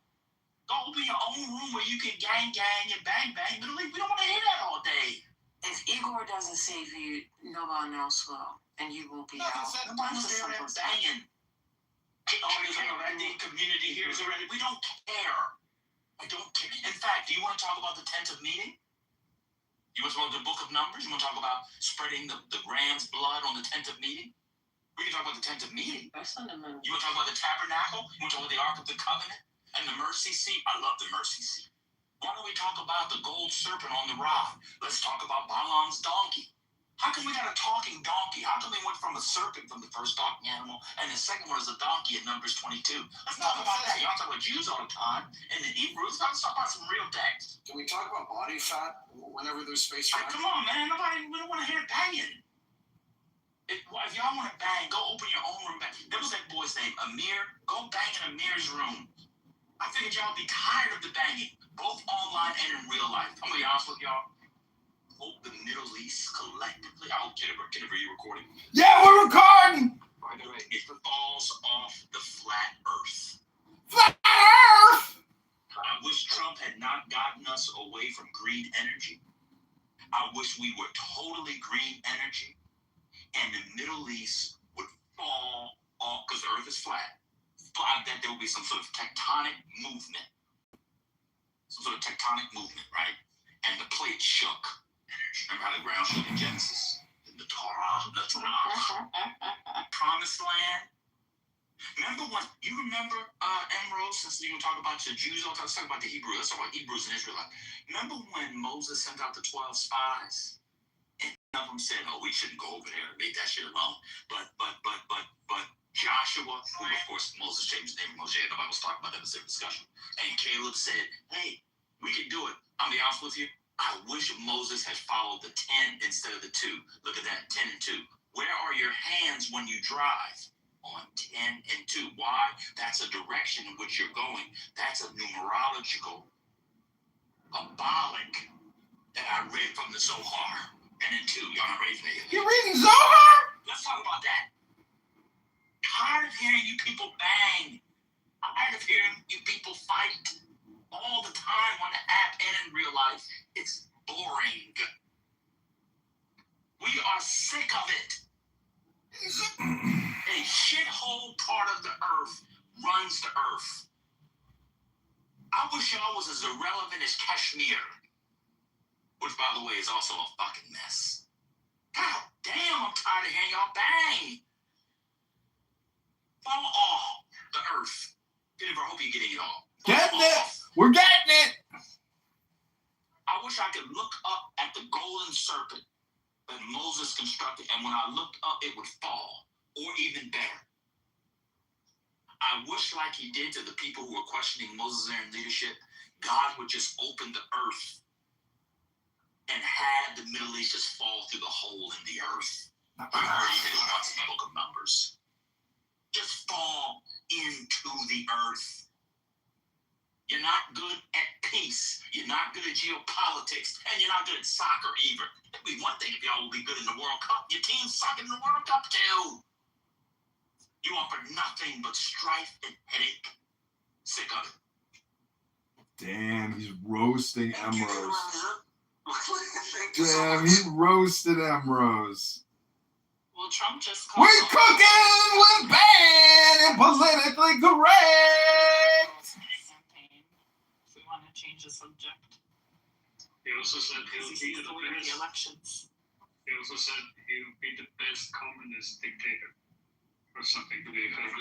Go open your own room where you can gang and bang. But we don't want to hear that all day. If Igor doesn't save you, no one else will. And you will be out. Nobody's there banging. All this already community here is already. We don't care. I don't care. In fact, do you want to talk about the tent of meeting? You want to talk about the book of Numbers? You want to talk about spreading the ram's blood on the tent of meeting? We can talk about the tent of meeting. You want to talk about the tabernacle? You want to talk about the Ark of the Covenant and the mercy seat? I love the mercy seat. Why don't we talk about the gold serpent on the rod? Let's talk about Balaam's donkey. How come we got a talking donkey? How come we went from a serpent from the first talking animal, and the second one is a donkey in Numbers 22? Let's talk about that. Y'all talk about Jews all the time, and the Hebrews. Let's talk about some real text. Can we talk about body fat whenever there's space for that? Come on, man. We don't want to hear banging. If y'all want to bang, go open your own room. There was that boy's name, Amir. Go bang in Amir's room. I figured y'all would be tired of the banging, both online and in real life. I'm going to be honest with y'all. Hope the Middle East collectively. I hope Kitover, you recording? Yeah, we're recording. By the way, it falls off the flat Earth. Flat Earth. I wish Trump had not gotten us away from green energy. I wish we were totally green energy, and the Middle East would fall off because the Earth is flat. That there would be some sort of tectonic movement, right? And the plate shook. Remember how the ground shook in Genesis? In the Torah, Promised Land. Remember when, you remember, Emerald, since you were talking about the Jews, let's talk about the Hebrews. Let's talk about Hebrews and Israelites. Remember when Moses sent out the 12 spies? And none of them said, oh, we shouldn't go over there and leave that shit alone. But Joshua, who of course Moses changed his name from Moshe, nobody was talking about that in the discussion. And Caleb said, hey, we can do it. I'll be honest with you. I wish Moses had followed the 10 instead of the 2. Look at that, 10 and 2. Where are your hands when you drive? On 10 and 2. Why? That's a direction in which you're going. That's a numerological, symbolic that I read from the Zohar. And then 2, y'all not ready for that. You're reading Zohar? Let's talk about that. Tired of hearing you people bang. life. It's boring. We are sick of it. A shithole part of the earth runs the earth. I wish y'all was as irrelevant as Kashmir, which, by the way, is also a fucking mess. God damn, I'm tired of hearing y'all bang. Fall off the earth. Kitover, I hope you're getting it all. Getting it. We're getting it. I wish I could look up at the golden serpent that Moses constructed, and when I looked up, it would fall, or even better. I wish, like he did to the people who were questioning Moses' leadership, God would just open the earth and have the Middle East just fall through the hole in the earth. I heard he did it once in the book of Numbers. Just fall into the earth. You're not good at peace. You're not good at geopolitics. And you're not good at soccer either. It'd be one thing if y'all would be good in the World Cup. Your team's sucking in the World Cup too. You offer nothing but strife and headache. Sick of it. Damn, he's roasting Emrose. Damn, he roasted Emrose. Well, Trump just called. We're cooking with bad and politically correct. If we want to change the subject. He also said he'll be the best. Elections. He also said he'll be the best communist dictator, or something to the effect.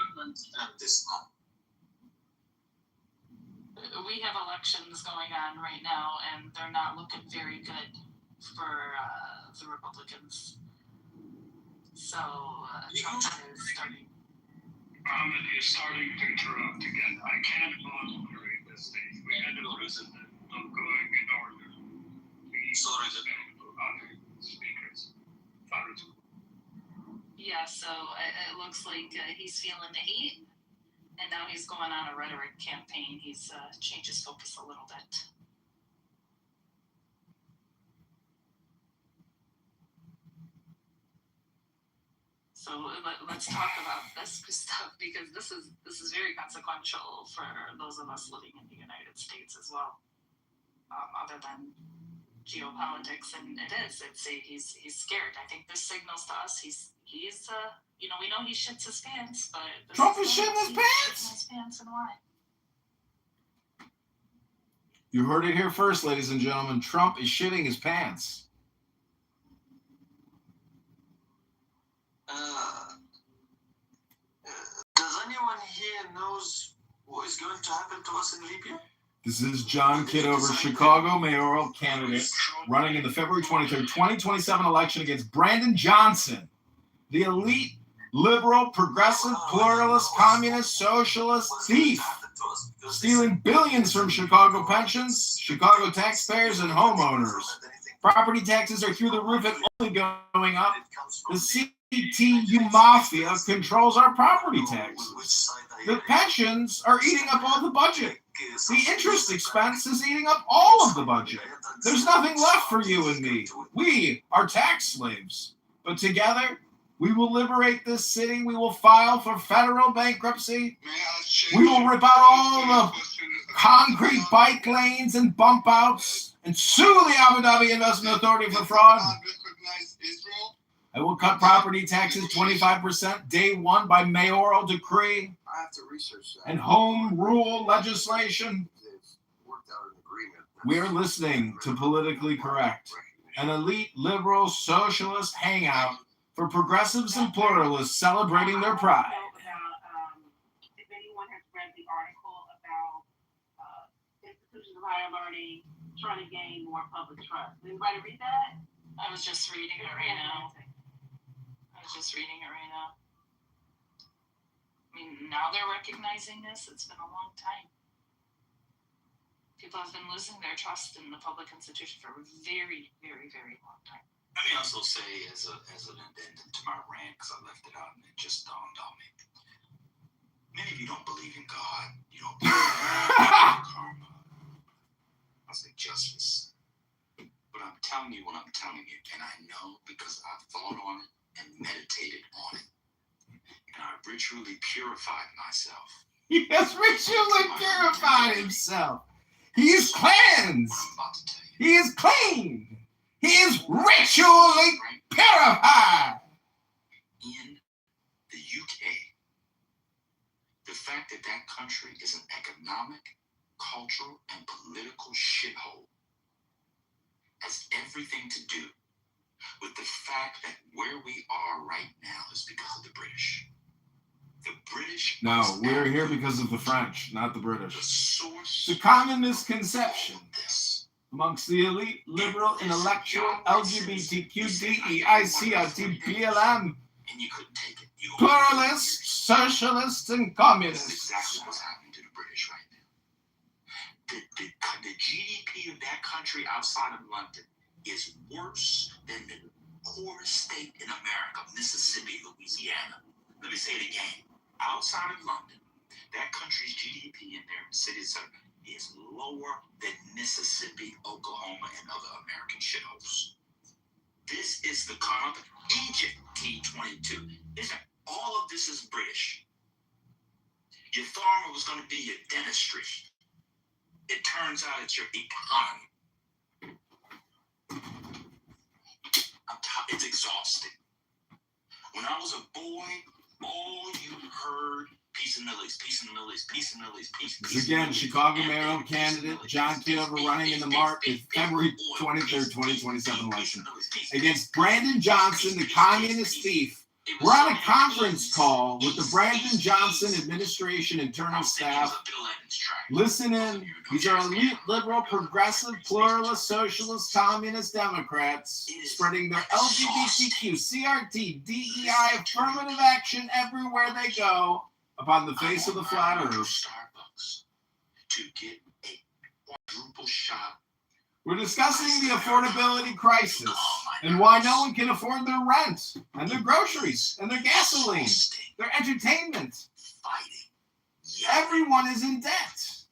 We have elections going on right now, and they're not looking very good for the Republicans. So Trump is starting. You're starting to interrupt again. I can't moderate this stage. We had a president not going in order. Please respect other speakers. Yeah, so it looks like he's feeling the heat, and now he's going on a rhetoric campaign. He's changed his focus a little bit. So let's talk about this stuff, because this is very consequential for those of us living in the United States as well. Other than geopolitics, and he's scared. I think this signals to us he's we know he shits his pants, but Trump is shitting his pants. And why? You heard it here first, ladies and gentlemen. Trump is shitting his pants. Does anyone here knows what is going to happen to us in Libya? This is John Kitover, Chicago mayoral candidate, running in the February 23rd, 2027 election against Brandon Johnson, the elite, liberal, progressive, pluralist, communist, socialist thief, stealing billions from Chicago pensions, Chicago taxpayers, and homeowners. Property taxes are through the roof and only going up. The CTU mafia controls our property taxes. The pensions are eating up all the budget. The interest expense is eating up all of the budget. There's nothing left for you and me. We are tax slaves. But together, we will liberate this city. We will file for federal bankruptcy. We will rip out all the concrete bike lanes and bump outs and sue the Abu Dhabi Investment Authority for fraud. I will cut property taxes 25% day one by mayoral decree. I have to research that. And home rule legislation. We're listening to Politically Correct, an elite liberal socialist hangout for progressives and pluralists celebrating their pride. If anyone has read the article about institutions of higher learning trying to gain more public trust. Anybody read that? I was just reading it right now. I mean, now they're recognizing this. It's been a long time. People have been losing their trust in the public institution for a very, very, very long time. Let me also say, as an addendum to my rant, because I left it out and it just dawned on me. Many of you don't believe in God. You don't believe in karma. I say justice. But I'm telling you what I'm telling you, and I know because I've thought on it and meditated on it. And I ritually purified myself. He has ritually purified himself. He is cleansed. What I'm about to tell you. He is clean. He is ritually purified. In the UK, the fact that that country is an economic, cultural, and political shithole has everything to do with the fact that where we are right now is because of the British. The British. No, we're here because of the French, not the British. The source. It's a common misconception amongst the elite, liberal, intellectual, LGBTQ, DEI, CRT, BLM, And you couldn't take it. pluralists, socialists, and communists. This is exactly what's happening to the British right now. The GDP of that country outside of London is worse than the poorest state in America, Mississippi, Louisiana. Let me say it again. Outside of London, that country's GDP in their cities is lower than Mississippi, Oklahoma, and other American shitholes. This is the kind of Egypt T22. Isn't all of this is British? Your farmer was going to be your dentistry. It turns out it's your economy. It's exhausting. When I was a boy, all you heard, peace in the Middle East, peace in the Middle East, peace in the Middle East, peace. Again, Chicago mayoral candidate John Kitover running in the February 23rd, 2027 election against Brandon Johnson, the communist thief. We're on a conference call with the Brandon Johnson administration internal staff. Listen in. These are elite, liberal, progressive, pluralist, socialist, communist Democrats spreading their LGBTQ, CRT, DEI, affirmative action everywhere they go upon the face of the flat earth. Starbucks to get a quadruple shot. We're discussing the affordability crisis and why no one can afford their rent and their groceries and their gasoline, their entertainment. Everyone is in debt.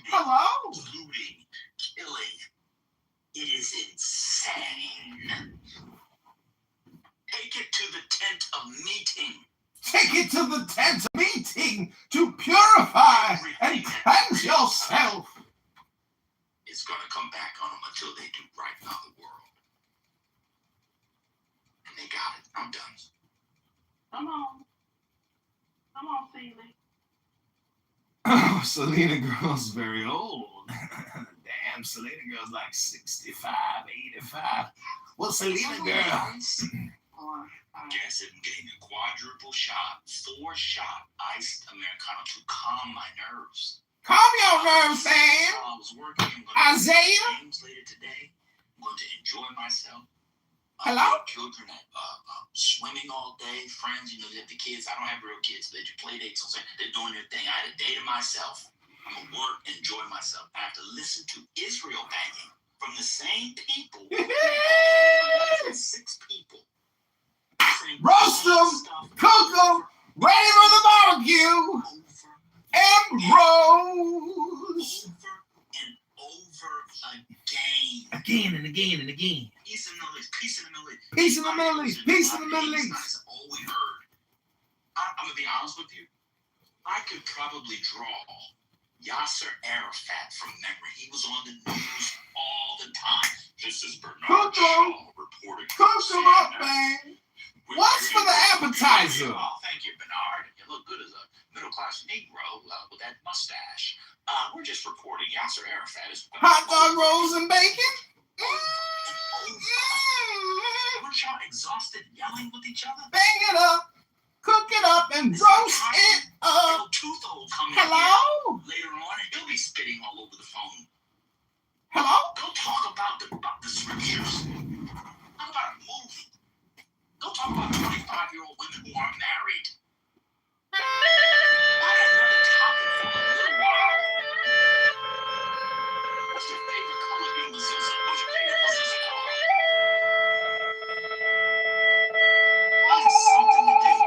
Hello? Looting, killing. It is insane. Take it to the tent of meeting. Take it to the tent of meeting to purify and cleanse yourself. It's going to come back on them until they do right by the world. And they got it. I'm done. Come on. Come on, Feely. Oh, Selena Girl's very old. Damn, Selena Girl's like 65, 85. Well, Selena Girl. Yes, I'm getting a quadruple shot, 4-shot iced Americano to calm my nerves. Calm your nerves, Sam. I was working. Isaiah. Games later today. I'm going to enjoy myself. Hello? Children at swimming all day, friends, you know, they have the kids. I don't have real kids, so they do play dates. So they're doing their thing. I had a day to myself. I'm going to work, enjoy myself. I have to listen to Israel banging from the same people. 6 people. Roast them, cook them, ready for the barbecue. Ambrose. Over again. Again and again and again. Peace in the Middle East. Peace in the Middle East. Peace in the Middle East. Peace in the Middle East. That's all we heard. I'm going to be honest with you. I could probably draw Yasser Arafat from memory. He was on the news all the time. This is Bernard Shaw reporting. Cook them up, man. What's for the appetizer? Oh, thank you, Bernard. You look good as a middle-class Negro with that mustache. We're just reporting Yasser Arafat is... Hot dog rolls and bacon? Weren't y'all exhausted yelling with each other? Bang it up, cook it up, and roast it up. Hello? Later on, and he'll be spitting all over the phone. Hello? Go talk about the scriptures. Talk about a movie. Go talk about 25-year-old women who aren't married. I had another topic for a little while. What's your favorite color in the system? What's your favorite position color? Find something to do.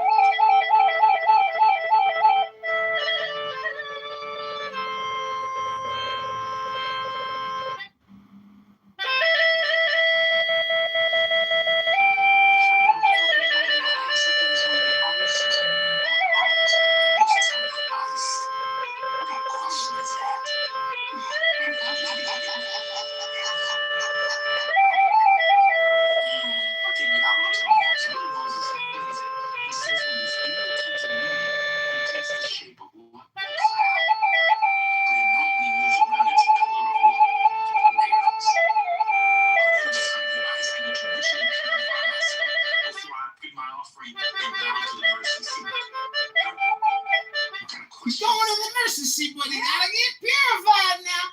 He's going to the nurse's seat, but he gotta get purified now.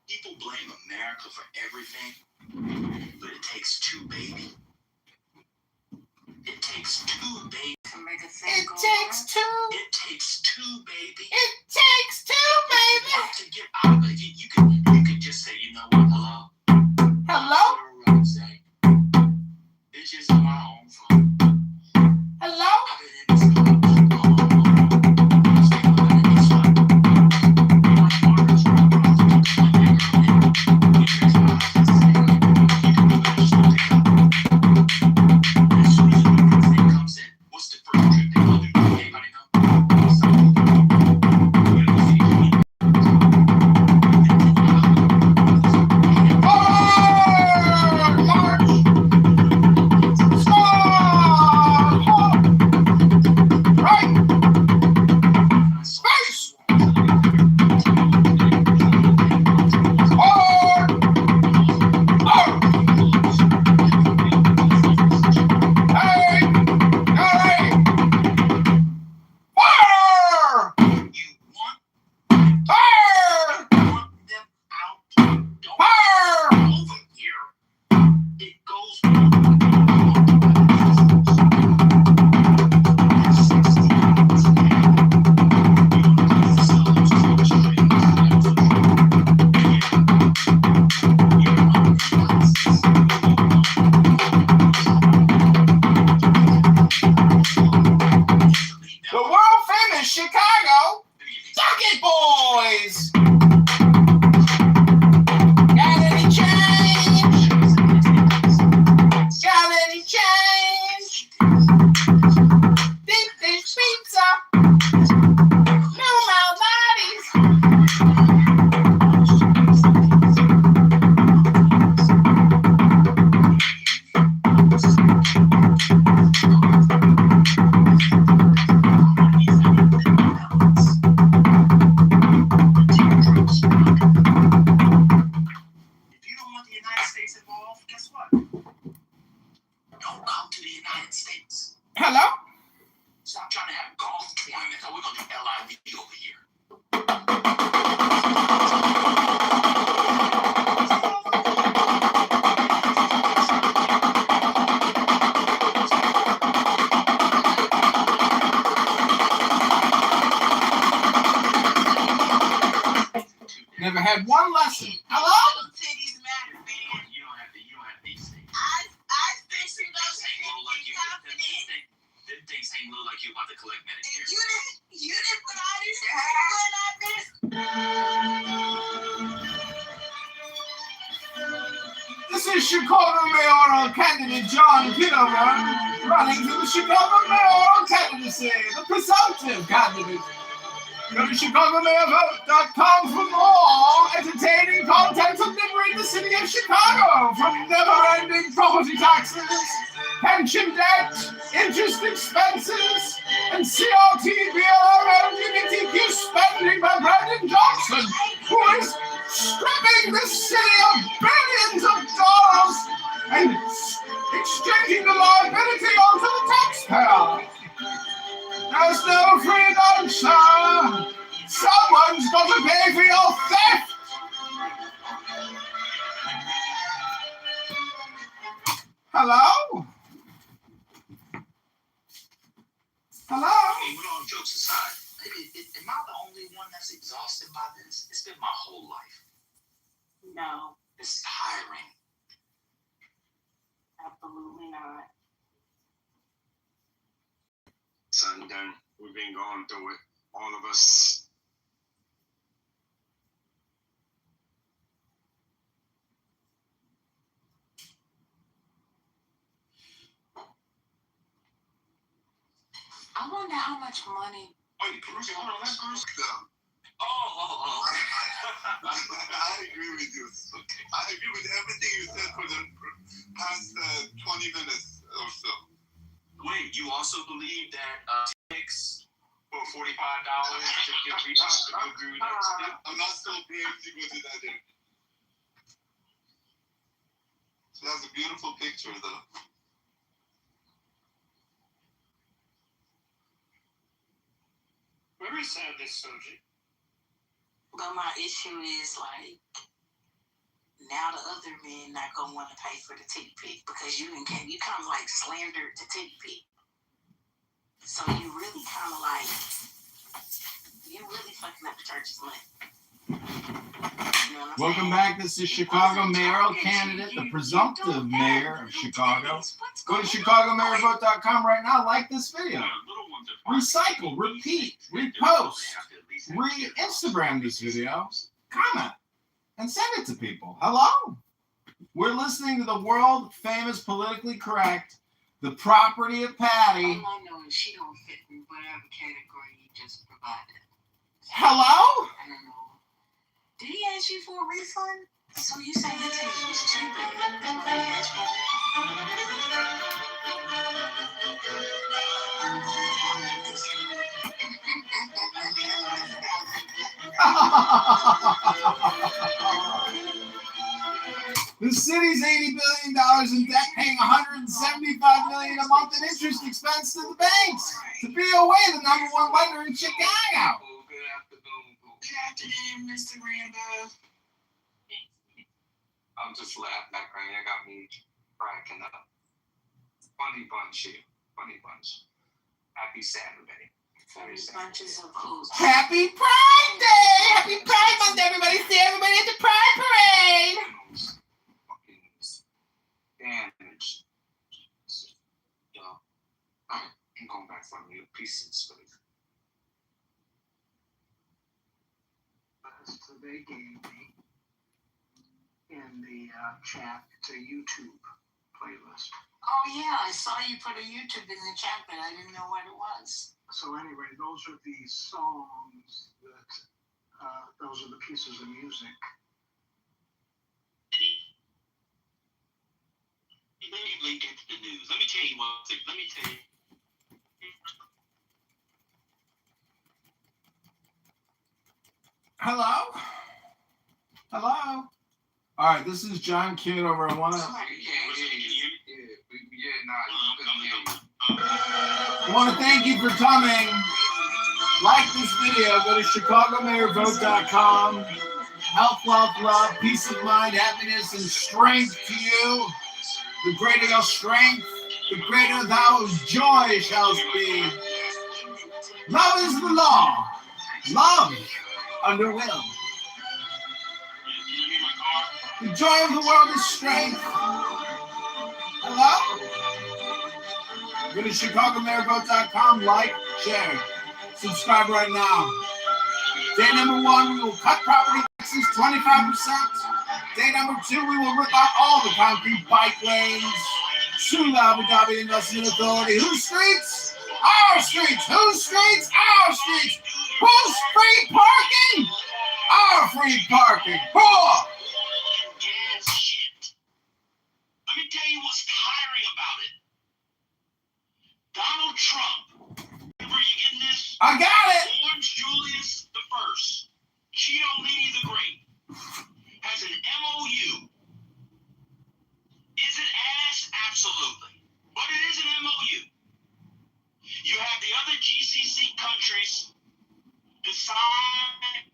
People blame America for everything, but it takes two, baby. It takes two, baby. It takes two. It takes two, baby. It takes two, baby. To get out of it, you could just say, you know what, hello? Hello? Say, bitches on my own phone. Hello? The world famous Chicago Ducket Boys. Got any change? Got any change? Deep dish pizza. No Malnati's. Hello? Stop trying to have golf tournaments. We're going to do LIV over here. Never had one lesson. Hello? Titties matter, man. You don't have these things. I especially those Hang low like you. confident. Them things hang low like you about to collect Medicare. You didn't put all this when I missed. This is Chicago mayoral candidate John Kitover running for the Chicago mayoral candidacy, the presumptive candidate. Go to ChicagoMayorVote.com for more entertaining content to liberate the city of Chicago from never-ending property taxes, pension debt, interest expenses, and CRT-BLM LGBTQ spending by Brandon Johnson, who is stripping the city of billions of dollars and exchanging the liability onto the taxpayer. There's no free lunch, sir. Someone's got to pay for your theft. Hello? Hello? Hey, with all jokes aside, am I the only one that's exhausted by this? It's been my whole life. No, It's tiring. absolutely not. Son, done. We've been going through it. All of us. I wonder how much money. Wait, Bruce, hold on. Let's Bruce. I agree with you. I agree with everything you said for the past 20 minutes or so. Wait, you also believe that tickets for $45 to get reached? You agree with that? I'm not so brave to go to that there. So that's a beautiful picture, though. Very sad, this subject. But my issue is like now the other men not gonna want to pay for the titty pic because you kind of like slandered the titty pic. So you really kind of like fucking up the church's money. Welcome back. This is Chicago mayoral candidate, the presumptive mayor of Chicago. Go to ChicagoMayorVote.com right now. Like this video. Recycle, repeat, repost, Instagram this video, comment, and send it to people. Hello? We're listening to the world famous, politically correct, the property of Patty. All I know is she don't fit in whatever category you just provided. Hello? I don't know. Did he ask you for a refund? So you say the ticket was cheaper than what he asked for? The city's $80 billion in debt, paying $175 million a month in interest expense to the banks. To BOA, the #1 lender in Chicago. Good afternoon, Mr. Rambo. I'm just laughing background. You got me cracking up. Funny bunch here. Funny bunch. Happy Saturday. Bunches of who? Happy Pride Day! Happy Pride Month, everybody! See everybody at the Pride Parade! Fucking damage. Yo. Alright, I'm going back from you. Peace and space. So they gave me in the chat, it's a YouTube playlist. Oh yeah, I saw you put a YouTube in the chat, but I didn't know what it was. So anyway, those are the songs that, those are the pieces of music. Let me link into the news. Let me tell you one thing. Hello? Hello? All right, this is John Kitover. I want to thank you for coming. Like this video. Go to ChicagoMayorVote.com. Health, wealth, love, peace of mind, happiness, and strength to you. The greater your strength, the greater thou joy shall be. Love is the law. Love under will. The joy of the world is strength. Hello? Go to ChicagoMayorVote.com. Like, share, subscribe right now. Day number 1, we will cut property taxes 25%. Day number 2, we will rip out all the concrete bike lanes. Sue the Abu Dhabi Investment Authority. Whose streets? Our streets. Whose streets? Our streets. Whose free parking? Our free parking. Poor. Let me tell you what's tiring about it. Donald Trump, remember you getting this? I got it. Orange Julius the First, Cheeto Lady the Great, has an MOU. Is it ass? Absolutely. But it is an MOU. You have the other GCC countries decide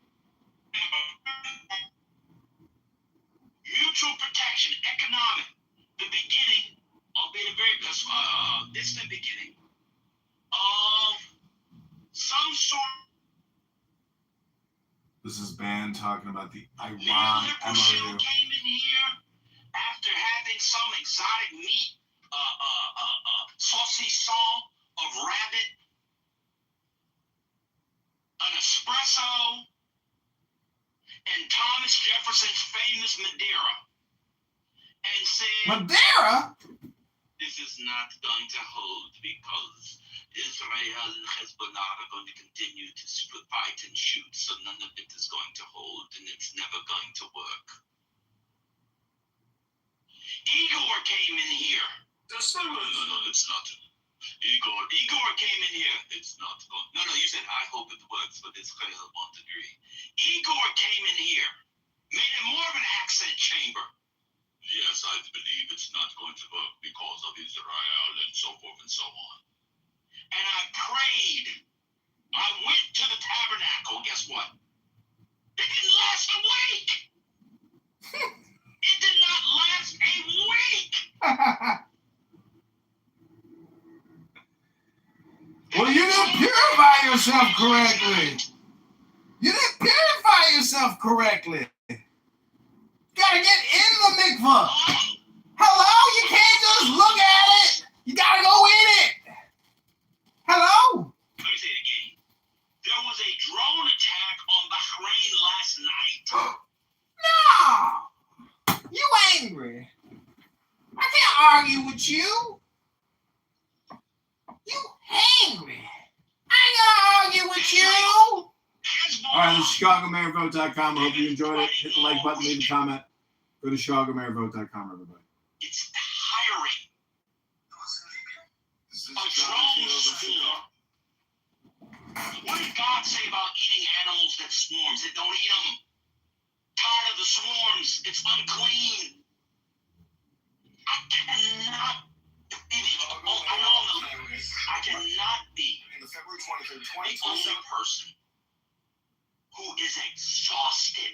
mutual protection, economic, the beginning, albeit a very distant beginning, of some sort. This is Ben talking about the Iran Neoliberal shit MOU. came in here after having some exotic meat, saucisson of rabbit, an espresso, and Thomas Jefferson's famous Madeira, and said, Madeira? this is not going to hold because Israel and Hezbollah are going to continue to fight and shoot, so none of it is going to hold, and it's never going to work. Igor came in here. No, it's not. Igor came in here. It's not going. No, you said I hope it works, but Israel won't agree. Igor came in here, made it more of an accent chamber. Yes, I believe it's not going to work because of Israel and so forth and so on. And I prayed. I went to the tabernacle. Guess what? It didn't last a week. It did not last a week. Well, you didn't purify yourself correctly. You didn't purify yourself correctly. You gotta get in the mikvah. Hello? You can't just look at it. You gotta go in it. Hello? Let me say it again. There was a drone attack on Bahrain last night. No. You angry. I can't argue with you. You angry. I ain't gonna argue with you. All right, this is ChicagoMayorVote.com. I hope you enjoyed it. Hit the like button, leave a comment. Go to ChicagoMayorVote.com, everybody. It's tiring. A drone swarm. What did God say about eating animals that swarms? It don't eat them. Tired of the swarms. It's unclean. I cannot be I cannot be the only person who is exhausted.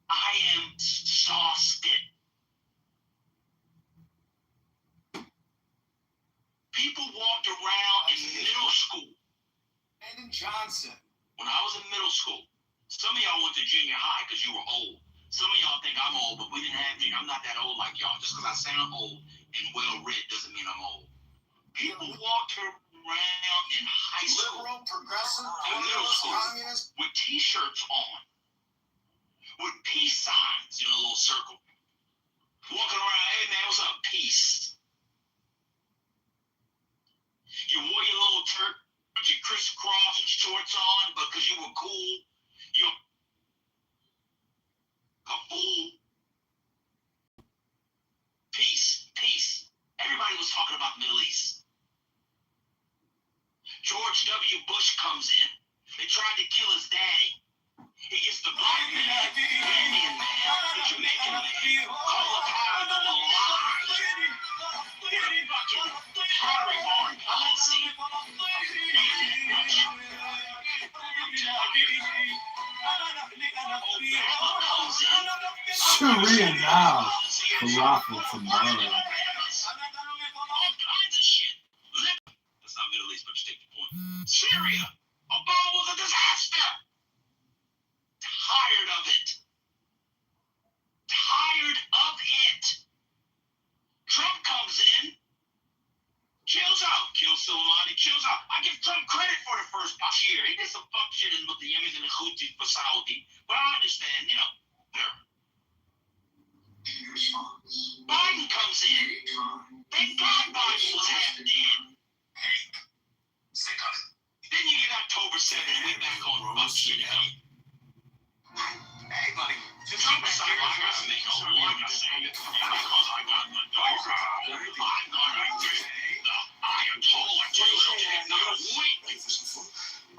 I am exhausted. People walked around in middle school. Brandon Johnson. When I was in middle school, some of y'all went to junior high because you were old. Some of y'all think I'm old, but we didn't have junior. I'm not that old like y'all. Just because I sound old and well-read doesn't mean I'm old. People walked around in high school, Liberal, progressive, and middle school, communist, with T-shirts on, with peace signs in a little circle. Walking around, hey man, what's up? Peace. You wore your little your crisscross shorts on because you were cool. You're a fool. Peace, peace. Everybody was talking about the Middle East. George W. Bush comes in. They tried to kill his daddy. He gets the black man, the Indian man, the Jamaican man, all the power of the lies. You're a fucking pottery barn policy. Sharia now. Falafel tomorrow. All kinds of shit. That's not Middle East, but you take the point. Syria. Obama was a disaster. Tired of it. Tired of it. Trump comes in, chills out, kills Soleimani, chills out. I give Trump credit for the first year. He did some fuck shit with the Yemenis and the Houthis for Saudi, but I understand, Biden comes in. Thank God Biden was half dead. Then you get October 7th, we back on fuck shit again. Hey, buddy. Trump decided I gotta make a war because I got the Doha. I'm gonna get the Ayatollah technology.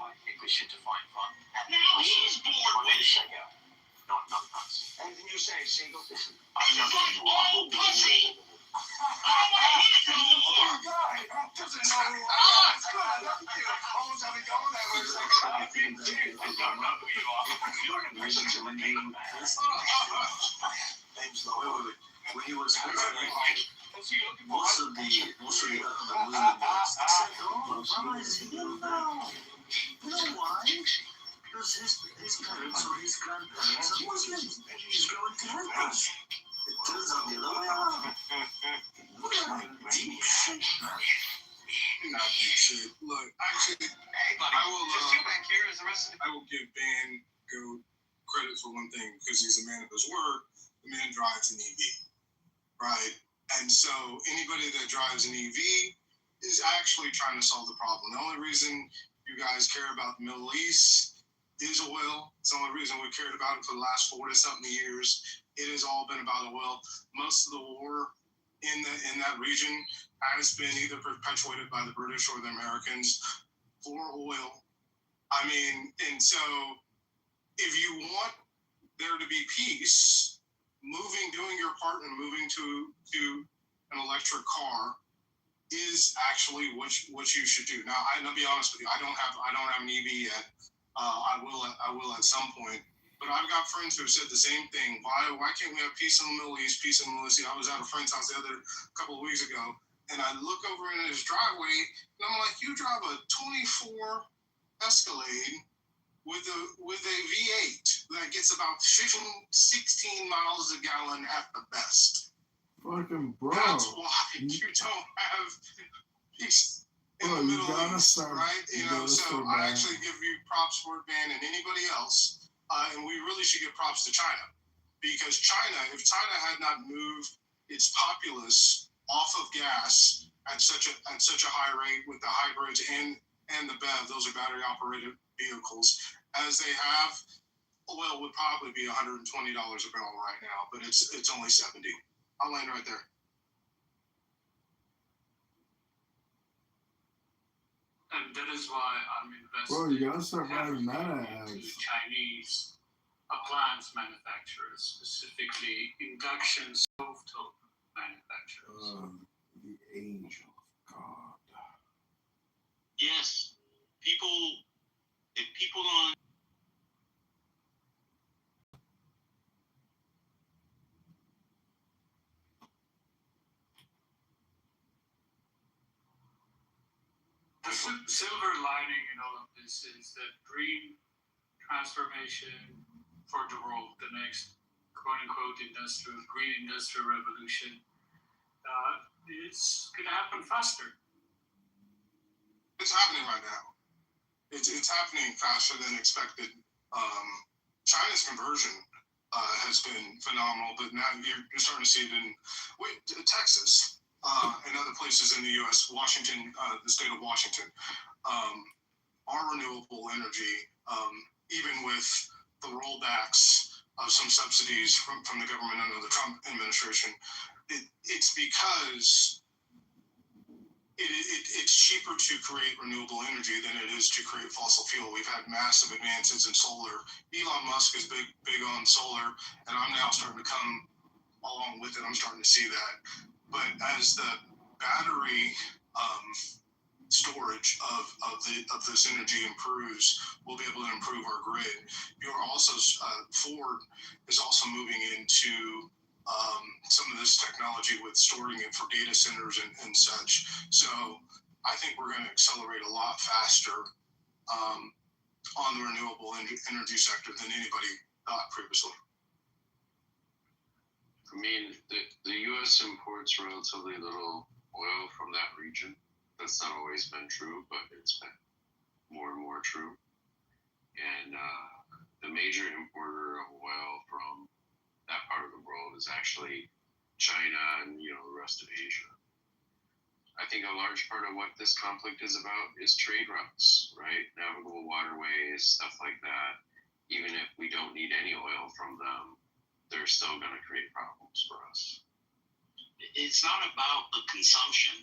I think we should define fun. Now he's bored with it. Anything you say, Siegel. This is like old pussy. I don't want to hit it no more. Doesn't know who I am. It's good. I love you. Almost have me going that way. When he was president, most of the Muslims said, "Oh, why is he doing that?" You know why? Because his parents or his grandparents are Muslims. He's going to help us. It turns out the other way around. What a deep shit, man. Not deep shit. Look, actually, Hey, buddy. I will. Just you back here as the rest of the. I will give Van Goat credit for one thing because he's a man of his word. The man drives an EV, right? And so anybody that drives an EV is actually trying to solve the problem. The only reason you guys care about the Middle East is oil. It's the only reason we cared about it for the last 40-something years. It has all been about oil. Most of the war in that region has been either perpetuated by the British or the Americans for oil. I mean, and so if you want there to be peace, doing your part and moving to an electric car is actually what you should do. Now, I'll be honest with you. I don't have an EV yet. I will at some point. But I've got friends who have said the same thing. Why can't we have peace in the Middle East? Peace in the Middle East. I was at a friend's house a couple of weeks ago, and I look over in his driveway, and I'm like, you drive a 24 Escalade with a V8 that gets about 16 miles a gallon at the best. Fucking bro. That's why you don't have peace in the Middle East, right? So I actually give you props for it, man, and anybody else. And we really should give props to China, because if China had not moved its populace off of gas at such a high rate with the hybrids and the BEV, those are battery operated vehicles, as they have, oil would probably be $120 a barrel right now, but it's only 70. I'll land right there. And that is why I'm investing Bro, you gotta start writing that into ads. Chinese appliance manufacturers, specifically induction stovetop manufacturers. The angel of God. Yes, if people don't. The silver lining in all of this is that green transformation for the world, the next quote-unquote green industrial revolution, it's going to happen faster. It's happening right now. It's happening faster than expected. China's conversion has been phenomenal, but now you're starting to see it in Texas and other places in the U.S. Washington, the state of Washington, our renewable energy, even with the rollbacks of some subsidies from the government under the Trump administration, it's because it's cheaper to create renewable energy than it is to create fossil fuel. We've had massive advances in solar. Elon Musk is big on solar, and I'm now starting to come along with it. I'm starting to see that. But as the battery storage of this energy improves, we'll be able to improve our grid. You're also Ford is also moving into some of this technology with storing it for data centers and such. So I think we're going to accelerate a lot faster on the renewable energy sector than anybody thought previously. I mean, the U.S. imports relatively little oil from that region. That's not always been true, but it's been more and more true. And the major importer of oil from that part of the world is actually China and the rest of Asia. I think a large part of what this conflict is about is trade routes, right? Navigable waterways, stuff like that. Even if we don't need any oil from them, they're still going to create problems for us. It's not about the consumption.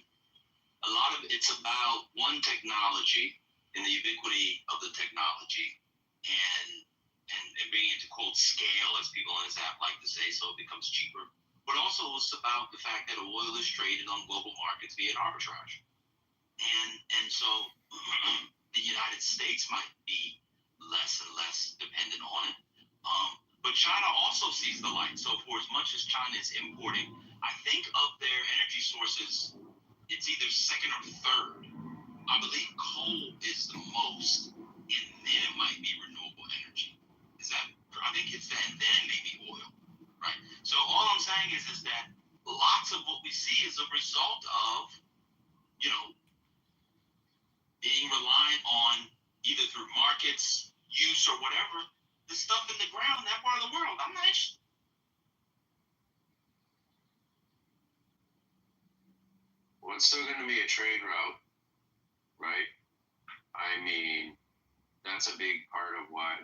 A lot of it's about one technology and the ubiquity of the technology and being able to quote scale, as people on this app like to say, so it becomes cheaper. But also it's about the fact that oil is traded on global markets via arbitrage. And so the United States might be less and less dependent on it. But China also sees the light. So for as much as China is importing, I think of their energy sources, it's either second or third. I believe coal is the most, and then it might be renewable energy. I think it's that, and then maybe oil, right? So all I'm saying is that lots of what we see is a result of, being reliant on either through markets, use, or whatever, the stuff in the ground, that part of the world. I'm not interested. Well, it's still going to be a trade route, right? I mean, that's a big part of why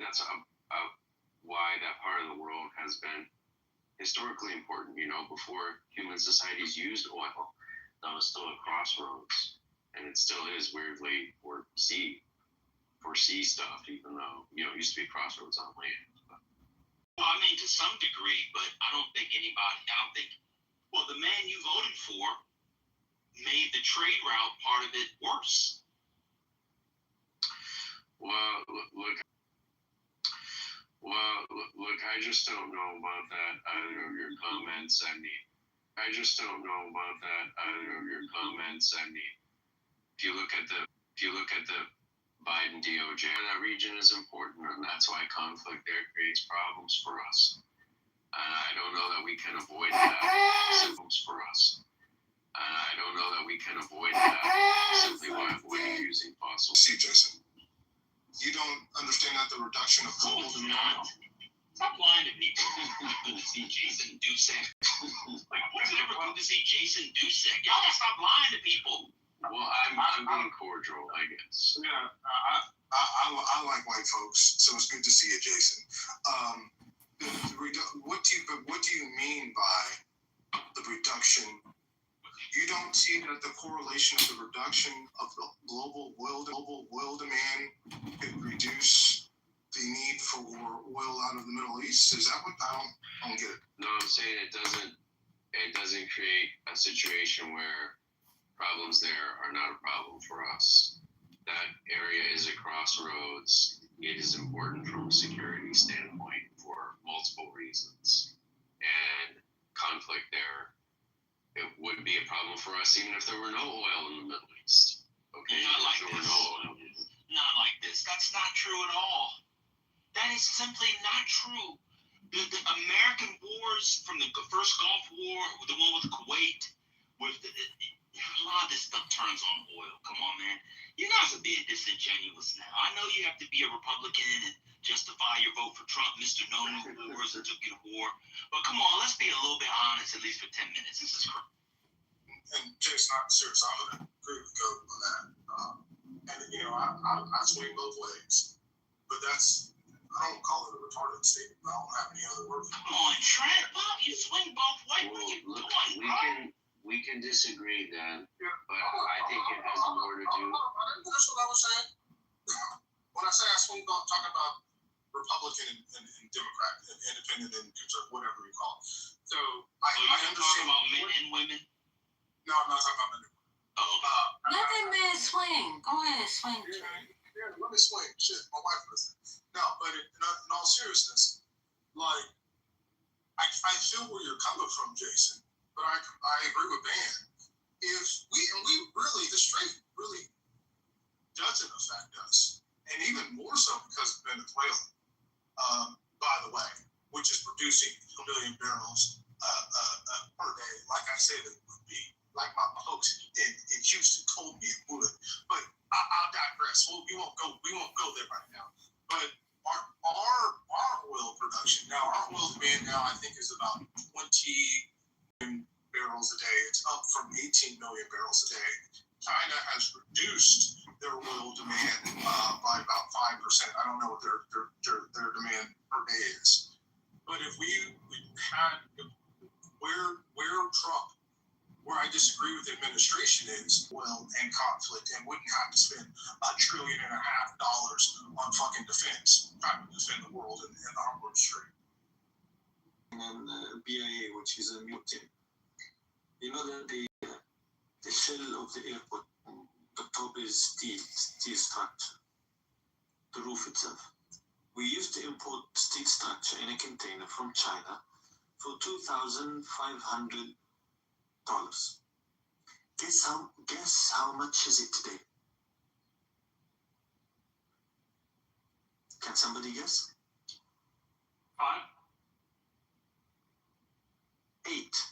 why that part of the world has been historically important. You know, before human societies used oil, that was still a crossroads, and it still is weirdly for sea stuff, even though it used to be crossroads on land. Well, I mean, to some degree, but I don't think well, the man you voted for made the trade route part of it worse. Well, look, I just don't know about that either of your comments. I mean, if you look at the Biden DOJ, that region is important, and that's why conflict there creates problems for us. And I don't know that we can avoid that simply by avoiding using fossil. See, Jason, you don't understand that the reduction of global demand. Stop lying to people. Good to see Jason Dusek. Like, what's it ever good to see Jason Dusek? Y'all gotta stop lying to people. Well, I'm being cordial, I guess. Yeah, I like white folks, so it's good to see you, Jason. What do you mean by the reduction? You don't see that the correlation of the reduction of the global oil demand could reduce the need for oil out of the Middle East? Is that what I don't get it? No, I'm saying it doesn't create a situation where problems there are not a problem for us. That area is a crossroads. It is important from a security standpoint for multiple reasons. And conflict there, it would be a problem for us even if there were no oil in the Middle East. Okay? Not like this. That's not true at all. That is simply not true. The American wars, from the first Gulf War, the one with Kuwait, a lot of this stuff turns on oil. Come on, man. You guys are being disingenuous now. I know you have to be a Republican and justify your vote for Trump, Mr. No New Wars that took you to war. But come on, let's be a little bit honest, at least for 10 minutes. This is crazy. And Jason, I'm serious. I'm going to agree with Goat on that. I swing both ways. But I don't call it a retarded statement. I don't have any other word for it. Come on, Trent. Bob, you swing both ways. What are you doing, we can disagree then, but I think it has more to do. That's what I was saying. When I say I swing, I'm talking about Republican and Democrat, and independent and conservative, whatever you call it. So I understand. Talking about men and women? No, I'm not talking about men and women. Let that man swing. Go ahead, swing. Yeah, let me swing. Shit, my wife listening. No, but in all seriousness, like, I feel where you're coming from, Jason. But I agree with Van. If we really, the straight really doesn't affect us, and even more so because of Venezuela, by the way, which is producing 2 million barrels per day, like I said it would be, like my folks in Houston told me it would. But I'll digress. We won't go there right now. But our oil production now, our oil demand now, I think is about 20 barrels a day. It's up from 18 million barrels a day. China has reduced their oil demand by about 5%. I don't know what their demand per day is. But if we had where I disagree with the administration is oil and conflict, and wouldn't have to spend $1.5 trillion on fucking defense, trying to defend the world and the arms trade. And BIA, which is a new team. You know that the shell of the airport, the top is steel structure, the roof itself. We used to import steel structure in a container from China for $2,500. Guess how much is it today? Can somebody guess? 5? 8.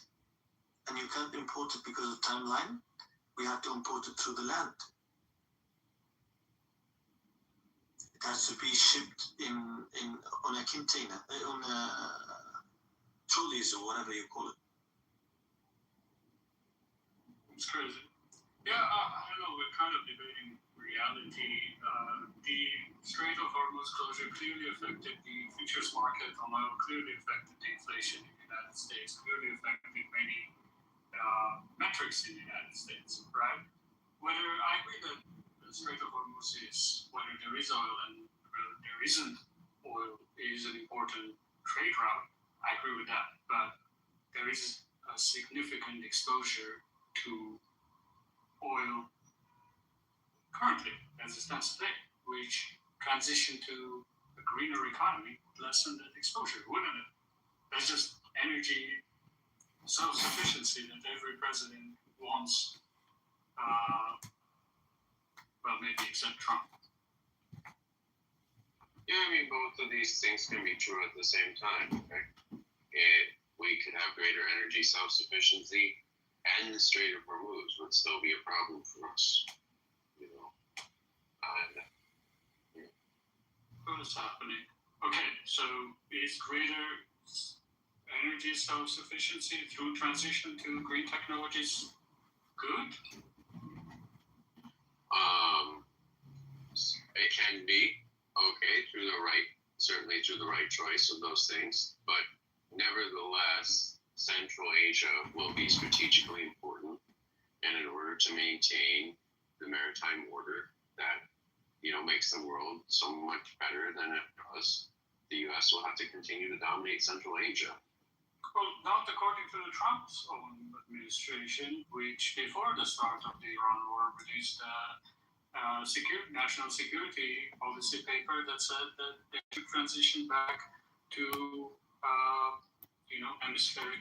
And you can't import it because of timeline. We have to import it through the land. It has to be shipped on a container, on a trolleys or whatever you call it. It's crazy. Yeah, I know we're kind of debating reality. The Strait of Hormuz closure clearly affected the futures market on oil, clearly affected the inflation in the United States, clearly affected many metrics in the United States, right? Whether I agree that the Strait of Hormuz is, whether there is oil and whether there isn't oil, is an important trade route. I agree with that, but there is a significant exposure to oil currently as it stands today, which transition to a greener economy would lessen that exposure, wouldn't it? That's just energy self-sufficiency that every president wants. Well, maybe except Trump. Yeah, I mean, both of these things can be true at the same time. Right? We could have greater energy self-sufficiency, and the Strait of Hormuz would still be a problem for us. You know, What is happening? Okay, so is greater energy self-sufficiency through transition to green technologies good? It can be certainly through the right choice of those things, but nevertheless, Central Asia will be strategically important, and in order to maintain the maritime order that makes the world so much better than it does, the U.S. will have to continue to dominate Central Asia. Well, not according to the Trump's own administration, which before the start of the Iran war released national security policy paper that said that they should transition back to, hemispheric